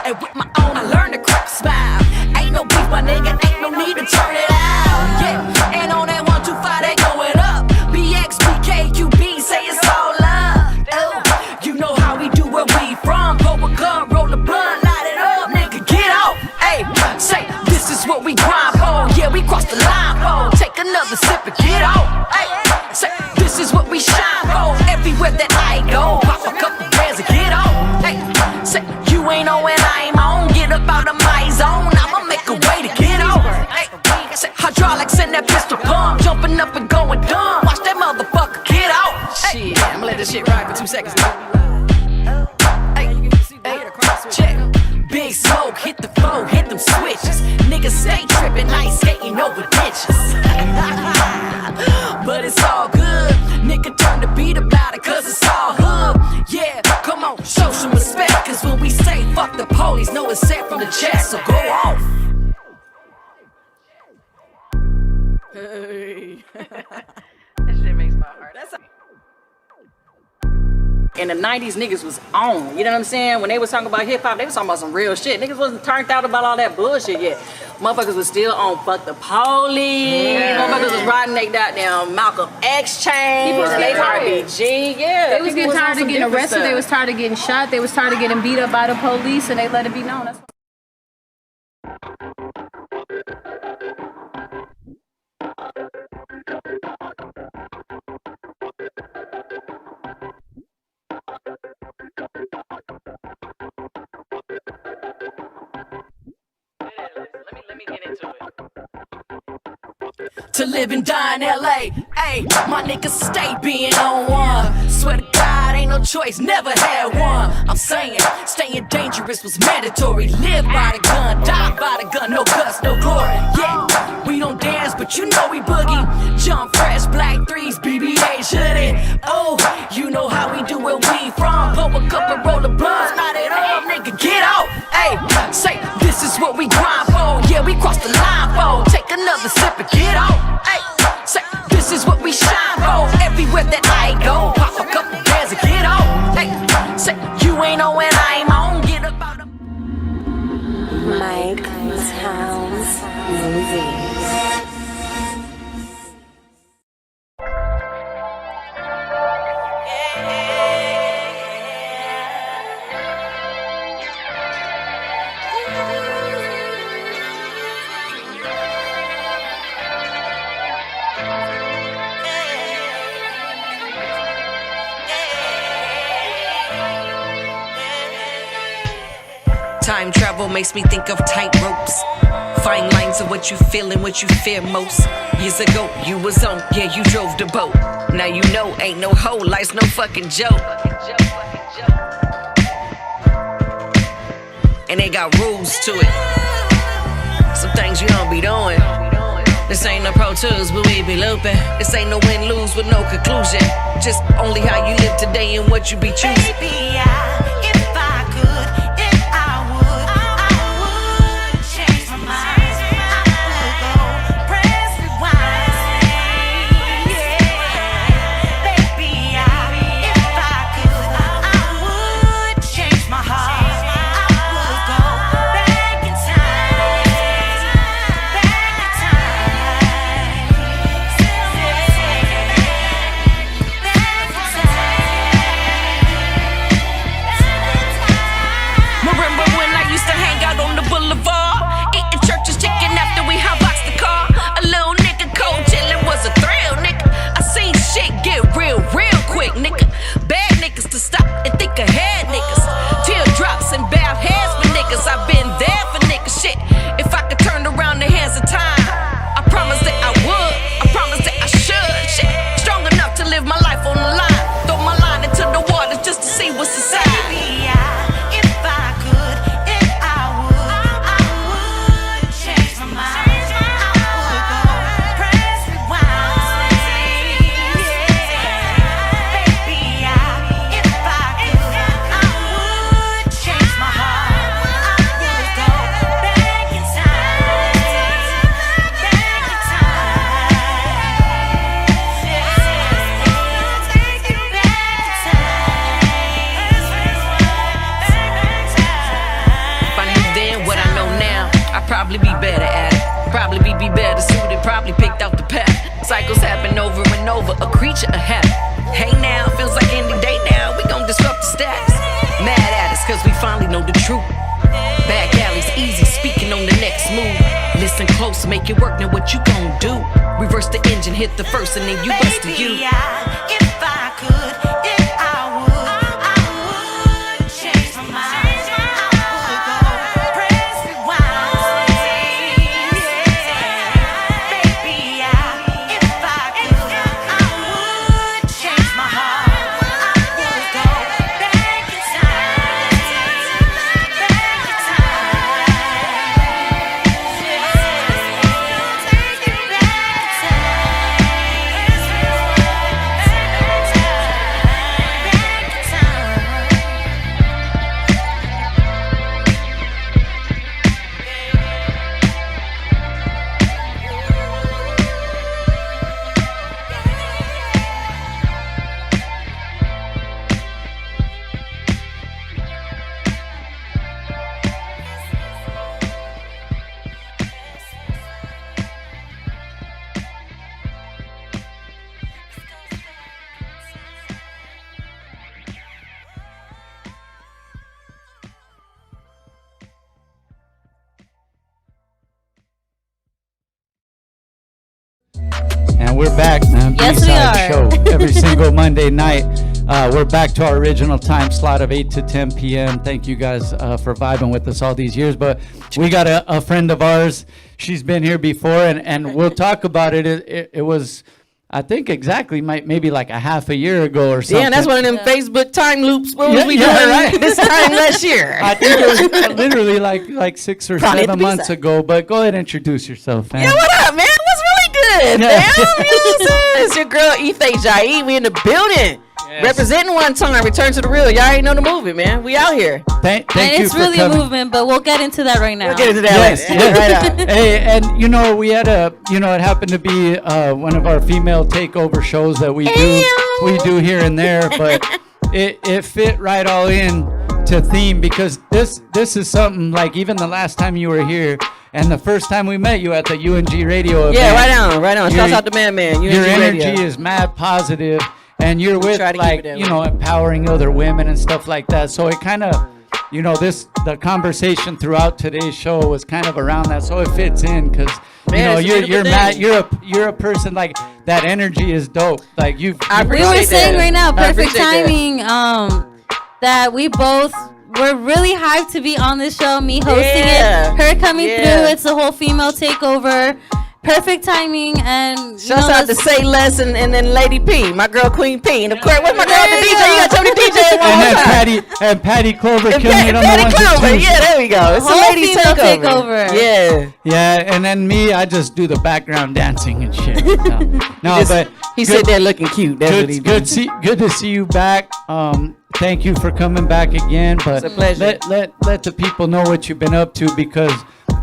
And with my own, I learned to crack a smile. Ain't no beef, my nigga, ain't no need to turn it out. Yeah, and on that 1, 2, 5, they going up. BX, BKQB, say it's all love. Oh, you know how we do where we from. Pull a gun, roll the blunt, light it up, nigga, get out. Ayy, say, this is what we grind for. Yeah, we cross the line for. Take another sip and get out. Ayy, say, this is what we shine for. Everywhere that I go, pop a couple bands and get out. Ayy, say, you ain't on when I'm on. Get up out of my zone, I'ma make a way to get out. Ayy, say, hydraulics in that pistol pump. Jumping up and going dumb. Watch that motherfucker get out. Shit, I'ma let this shit ride for 2 seconds. Check. Big smoke, hit the flow, hit them switches. Niggas stay tripping, ice skating over ditches. But it's all good. Nigga turn the beat about it, cause it's all hood. Yeah, come on, show some respect. Cause when we say fuck the police, know it's set from the chest, so go off. Hey. That shit makes my heart. That's in the 90s, niggas was on. You know what I'm saying? When they was talking about hip hop, they was talking about some real shit. Niggas wasn't turned out about all that bullshit yet. Motherfuckers was still on fuck the police. Yeah. Motherfuckers was riding they goddamn Malcolm X chain. People was getting tired. RBG. Yeah. They was getting tired of getting arrested. They was tired of getting shot. They was tired of getting beat up by the police, and they let it be known. That's to live and die in LA. Ayy, my niggas stay being on one. Swear to God, ain't no choice, never had one. I'm saying, staying dangerous was mandatory. Live by the gun, die by the gun, no guts, no glory. Yeah, we don't dance, but you know we boogie. Jump fresh, black threes, BBH hoodie. Oh, you know how we do where we from. Pull a cup and roll the blunts, light it up, nigga, get out. Ayy, say, this is what we grind for. Yeah, we cross the line for. Take another sip and get out. Ayy, say, this is what we shine for. Everywhere that I go, pop a couple bands and get out. Ayy, say, you ain't on when I'm on. Get up out of Mike Towns Movies. Time travel makes me think of tight ropes. Fine lines of what you feel and what you fear most. Years ago, you was on, yeah, you drove the boat. Now you know, ain't no hoe, life's no fucking joke. And they got rules to it. Some things you don't be doing. This ain't no Pro Tools, but we be looping. This ain't no win-lose with no conclusion. Just only how you live today and what you be choosing. Baby, Probably be better at it. Probably be better suited. Probably picked out the path. Cycles happen over and over. A creature, a habit. Hey now, feels like any day now. We gon' disrupt the status. Mad at us, cause we finally know the truth. Back alleys, easy, speaking on the next move. Listen close, make it work, now what you gon' do? Reverse the engine, hit the first, and then you bust the you. If I could, if I would change my mind. I would go press rewind. Baby, if I could, I would change my heart. I would go back in time. Back in time. Take it back in And we're back, man. Yes, we B-side are. show every single Monday night. We're back to our original time slot of 8 to 10 p.m. Thank you guys for vibing with us all these years. But we got a friend of ours. She's been here before, and we'll talk about it. It was, I think, exactly maybe like a half a year ago or something. Yeah, that's one of them Facebook time loops. What was we doing right. this time last year? I think it was literally like 6 or Probably 7 months ago. But go ahead and introduce yourself, man. Yeah, what up, man? What's really good, man? You know what I'm saying? It's your girl Ife Jie. We in the building. Yes. Representing one time, return to the real. Y'all already know the movie, man. We out here. Thank And you it's for really coming. a movement, but we'll get into that right now. We'll get into that Yes, later. yes. Right on. Hey, and we had it happened to be one of our female takeover shows that we do here and there, but it fit right all in to theme because this is something like even the last time you were here and the first time we met you at the UNG radio event. Yeah, right on. Shouts out to Man. UNG Your energy Radio. is mad positive, and you're with try to keep like it that way. empowering other women and stuff like that. So it kind of the conversation throughout today's show was kind of around that, so it fits in because Man, it's a you're beautiful mad, thing. you're a person like that. Energy is dope. Like We were saying right now, I perfect appreciate that. timing. That we both were really hyped to be on this show. Me hosting Yeah. it, her coming Yeah. through. It's a whole female takeover. Perfect timing, and Shouts out to Say Less and then Lady P, my girl Queen P. And of course, what's my girl the DJ? You got Tony DJ one and more then time. Patty Clover And killing it on the Patty ones Clover. and twos. Yeah, there we go. It's a Whole ladies female takeover. takeover. Yeah. Yeah, and then me, I just do the background dancing and shit. No, but He good- sit there looking cute. That's what he did. Good to see you back. Thank you for coming back again. But It's a pleasure. let the people know what you've been up to because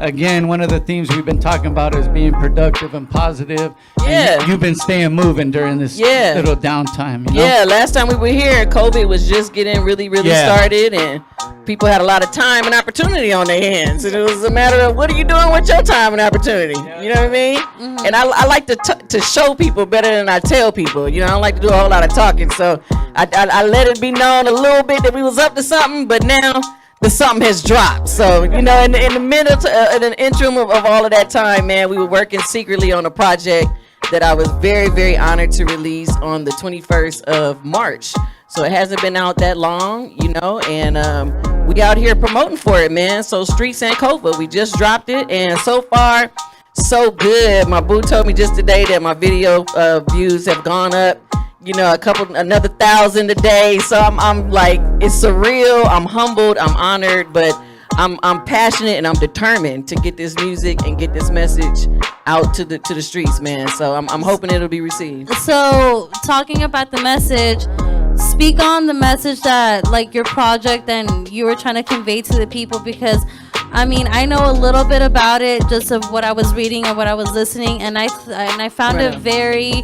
again, one of the themes we've been talking about is being productive and positive. Yeah. And you've been staying moving during this little downtime. You know? Yeah, last time we were here, COVID was just getting really started, and people had a lot of time and opportunity on their hands. And it was a matter of what are you doing with your time and opportunity? You know what I mean? Mm-hmm. And I like to show people better than I tell people. You know, I don't like to do a whole lot of talking. So I let it be known a little bit that we was up to something, but now the something has dropped. So, in the middle, in the interim of all of that time, man, we were working secretly on a project that I was very, very honored to release on the 21st of March. So it hasn't been out that long, and we out here promoting for it, man. So Streets and Clover, we just dropped it, and so far, so good. My boo told me just today that my video views have gone up, another 1,000 a day. So I'm like, it's surreal. I'm humbled. I'm honored, but I'm passionate and I'm determined to get this music and get this message out to the streets, man. So I'm hoping it'll be received. So, talking about the message, speak on the message that, like, your project and you were trying to convey to the people, because, I mean, I know a little bit about it just of what I was reading and what I was listening, and I found it very,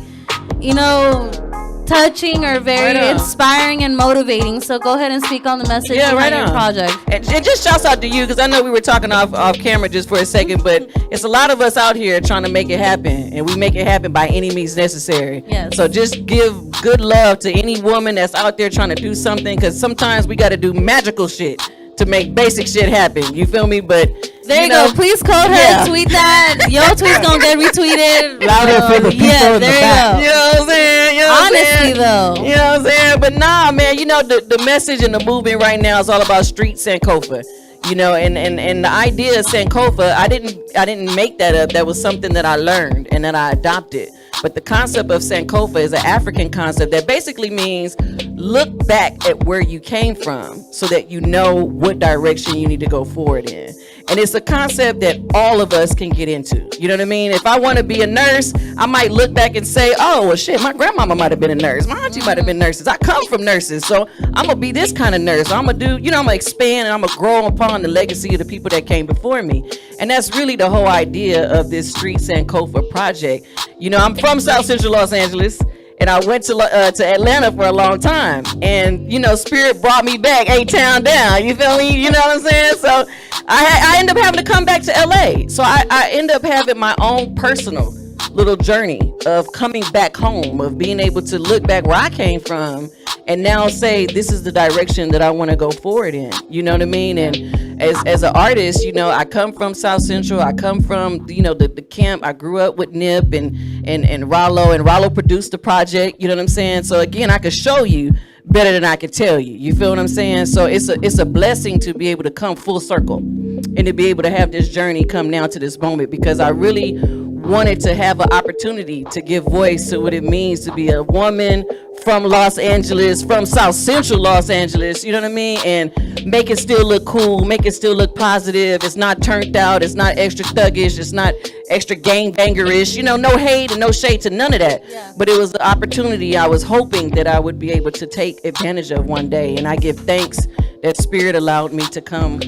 touching or very Right on. inspiring and motivating. So go ahead and speak on the message Yeah, right behind your on. project. And just shouts out to you, because I know we were talking off camera just for a second, but it's a lot of us out here trying to make it happen, and we make it happen by any means necessary. Yes. So just give good love to any woman that's out there trying to do something, because sometimes we got to do magical shit to make basic shit happen. You feel me? But There you know, go. Please code her yeah. and tweet that. Your tweet's gonna get retweeted. Louder for the people yeah, in the there back. you You go. know what I'm saying? You know what I'm Honestly, saying? though. You know what I'm saying? But nah, man, you know, the message and the movement right now is all about street Sankofa. You know, and the idea of Sankofa, I didn't make that up. That was something that I learned and that I adopted. But the concept of Sankofa is an African concept that basically means look back at where you came from so that you know what direction you need to go forward in. And it's a concept that all of us can get into. You know what I mean? If I want to be a nurse, I might look back and say, oh, well, shit, my grandmama might have been a nurse. My auntie might have been nurses. I come from nurses, so I'm going to be this kind of nurse. I'm going to do, you know, I'm going to expand and I'm going to grow upon the legacy of the people that came before me. And that's really the whole idea of this Street Sankofa project. You know, I'm from South Central Los Angeles, and I went to Atlanta for a long time. And, you know, Spirit brought me back, A-Town down. You feel me? You know what I'm saying? So I ended up having to come back to LA. So I ended up having my own personal little journey of coming back home, of being able to look back where I came from and now say, this is the direction that I want to go forward in. You know what I mean? And as an artist, you know, I come from South Central. I come from, you know, the camp. I grew up with Nip and Rollo, and Rollo produced the project. You know what I'm saying? So again, I could show you better than I could tell you. You feel what I'm saying? So it's a blessing to be able to come full circle and to be able to have this journey come now to this moment, because I really wanted to have an opportunity to give voice to what it means to be a woman from Los Angeles, from South Central Los Angeles, you know what I mean? And make it still look cool, make it still look positive. It's not turned out, it's not extra thuggish, it's not extra gangbangerish, you know, no hate and no shade to none of that. Yeah. But it was the opportunity I was hoping that I would be able to take advantage of one day. And I give thanks that Spirit allowed me to come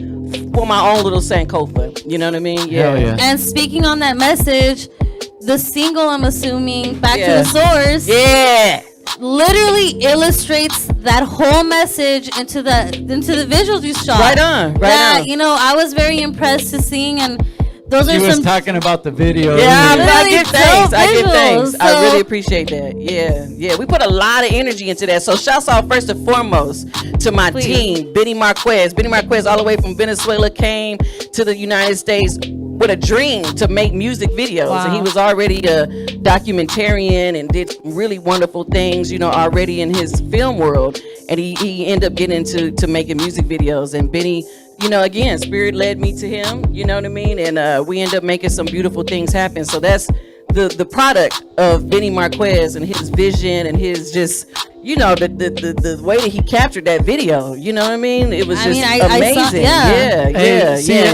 for my own little Sankofa. You know what I mean? Hell yeah. And speaking on that message, the single, I'm assuming, Back to the Source. Yeah. Literally illustrates that whole message into the visuals you shot. Right on. You know, I was very impressed to seeing, and those She are was some talking about the video. Yeah, Really I give thanks. I give thanks. visuals, I so- really appreciate that. Yeah. We put a lot of energy into that. So shouts out first and foremost to my team, Benny Marquez. Benny Marquez, all the way from Venezuela, came to the United States with a dream to make music videos. Wow. And he was already a documentarian and did really wonderful things, you know, already in his film world. And he ended up getting into making music videos. And Benny, you know, again, Spirit led me to him, you know what I mean? And we ended up making some beautiful things happen. So that's the product of Benny Marquez and his vision and his just, you know, the way that he captured that video, you know what I mean? It was just amazing.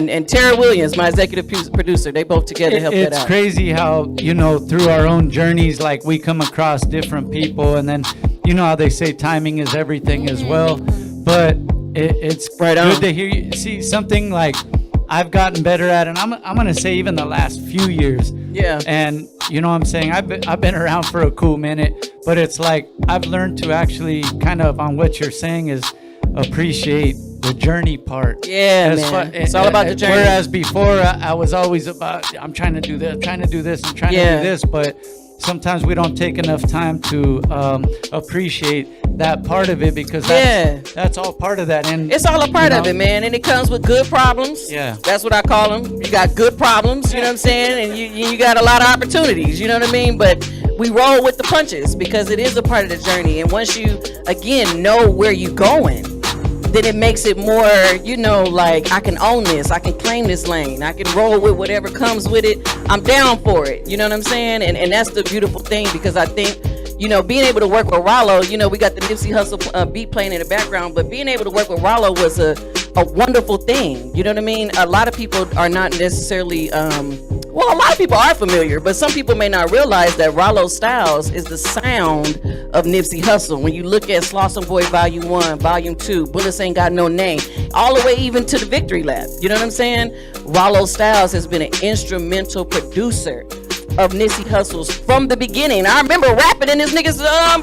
And Tara Williams, my executive producer, they both together helped that out. It's crazy how, you know, through our own journeys, like we come across different people, and then, you know how they say timing is everything as well. But it's right good on. to hear you see something like I've gotten better at, and I'm gonna say even the last few years. Yeah. And you know what I'm saying, I've been around for a cool minute, but it's like I've learned to actually kind of on what you're saying is appreciate the journey part. Yeah, man. It's all about the journey. Whereas before I was always about I'm trying to do this, I'm trying to do this, to do this, but sometimes we don't take enough time to appreciate that part of it, because that's all part of that. And it's all a part of it, man. And it comes with good problems. Yeah. That's what I call them. You got good problems, you know what I'm saying? And you got a lot of opportunities, you know what I mean? But we roll with the punches because it is a part of the journey. And once you, again, know where you're going, then it makes it more, you know, like I can own this, I can claim this lane, I can roll with whatever comes with it. I'm down for it, you know what I'm saying? And that's the beautiful thing, because I think, you know, being able to work with Rollo, you know, we got the Nipsey Hussle beat playing in the background, but being able to work with Rollo was a wonderful thing, you know what I mean? A lot of people are not necessarily, well, a lot of people are familiar, but some people may not realize that Rollo Styles is the sound of Nipsey Hussle. When you look at Slauson Boy Volume 1, Volume 2, Bullets Ain't Got No Name, all the way even to the Victory Lap, you know what I'm saying? Rollo Styles has been an instrumental producer of Nipsey Hussle's from the beginning. I remember rapping in this nigga's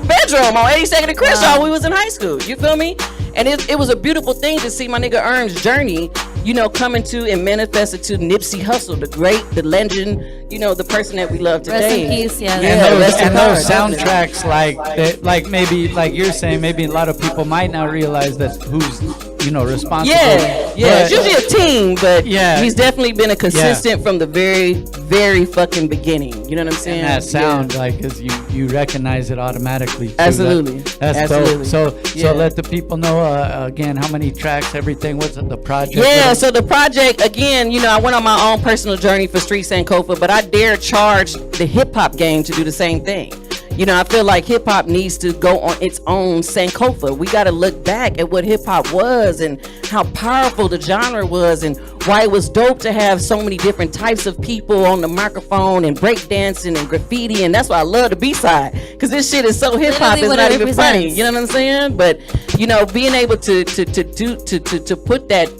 bedroom on 82nd and Crenshaw when we was in high school. You feel me? And it was a beautiful thing to see my nigga Earn's journey, you know, coming to and manifested to Nipsey Hussle, the great, the legend, you know, the person that we love today. Rest in peace, yeah. And those soundtracks, like maybe, like you're saying, maybe a lot of people might not realize that who's, you know, responsible. Yeah, it's usually a team, but he's definitely been a consistent from the very, very fucking beginning. You know what I'm saying? And that sound, like, cause you recognize it automatically. Too. Absolutely. That's Absolutely. dope. So let the people know again how many tracks, everything. What's the project? Yeah, so the project again, you know, I went on my own personal journey for Street Sankofa, but I dare charge the hip hop game to do the same thing. You know, I feel like hip hop needs to go on its own Sankofa. We got to look back at what hip hop was and how powerful the genre was and why it was dope to have so many different types of people on the microphone and breakdancing and graffiti. And that's why I love the B-side, because this shit is so hip hop, it's not even funny. You know what I'm saying? But, you know, being able to put that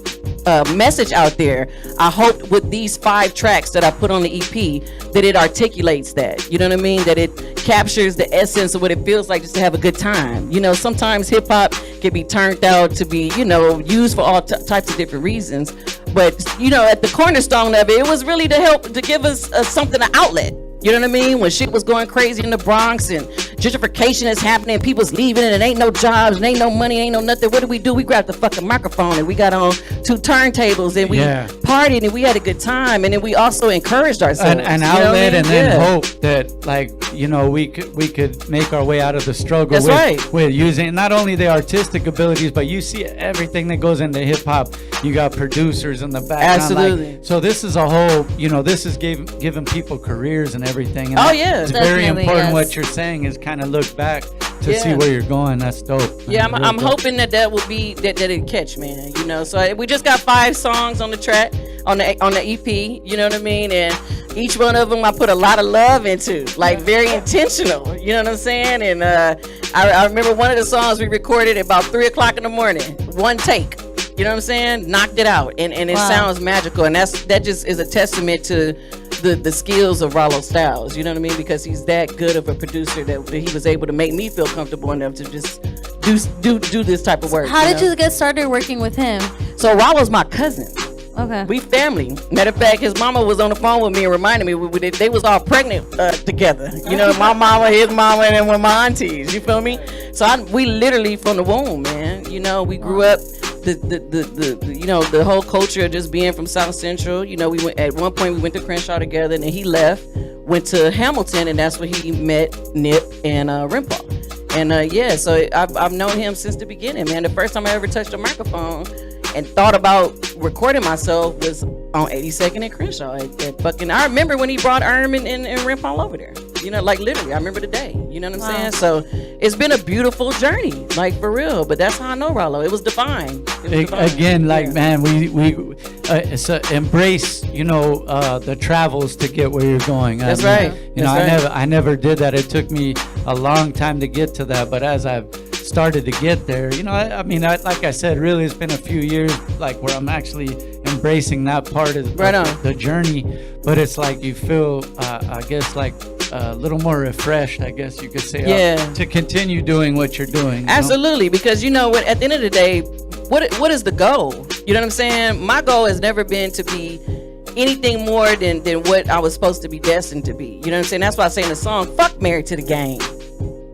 message out there, I hope with these 5 tracks that I put on the EP that it articulates that, you know what I mean, that it captures the essence of what it feels like just to have a good time. You know, sometimes hip hop can be turned out to be, you know, used for all types of different reasons, but you know, at the cornerstone of it was really to help to give us something, an outlet. You know what I mean? When shit was going crazy in the Bronx and gentrification is happening, people's leaving and it ain't no jobs and ain't no money, ain't no nothing. What do? We grabbed the fucking microphone and we got on 2 turntables and we partied and we had a good time, and then we also encouraged ourselves. An outlet, and then hope that, like, you know, we could make our way out of the struggle with using not only the artistic abilities, but you see everything that goes into hip hop. You got producers in the background. Absolutely. Like, so this is a whole, you know, this is giving people careers and everything. And it's very important. What you're saying is kind of look back to see where you're going. That's dope. Yeah, I'm hoping that will be that it catch, man. You know, so we just got 5 songs on the track on the EP. You know what I mean? And each one of them I put a lot of love into, like very intentional. You know what I'm saying? And I remember one of the songs we recorded at about 3:00 in the morning, one take. You know what I'm saying? Knocked it out, and it sounds magical, and that just is a testament to the skills of Rollo Styles. You know what I mean? Because he's that good of a producer that he was able to make me feel comfortable enough to just do this type of work. How did you get started working with him? So Rollo's my cousin. Okay. We family. Matter of fact, his mama was on the phone with me and reminded me they was all pregnant together. You know, my mama, his mama, and then with my aunties. You feel me? So we literally from the womb, man. You know, we grew up. The you know, the whole culture of just being from South Central. You know, we went at one point we went to Crenshaw together, and then he left, went to Hamilton, and that's where he met Nip and Rimpaw. And so I've known him since the beginning, man. The first time I ever touched a microphone and thought about recording myself was on 82nd and Crenshaw at fucking. I remember when he brought Erm and Rimpaw over there. You know, like literally, I remember the day. You know what I'm saying? So it's been a beautiful journey, like for real. But that's how I know Rollo. It was divine. Again, like, man, we embrace, you know, the travels to get where you're going. That's right. You know, I never did that. It took me a long time to get to that. But as I've started to get there, you know, I mean, like I said, really, it's been a few years, like, where I'm actually embracing that part of the journey. But it's like you feel, I guess, like a little more refreshed, I guess you could say, to continue doing what you're doing. Absolutely, because you know what, at the end of the day, what is the goal? You know what I'm saying? My goal has never been to be anything more than what I was supposed to be destined to be. You know what I'm saying? That's why I say in the song, fuck Married to the Game.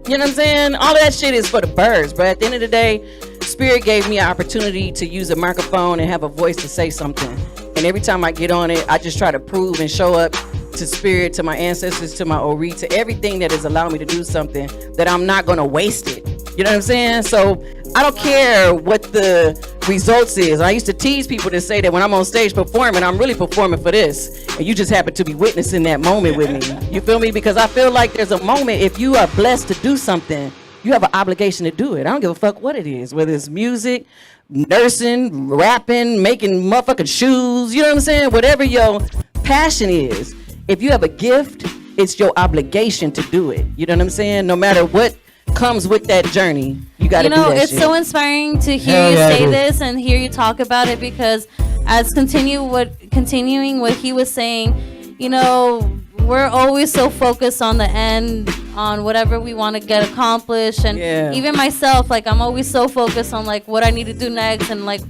You know what I'm saying? All that shit is for the birds, but at the end of the day, Spirit gave me an opportunity to use a microphone and have a voice to say something. And every time I get on it, I just try to prove and show up to Spirit, to my ancestors, to my Ori, to everything that has allowed me to do something, that I'm not gonna waste it. You know what I'm saying? So I don't care what the results is. I used to tease people to say that when I'm on stage performing, I'm really performing for this, and you just happen to be witnessing that moment with me. You feel me? Because I feel like there's a moment, if you are blessed to do something, you have an obligation to do it. I don't give a fuck what it is, whether it's music, nursing, rapping, making motherfucking shoes, you know what I'm saying? Whatever your passion is, if you have a gift, it's your obligation to do it. You know what I'm saying? No matter what comes with that journey, you gotta do that shit. It's so inspiring to hear you say this and hear you talk about it, because as continuing what he was saying, you know, we're always so focused on the end, on whatever we want to get accomplished, and even myself, like I'm always so focused on like what I need to do next and like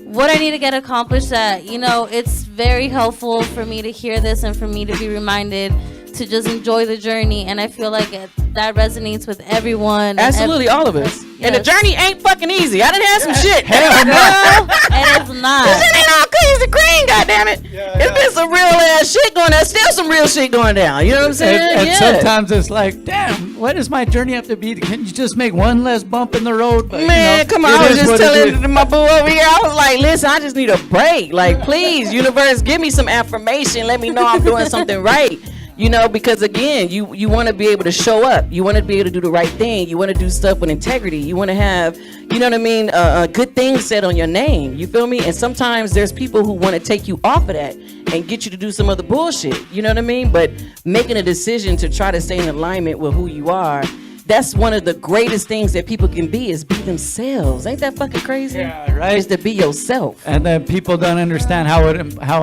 what I need to get accomplished. That, you know, it's very helpful for me to hear this and for me to be reminded to just enjoy the journey, and I feel like that resonates with everyone. Absolutely, all of us. Yes. And the journey ain't fucking easy. I done had some shit. Hell no, it is not. This shit ain't all cookies and cream, goddammit. It's been some real ass shit going down. Still some real shit going down. You know what I'm saying? And sometimes it's like, damn, why does my journey have to be? Can you just make one less bump in the road? But, man, you know, come on. I was just telling my boo over here, I was like, listen, I just need a break. Like, please, universe, give me some affirmation. Let me know I'm doing something right. You know, because again, you want to be able to show up. You want to be able to do the right thing. You want to do stuff with integrity. You want to have, you know what I mean, good things said on your name. You feel me? And sometimes there's people who want to take you off of that and get you to do some other bullshit. You know what I mean? But making a decision to try to stay in alignment with who you are, that's one of the greatest things that people can be, is be themselves. Ain't that fucking crazy? Yeah, right. Is to be yourself. And then people don't understand how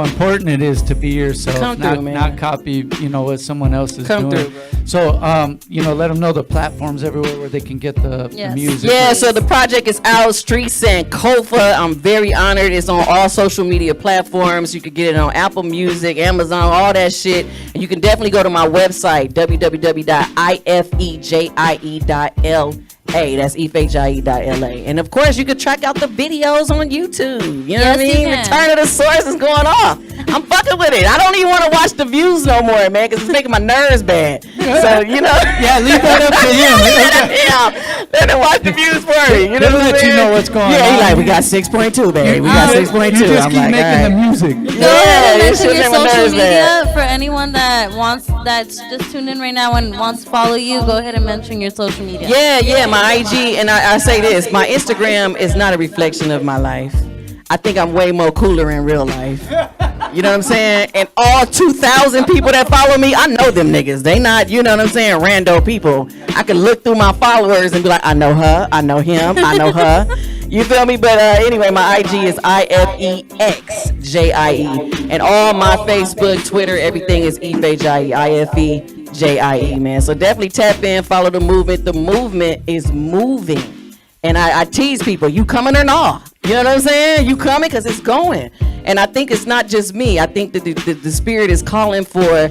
important it is to be yourself, not copy, you know, what someone else is doing. Through, bro. So, you know, let them know the platforms everywhere where they can get the music. Yeah, so the project is out, Streets and Clover. I'm very honored. It's on all social media platforms. You can get it on Apple Music, Amazon, all that shit. And you can definitely go to my website, www.ifejie.la. That's ifejie.la. And of course, you can track out the videos on YouTube. You know what I mean? Return of the Source is going off. I'm fucking with it. I don't even want to watch the views no more, man, because it's making my nerves bad. So, you know. Yeah, leave that up to him. Let him watch the views for me. You know He'll what I'm let saying? you know what's going on. Yeah, he's like, we got 6.2, baby. We got 6.2. You just I'm keep like, making the music. Yeah, Mention your social media for anyone that's just tuned in right now and wants to follow you. Go ahead and mention your social media. Yeah, my IG, and I say this, my Instagram is not a reflection of my life. I think I'm way more cooler in real life. You know what I'm saying? And all 2,000 people that follow me, I know them niggas. They not, you know what I'm saying, rando people. I can look through my followers and be like, I know her, I know him, I know her. You feel me? But anyway, my IG is IFEXJIE. And all my Facebook, Twitter, everything is Ife Jie, IFEJIE, man. So definitely tap in, follow the movement. The movement is moving. And I tease people, you coming or not? You know what I'm saying? You coming because it's going. And I think it's not just me. I think that the spirit is calling for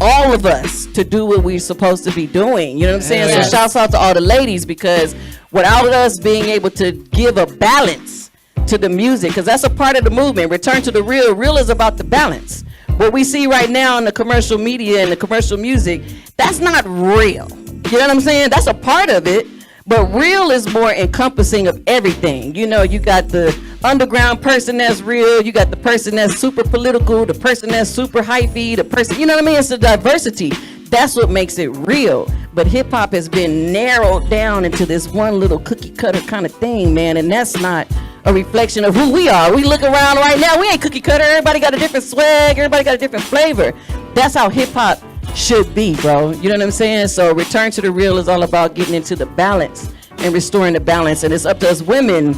all of us to do what we're supposed to be doing. You know what I'm saying? Yes. So shouts out to all the ladies, because without us being able to give a balance to the music, because that's a part of the movement, return to the real. Real is about the balance. What we see right now in the commercial media and the commercial music, that's not real. You know what I'm saying? That's a part of it. But real is more encompassing of everything. You know, you got the underground person that's real. You got the person that's super political, the person that's super hyphy, the person, you know what I mean? It's the diversity. That's what makes it real. But hip hop has been narrowed down into this one little cookie cutter kind of thing, man. And that's not a reflection of who we are. We look around right now, we ain't cookie cutter. Everybody got a different swag. Everybody got a different flavor. That's how hip hop should be, bro. You know what I'm saying? So return to the real is all about getting into the balance and restoring the balance. And it's up to us women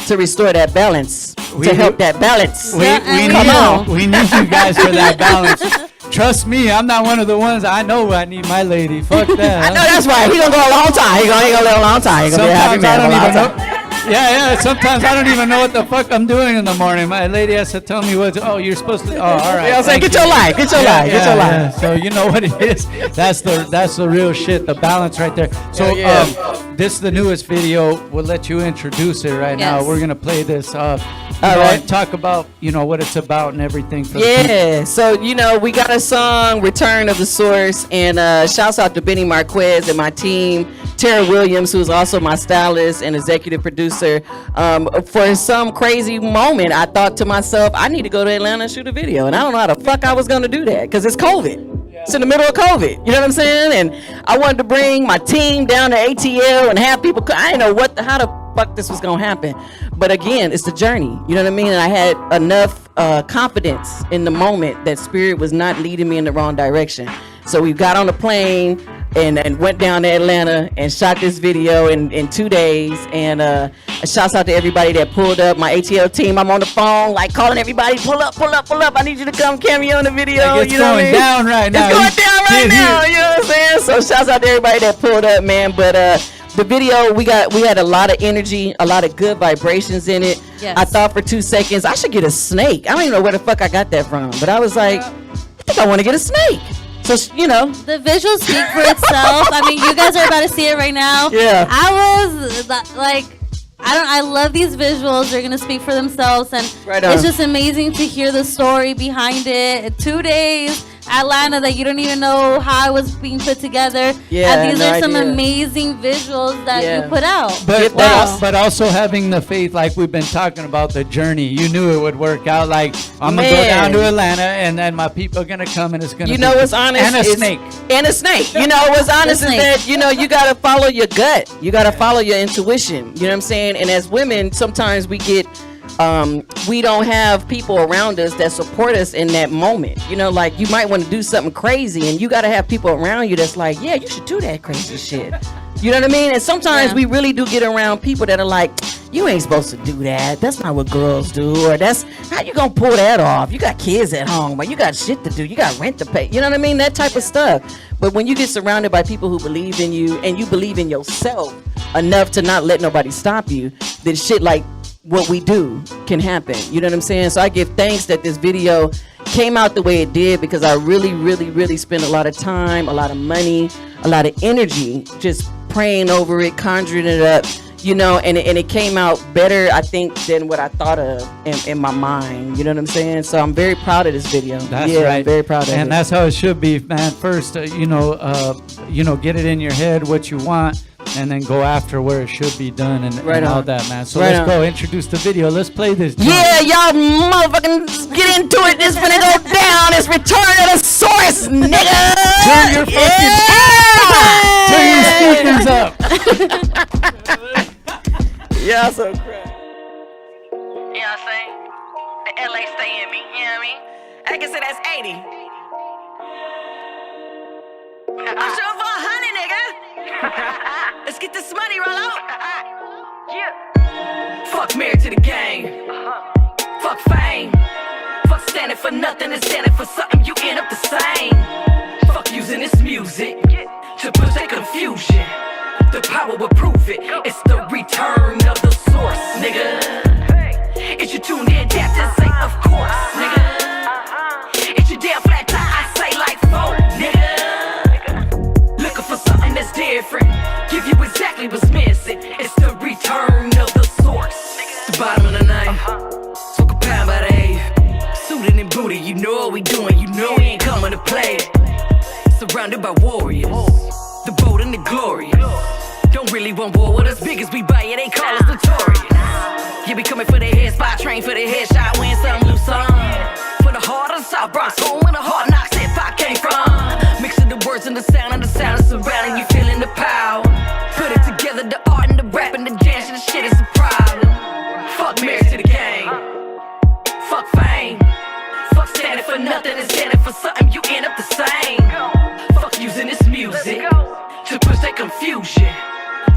to restore that balance, to help that balance. We need you guys for that balance. Trust me, I'm not one of the ones. I know I need my lady. Fuck that. I know that's right. He gonna go a long time. He gonna live a long time. He gonna be a happy man. I don't even know. Yeah. Sometimes I don't even know what the fuck I'm doing in the morning. My lady has to tell me what. You're supposed to. Oh, all right. You know what I'm saying? Get your life. Get your life. Get your life. So you know what it is. That's the real shit. The balance right there. So this is the newest video. We'll let you introduce it right now. We're gonna play this. All right. Talk about what it's about and everything. So we got a song, Return of the Source, and shouts out to Benny Marquez and my team, Tara Williams, who's also my stylist and executive producer. For some crazy moment, I thought to myself, I need to go to Atlanta and shoot a video, and I don't know how the fuck I was gonna do that because it's COVID. It's in the middle of COVID. You know what I'm saying? And I wanted to bring my team down to ATL and have people. I didn't know how the fuck this was gonna happen. But again, it's the journey. You know what I mean? And I had enough confidence in the moment that spirit was not leading me in the wrong direction. So we got on the plane. and went down to Atlanta and shot this video in 2 days. And shouts out to everybody that pulled up. My ATL team, I'm on the phone, like calling everybody, pull up. I need you to come cameo in the video. Like, it's you know going what I mean? down right now. It's going down right now. You know what I'm saying? So shouts out to everybody that pulled up, man. But the video, we had a lot of energy, a lot of good vibrations in it. Yes. I thought for 2 seconds I should get a snake. I don't even know where the fuck I got that from, but I was like, I think I want to get a snake. So you know, the visuals speak for itself. I mean, you guys are about to see it right now. Yeah. I was like, I love these visuals. They're gonna speak for themselves, and Right on. it's just amazing to hear the story behind it. 2 days, Atlanta, that you don't even know how it was being put together. Yeah, and these no are some idea. amazing visuals that Yeah. you put out. But also having the faith, like we've been talking about the journey. You knew it would work out. Like, I'm gonna go Man. down to Atlanta, and then my people are gonna come, and it's gonna. you be know what's honest? And a is- snake. And a snake. You know what's honest is snake. that, you know, you gotta follow your gut. You gotta follow your intuition. You know what I'm saying? And as women, sometimes we get we don't have people around us that support us in that moment. You know, like you might want to do something crazy, and you got to have people around you that's like, yeah, you should do that crazy shit. You know what I mean? And sometimes we really do get around people that are like, you ain't supposed to do that. That's not what girls do. Or that's how you gonna pull that off. You got kids at home, or you got shit to do. You got rent to pay. You know what I mean? That type of stuff. But when you get surrounded by people who believe in you and you believe in yourself enough to not let nobody stop you, then shit like what we do can happen. You know what I'm saying? So I give thanks that this video came out the way it did, because I really spent a lot of time, a lot of money, a lot of energy just praying over it, conjuring it up, you know, and it came out better, I think, than what I thought of in my mind. You know what I'm saying? So I'm very proud of this video. That's right. right. I'm very proud of it. And that's how it should be, man. First, get it in your head what you want, and then go after where it should be done, and all on. that, man. So Right let's on. go introduce the video. Let's play this. joint. Yeah, y'all motherfucking get into it. It's gonna go down. It's Return of the Source, nigga. Turn your fucking turn your speakers up. Yeah, so crap. You know what I'm saying? The LA stay in me, you know what I mean? I can say that's 80. I'm shooting for 100, nigga. Let's get this money, roll out. Yeah. Fuck married to the game. Fuck fame. Fuck standing for nothing and standing for something, you end up the same. Fuck using this music to push that confusion. The power will prove it. It's the return of the source, nigga. It's your tuned in tap to say, of course, nigga. It's your damn flat tire, I say like folk, nigga. Looking for something that's different. Give you exactly what's missing. It's the return of the source. It's the bottom of the night. Smoke a pound by the eighth. Suited and booty, you know what we doing. You know we ain't coming to play. Surrounded by warriors. The bold and the glorious. Don't really want war with us. Big as we buy it, they call us notorious. Yeah, we coming for the head spot, train for the headshot, win some, lose some. For the heart of the South Bronx, home where the hard knocks hip hop came from. Mixing the words and the sound is surrounding you, feeling the power. Put it together, the art and the rap and the dance, and the shit is a problem. Fuck marriage to the game. Fuck fame. Fuck standing for nothing and standing for something, you end up the same. Fuck using this music to push that confusion.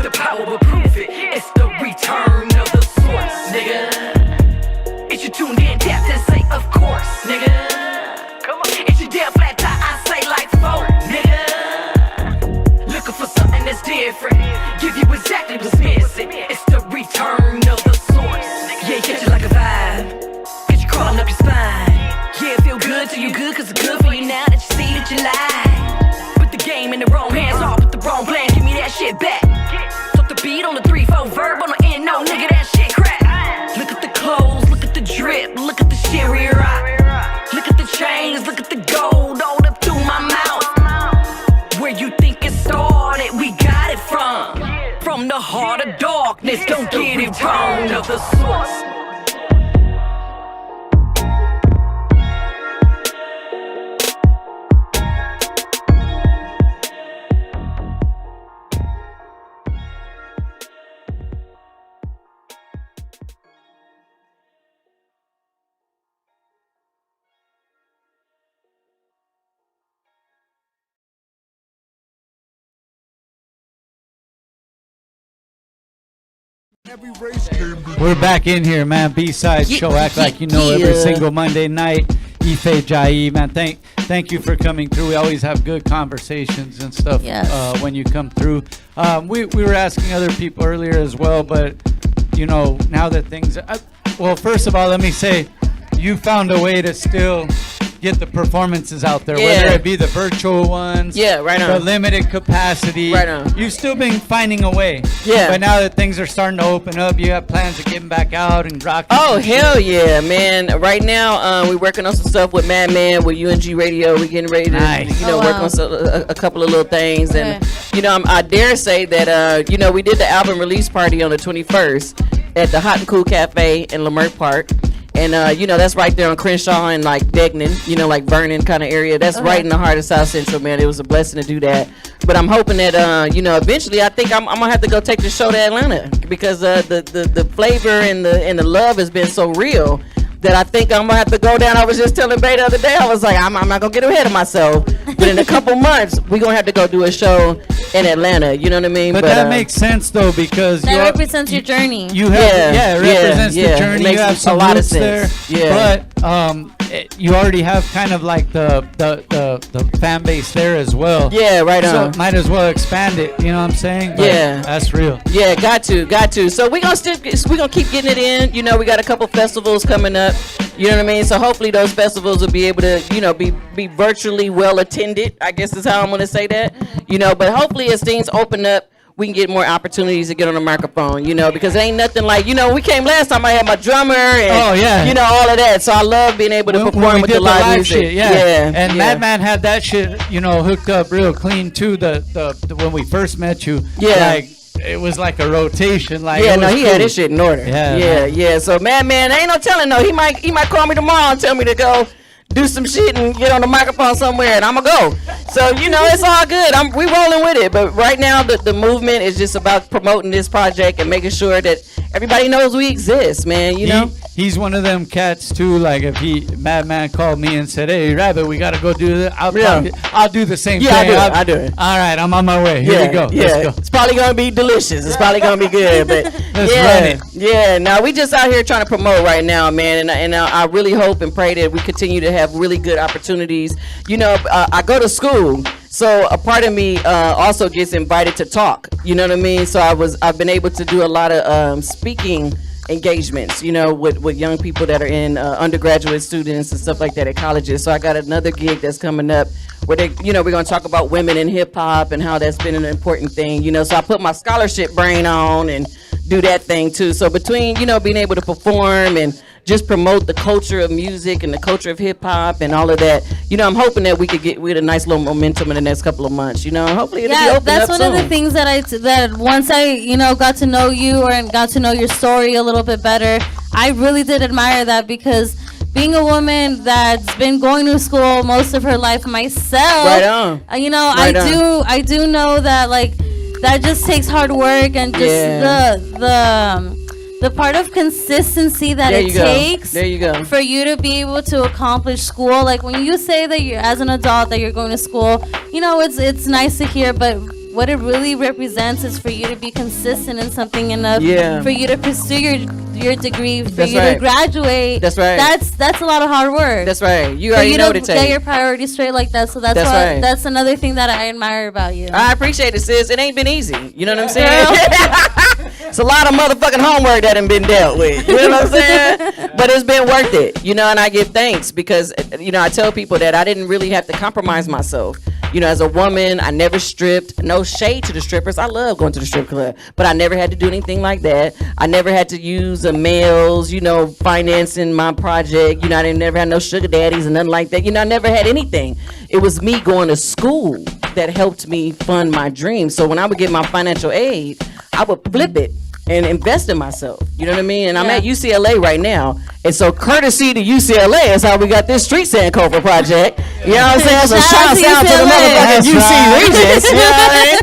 The power will prove it. It's the return of the source, nigga. It's your tuned in tap to say, of course, nigga. Come on. It's your damn flat tire, I say like folk, nigga. Looking for something that's different. Give you exactly what's missing. It's the return of the source. Yeah, catch it like a vibe. Get you crawling up your spine. Yeah, it feel good to you good, cause it's good for you now that you see that you lie. Put the game in the wrong hands, off with the wrong plan, give me that shit back. Talk the beat on the 3-4 verb on the end, no nigga, that shit crack. Look at the clothes, look at the drip, look at the shit we rock. Look at the chains, look at the gold, all up through my mouth. Where you think it started, we got it from the heart of darkness, don't get it wrong, of the source. We're back in here, man. B-side show, act like you know every single Monday night. Ife Jie, man. Thank you for coming through. We always have good conversations and stuff when you come through. We were asking other people earlier as well, but you know, now that things. Well, first of all, let me say, you found a way to still get the performances out there, whether it be the virtual ones, right on, the limited capacity, right on. You've still been finding a way, yeah. But now that things are starting to open up, you have plans of getting back out and rocking. Oh hell yeah, man! Right now, we're working on some stuff with Madman, with UNG Radio. We're getting ready to, work on a couple of little things, and I dare say that we did the album release party on the 21st at the Hot and Cool Cafe in Leimert Park. And, that's right there on Crenshaw and, like, Degnan, like Vernon kind of area. That's right in the heart of South Central, man. It was a blessing to do that. But I'm hoping that, eventually I think I'm going to have to go take the show to Atlanta because the flavor and the love has been so real that I think I'm going to have to go down. I was just telling Bay the other day, I was like, I'm not going to get ahead of myself. But in a couple months, we're going to have to go do a show in Atlanta. You know what I mean? But that makes sense, though, because that represents your journey. You have, it represents the journey. You have some roots there. Yeah. But you already have kind of like the fan base there as well. Yeah, right on. So might as well expand it. You know what I'm saying? But that's real. Yeah, got to. So we're gonna keep getting it in. We got a couple festivals coming up. You know what I mean? So hopefully those festivals will be able to, be virtually well attended. I guess is how I'm gonna say that. But hopefully as things open up, we can get more opportunities to get on the microphone, because it ain't nothing like, we came last time, I had my drummer and, all of that. So I love being able to perform with the live music. Shit, and Madman had that shit, hooked up real clean too. The when we first met you, like it was like a rotation. Like he had his shit in order. Yeah. So Madman, ain't no telling though. He might call me tomorrow and tell me to go do some shit and get on the microphone somewhere, and I'ma go. So it's all good. We rolling with it. But right now, the movement is just about promoting this project and making sure that everybody knows we exist, man. He's one of them cats too. Like if Madman called me and said, "Hey, Rabbit, we gotta go do that," I'll do the same thing. I do it. All right, I'm on my way. Here we go. Yeah. Let's go. It's probably gonna be delicious. It's probably gonna be good. But Let's run it. Yeah. Now we just out here trying to promote right now, man. And I really hope and pray that we continue to have really good opportunities. I go to school. So a part of me also gets invited to talk. You know what I mean? So I've been able to do a lot of speaking engagements, with young people that are in undergraduate students and stuff like that at colleges. So I got another gig that's coming up where we're going to talk about women in hip hop and how that's been an important thing. So I put my scholarship brain on and do that thing too. So between being able to perform and just promote the culture of music and the culture of hip hop and all of that, I'm hoping that we could get a nice little momentum in the next couple of months. Hopefully it'll be open that's up one of the things that once I got to know you and got to know your story a little bit better, I really did admire that, because being a woman that's been going to school most of her life myself, right on. I do know that that just takes hard work and just the part of consistency that it takes for you to be able to accomplish school. Like when you say that you're, as an adult, that you're going to school, it's nice to hear, but what it really represents is for you to be consistent in something enough for you to pursue your degree, for you to graduate. That's right. That's a lot of hard work. That's right. You already know what it takes. Get your priorities straight like that. So that's another thing that I admire about you. I appreciate it, sis. It ain't been easy. You know what I'm saying? It's a lot of motherfucking homework that ain't been dealt with. You know what I'm saying? But it's been worth it. And I give thanks because, I tell people that I didn't really have to compromise myself. As a woman, I never stripped. No shade to the strippers. I love going to the strip club. But I never had to do anything like that. I never had to use a males, financing my project. I didn't never had no sugar daddies and nothing like that. I never had anything. It was me going to school that helped me fund my dreams. So when I would get my financial aid, I would flip it and invest in myself. You know what I mean? And I'm at UCLA right now. And so courtesy to UCLA is how we got this Street Sankofa project. You know what I'm saying? So shout out to the motherfucking UC Regents. You know what I mean?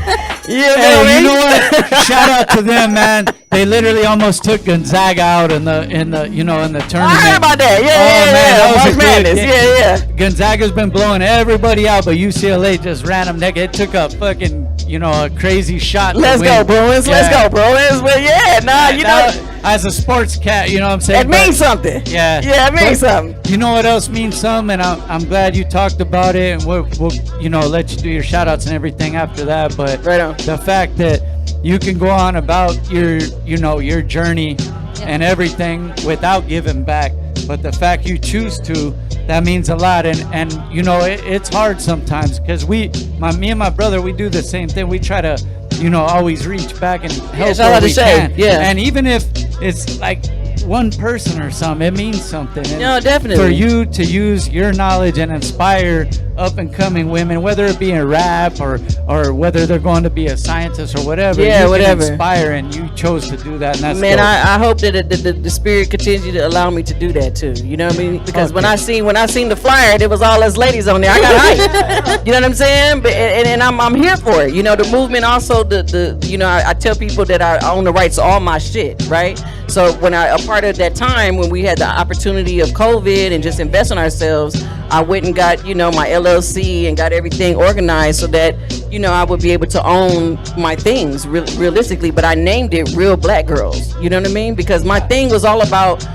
You know what? Shout out to them, man. They literally almost took Gonzaga out in the tournament. I heard about that. That was a good game. Gonzaga's been blowing everybody out, but UCLA just ran them. It took a fucking a crazy shot. Let's go, Bruins. Let's go, Bruins. But as a sports cat, you know what I'm saying? It means something. Yeah. Yeah, it means something. You know what else means something? And I'm glad you talked about it, and we'll let you do your shout outs and everything after that. But the fact that you can go on about your journey and everything without giving back, but the fact you choose to, that means a lot. And it's hard sometimes because me and my brother, we do the same thing. We try to always reach back and help where we can. And even if it's like one person or something, it means something. And definitely. For you to use your knowledge and inspire up and coming women, whether it be in rap or whether they're going to be a scientist or whatever, you can inspire, and you chose to do that. And that's man, dope. I hope that the spirit continue to allow me to do that too. You know what I mean? Because when I seen the flyer, there was all us ladies on there. I got hyped. You know what I'm saying? But and I'm here for it. The movement also. I tell people that I own the rights to all my shit, right? So when a part of that time when we had the opportunity of COVID and just invest in ourselves, I went and got my LLC and got everything organized so that I would be able to own my things realistically. But I named it Real Black Girls. You know what I mean? Because my thing was all about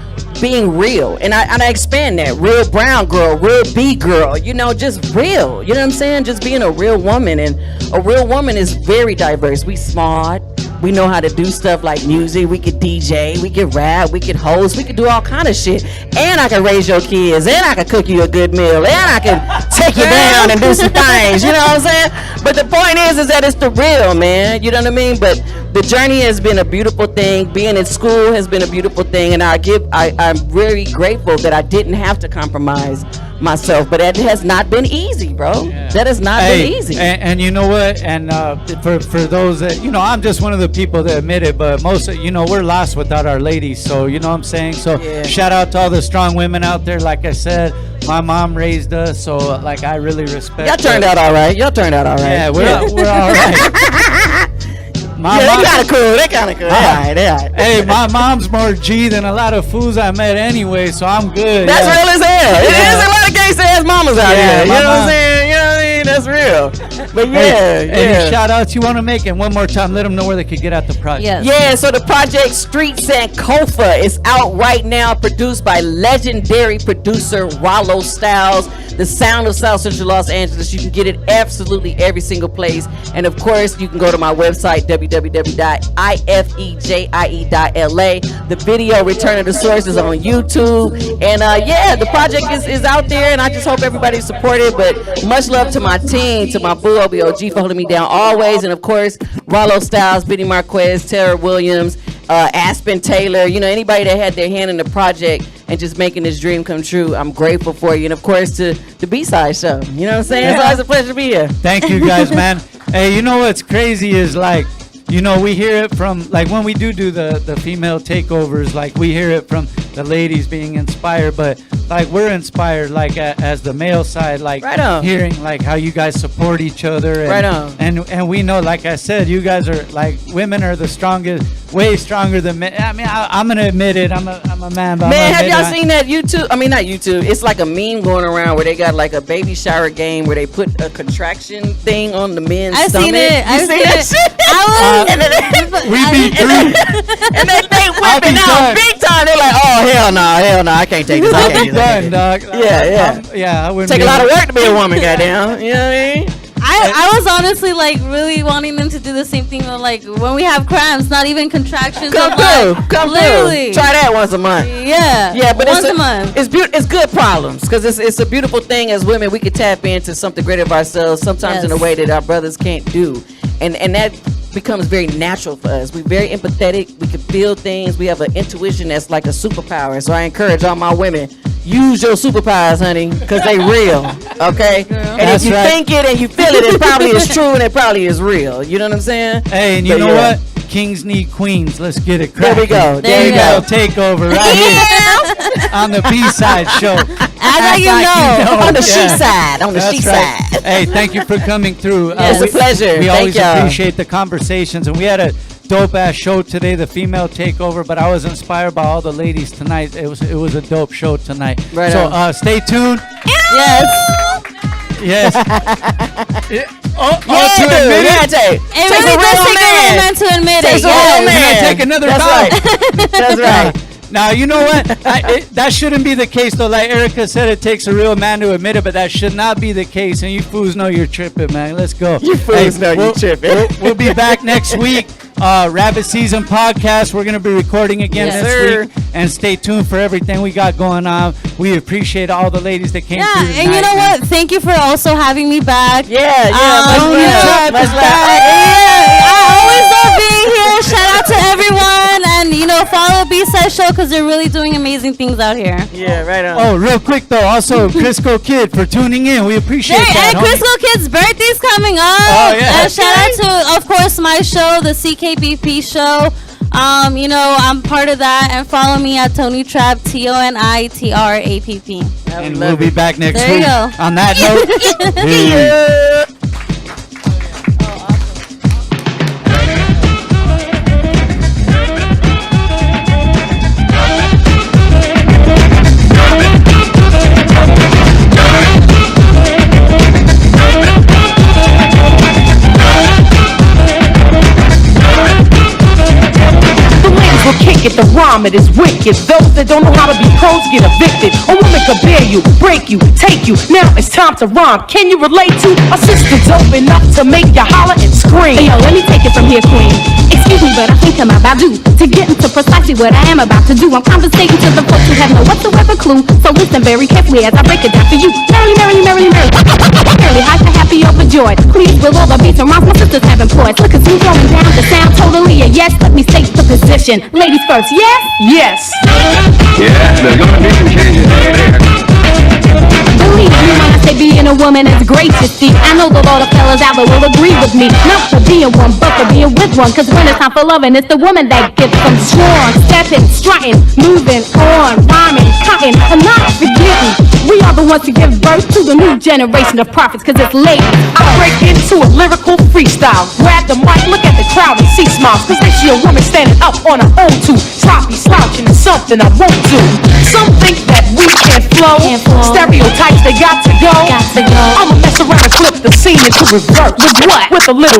being real, and I expand that. Real brown girl, real B girl, just real. You know what I'm saying? Just being a real woman, and a real woman is very diverse. We smart. We know how to do stuff like music. We could DJ, we could rap, we could host, we could do all kind of shit. And I can raise your kids, and I can cook you a good meal, and I can take you down and do some things. You know what I'm saying? But the point is that it's the real, man. You know what I mean? But the journey has been a beautiful thing. Being in school has been a beautiful thing, and I'm very grateful that I didn't have to compromise myself, but it has not been easy, bro. That has not been easy. And you know what? And for those that I'm just one of the people that admit it, but most we're lost without our ladies. So you know what I'm saying. So shout out to all the strong women out there. Like I said, my mom raised us, so like I really respect. Y'all turned out all right. Yeah, we're all right. They kind of cool. They kind of cool. All right. Hey, my mom's more G than a lot of fools I met anyway, so I'm good. That's real as hell. It is a lot of gangsta ass mamas out here. You know what I'm saying? You know what I mean? That's real. But Any shout outs you want to make? And one more time, let them know where they could get at the project. Yeah, so the project Street Sankofa is out right now, produced by legendary producer Rollo Styles. The sound of South Central Los Angeles. You can get it absolutely every single place. And of course, you can go to my website, www.ifejie.la. The video Return of the Source is on YouTube. And the project is out there, and I just hope everybody support it. But much love to my team, to my boo OBOG for holding me down always. And of course, Rollo Styles, Benny Marquez, Tara Williams, Aspen Taylor, anybody that had their hand in the project and just making this dream come true. I'm grateful for you. And of course, to the B-Side show. You know what I'm saying? It's always a pleasure to be here. Thank you guys, man. Hey, you know what's crazy is like, we hear it from, like when we do the female takeovers, like we hear it from the ladies being inspired, but like we're inspired like as the male side, like hearing like how you guys support each other. And, and we know, like I said, you guys are like, women are the strongest, way stronger than men. I mean, I'm gonna admit it. I'm a man, but man, have y'all seen that YouTube? I mean, not YouTube. It's like a meme going around where they got like a baby shower game where they put a contraction thing on the men's I've stomach. seen it. I've seen that it. shit? And they whipping out big time. They're like, oh hell no, I can't take this. I can't done, dog. Yeah. I wouldn't take a lot of work to be a woman, goddamn. You know what I mean? I was honestly like really wanting them to do the same thing with, like when we have cramps, not even contractions. Come through. Try that once a month. Yeah, but once a month. It's good problems because it's a beautiful thing as women. We can tap into something greater of ourselves sometimes in a way that our brothers can't do, and that becomes very natural for us. We're very empathetic. We can feel things. We have an intuition that's like a superpower. So I encourage all my women, use your superpowers, honey, because they real, okay? And That's if you right. think it and you feel it, it probably is true and it probably is real. You know what I'm saying? Hey, and you know what? Kings need queens. Let's get it There cracking. we go. There you go. Takeover right here on the B-side show. Act like On the she side. On the That's she right. side. Hey, thank you for coming through. It's a pleasure. We Thank always y'all. appreciate the conversations, and we had a dope ass show today, the female takeover. But I was inspired by all the ladies tonight. It was a dope show tonight. Right so on. stay tuned. Yes. Yes. to admit it. It really does take a real man to admit it. Takes a real man. Take another That's bow. right. That's right. Now, you know what? That shouldn't be the case, though. Like Erica said, it takes a real man to admit it, but that should not be the case. And you fools know you're tripping, man. Let's go. You fools know you're tripping. We'll be back next week. Rabbit Season Podcast. We're going to be recording again this week. And stay tuned for everything we got going on. We appreciate all the ladies that came through tonight. And you know what? Thank you for also having me back. Yeah. Much love. I always love being here. Shout out to everyone. And, follow B-Side Show because they're really doing amazing things out here. Yeah, right on. Oh, real quick, though. Also, Crisco Kid for tuning in. We appreciate that. And Crisco Kid's birthday's coming up. Oh, yeah. And shout out to, of course, my show, the CKBP show. I'm part of that. And follow me at Toni Trapp, TONITRAPP. And we'll be back next There week. you go. On that note, The rhyme, it is wicked. Those that don't know how to be pros get evicted. A woman could bear you, break you, take you. Now it's time to rhyme. Can you relate to a sister dope enough to make you holler and scream? Hey, yo, let me take it from here, queen. Excuse me, but I think I'm about due to get into precisely what I am about to do. I'm conversating to the folks who have no whatsoever clue. So listen very carefully as I break it down for you. Merrily, happy, overjoyed. Please, with all the beats and rhymes my sisters have employed. Look at me going down the sound totally a yes. Let me state the position. Ladies first, yes? Yes. Yeah, there's gonna be some changes there. Believe me when I say being a woman is great, you see. I know the lot of fellas out there will agree with me. Not for being one, but for being with one. Cause when it's time for loving, it's the woman that gets them strong. Stepping, strutting, moving on, rhyming, cutting, and not forgetting. We are the ones to give birth to the new generation of prophets, cause it's ladies. I break into a lyrical freestyle. Grab the mic, look at the crowd and see smiles. Cause they see a woman standing up on her own too. Sloppy slouching is something I won't do. Some think that we can't flow. Stereotypes, they got to go. I'ma mess around and flip the scene into reverse. With what? With a little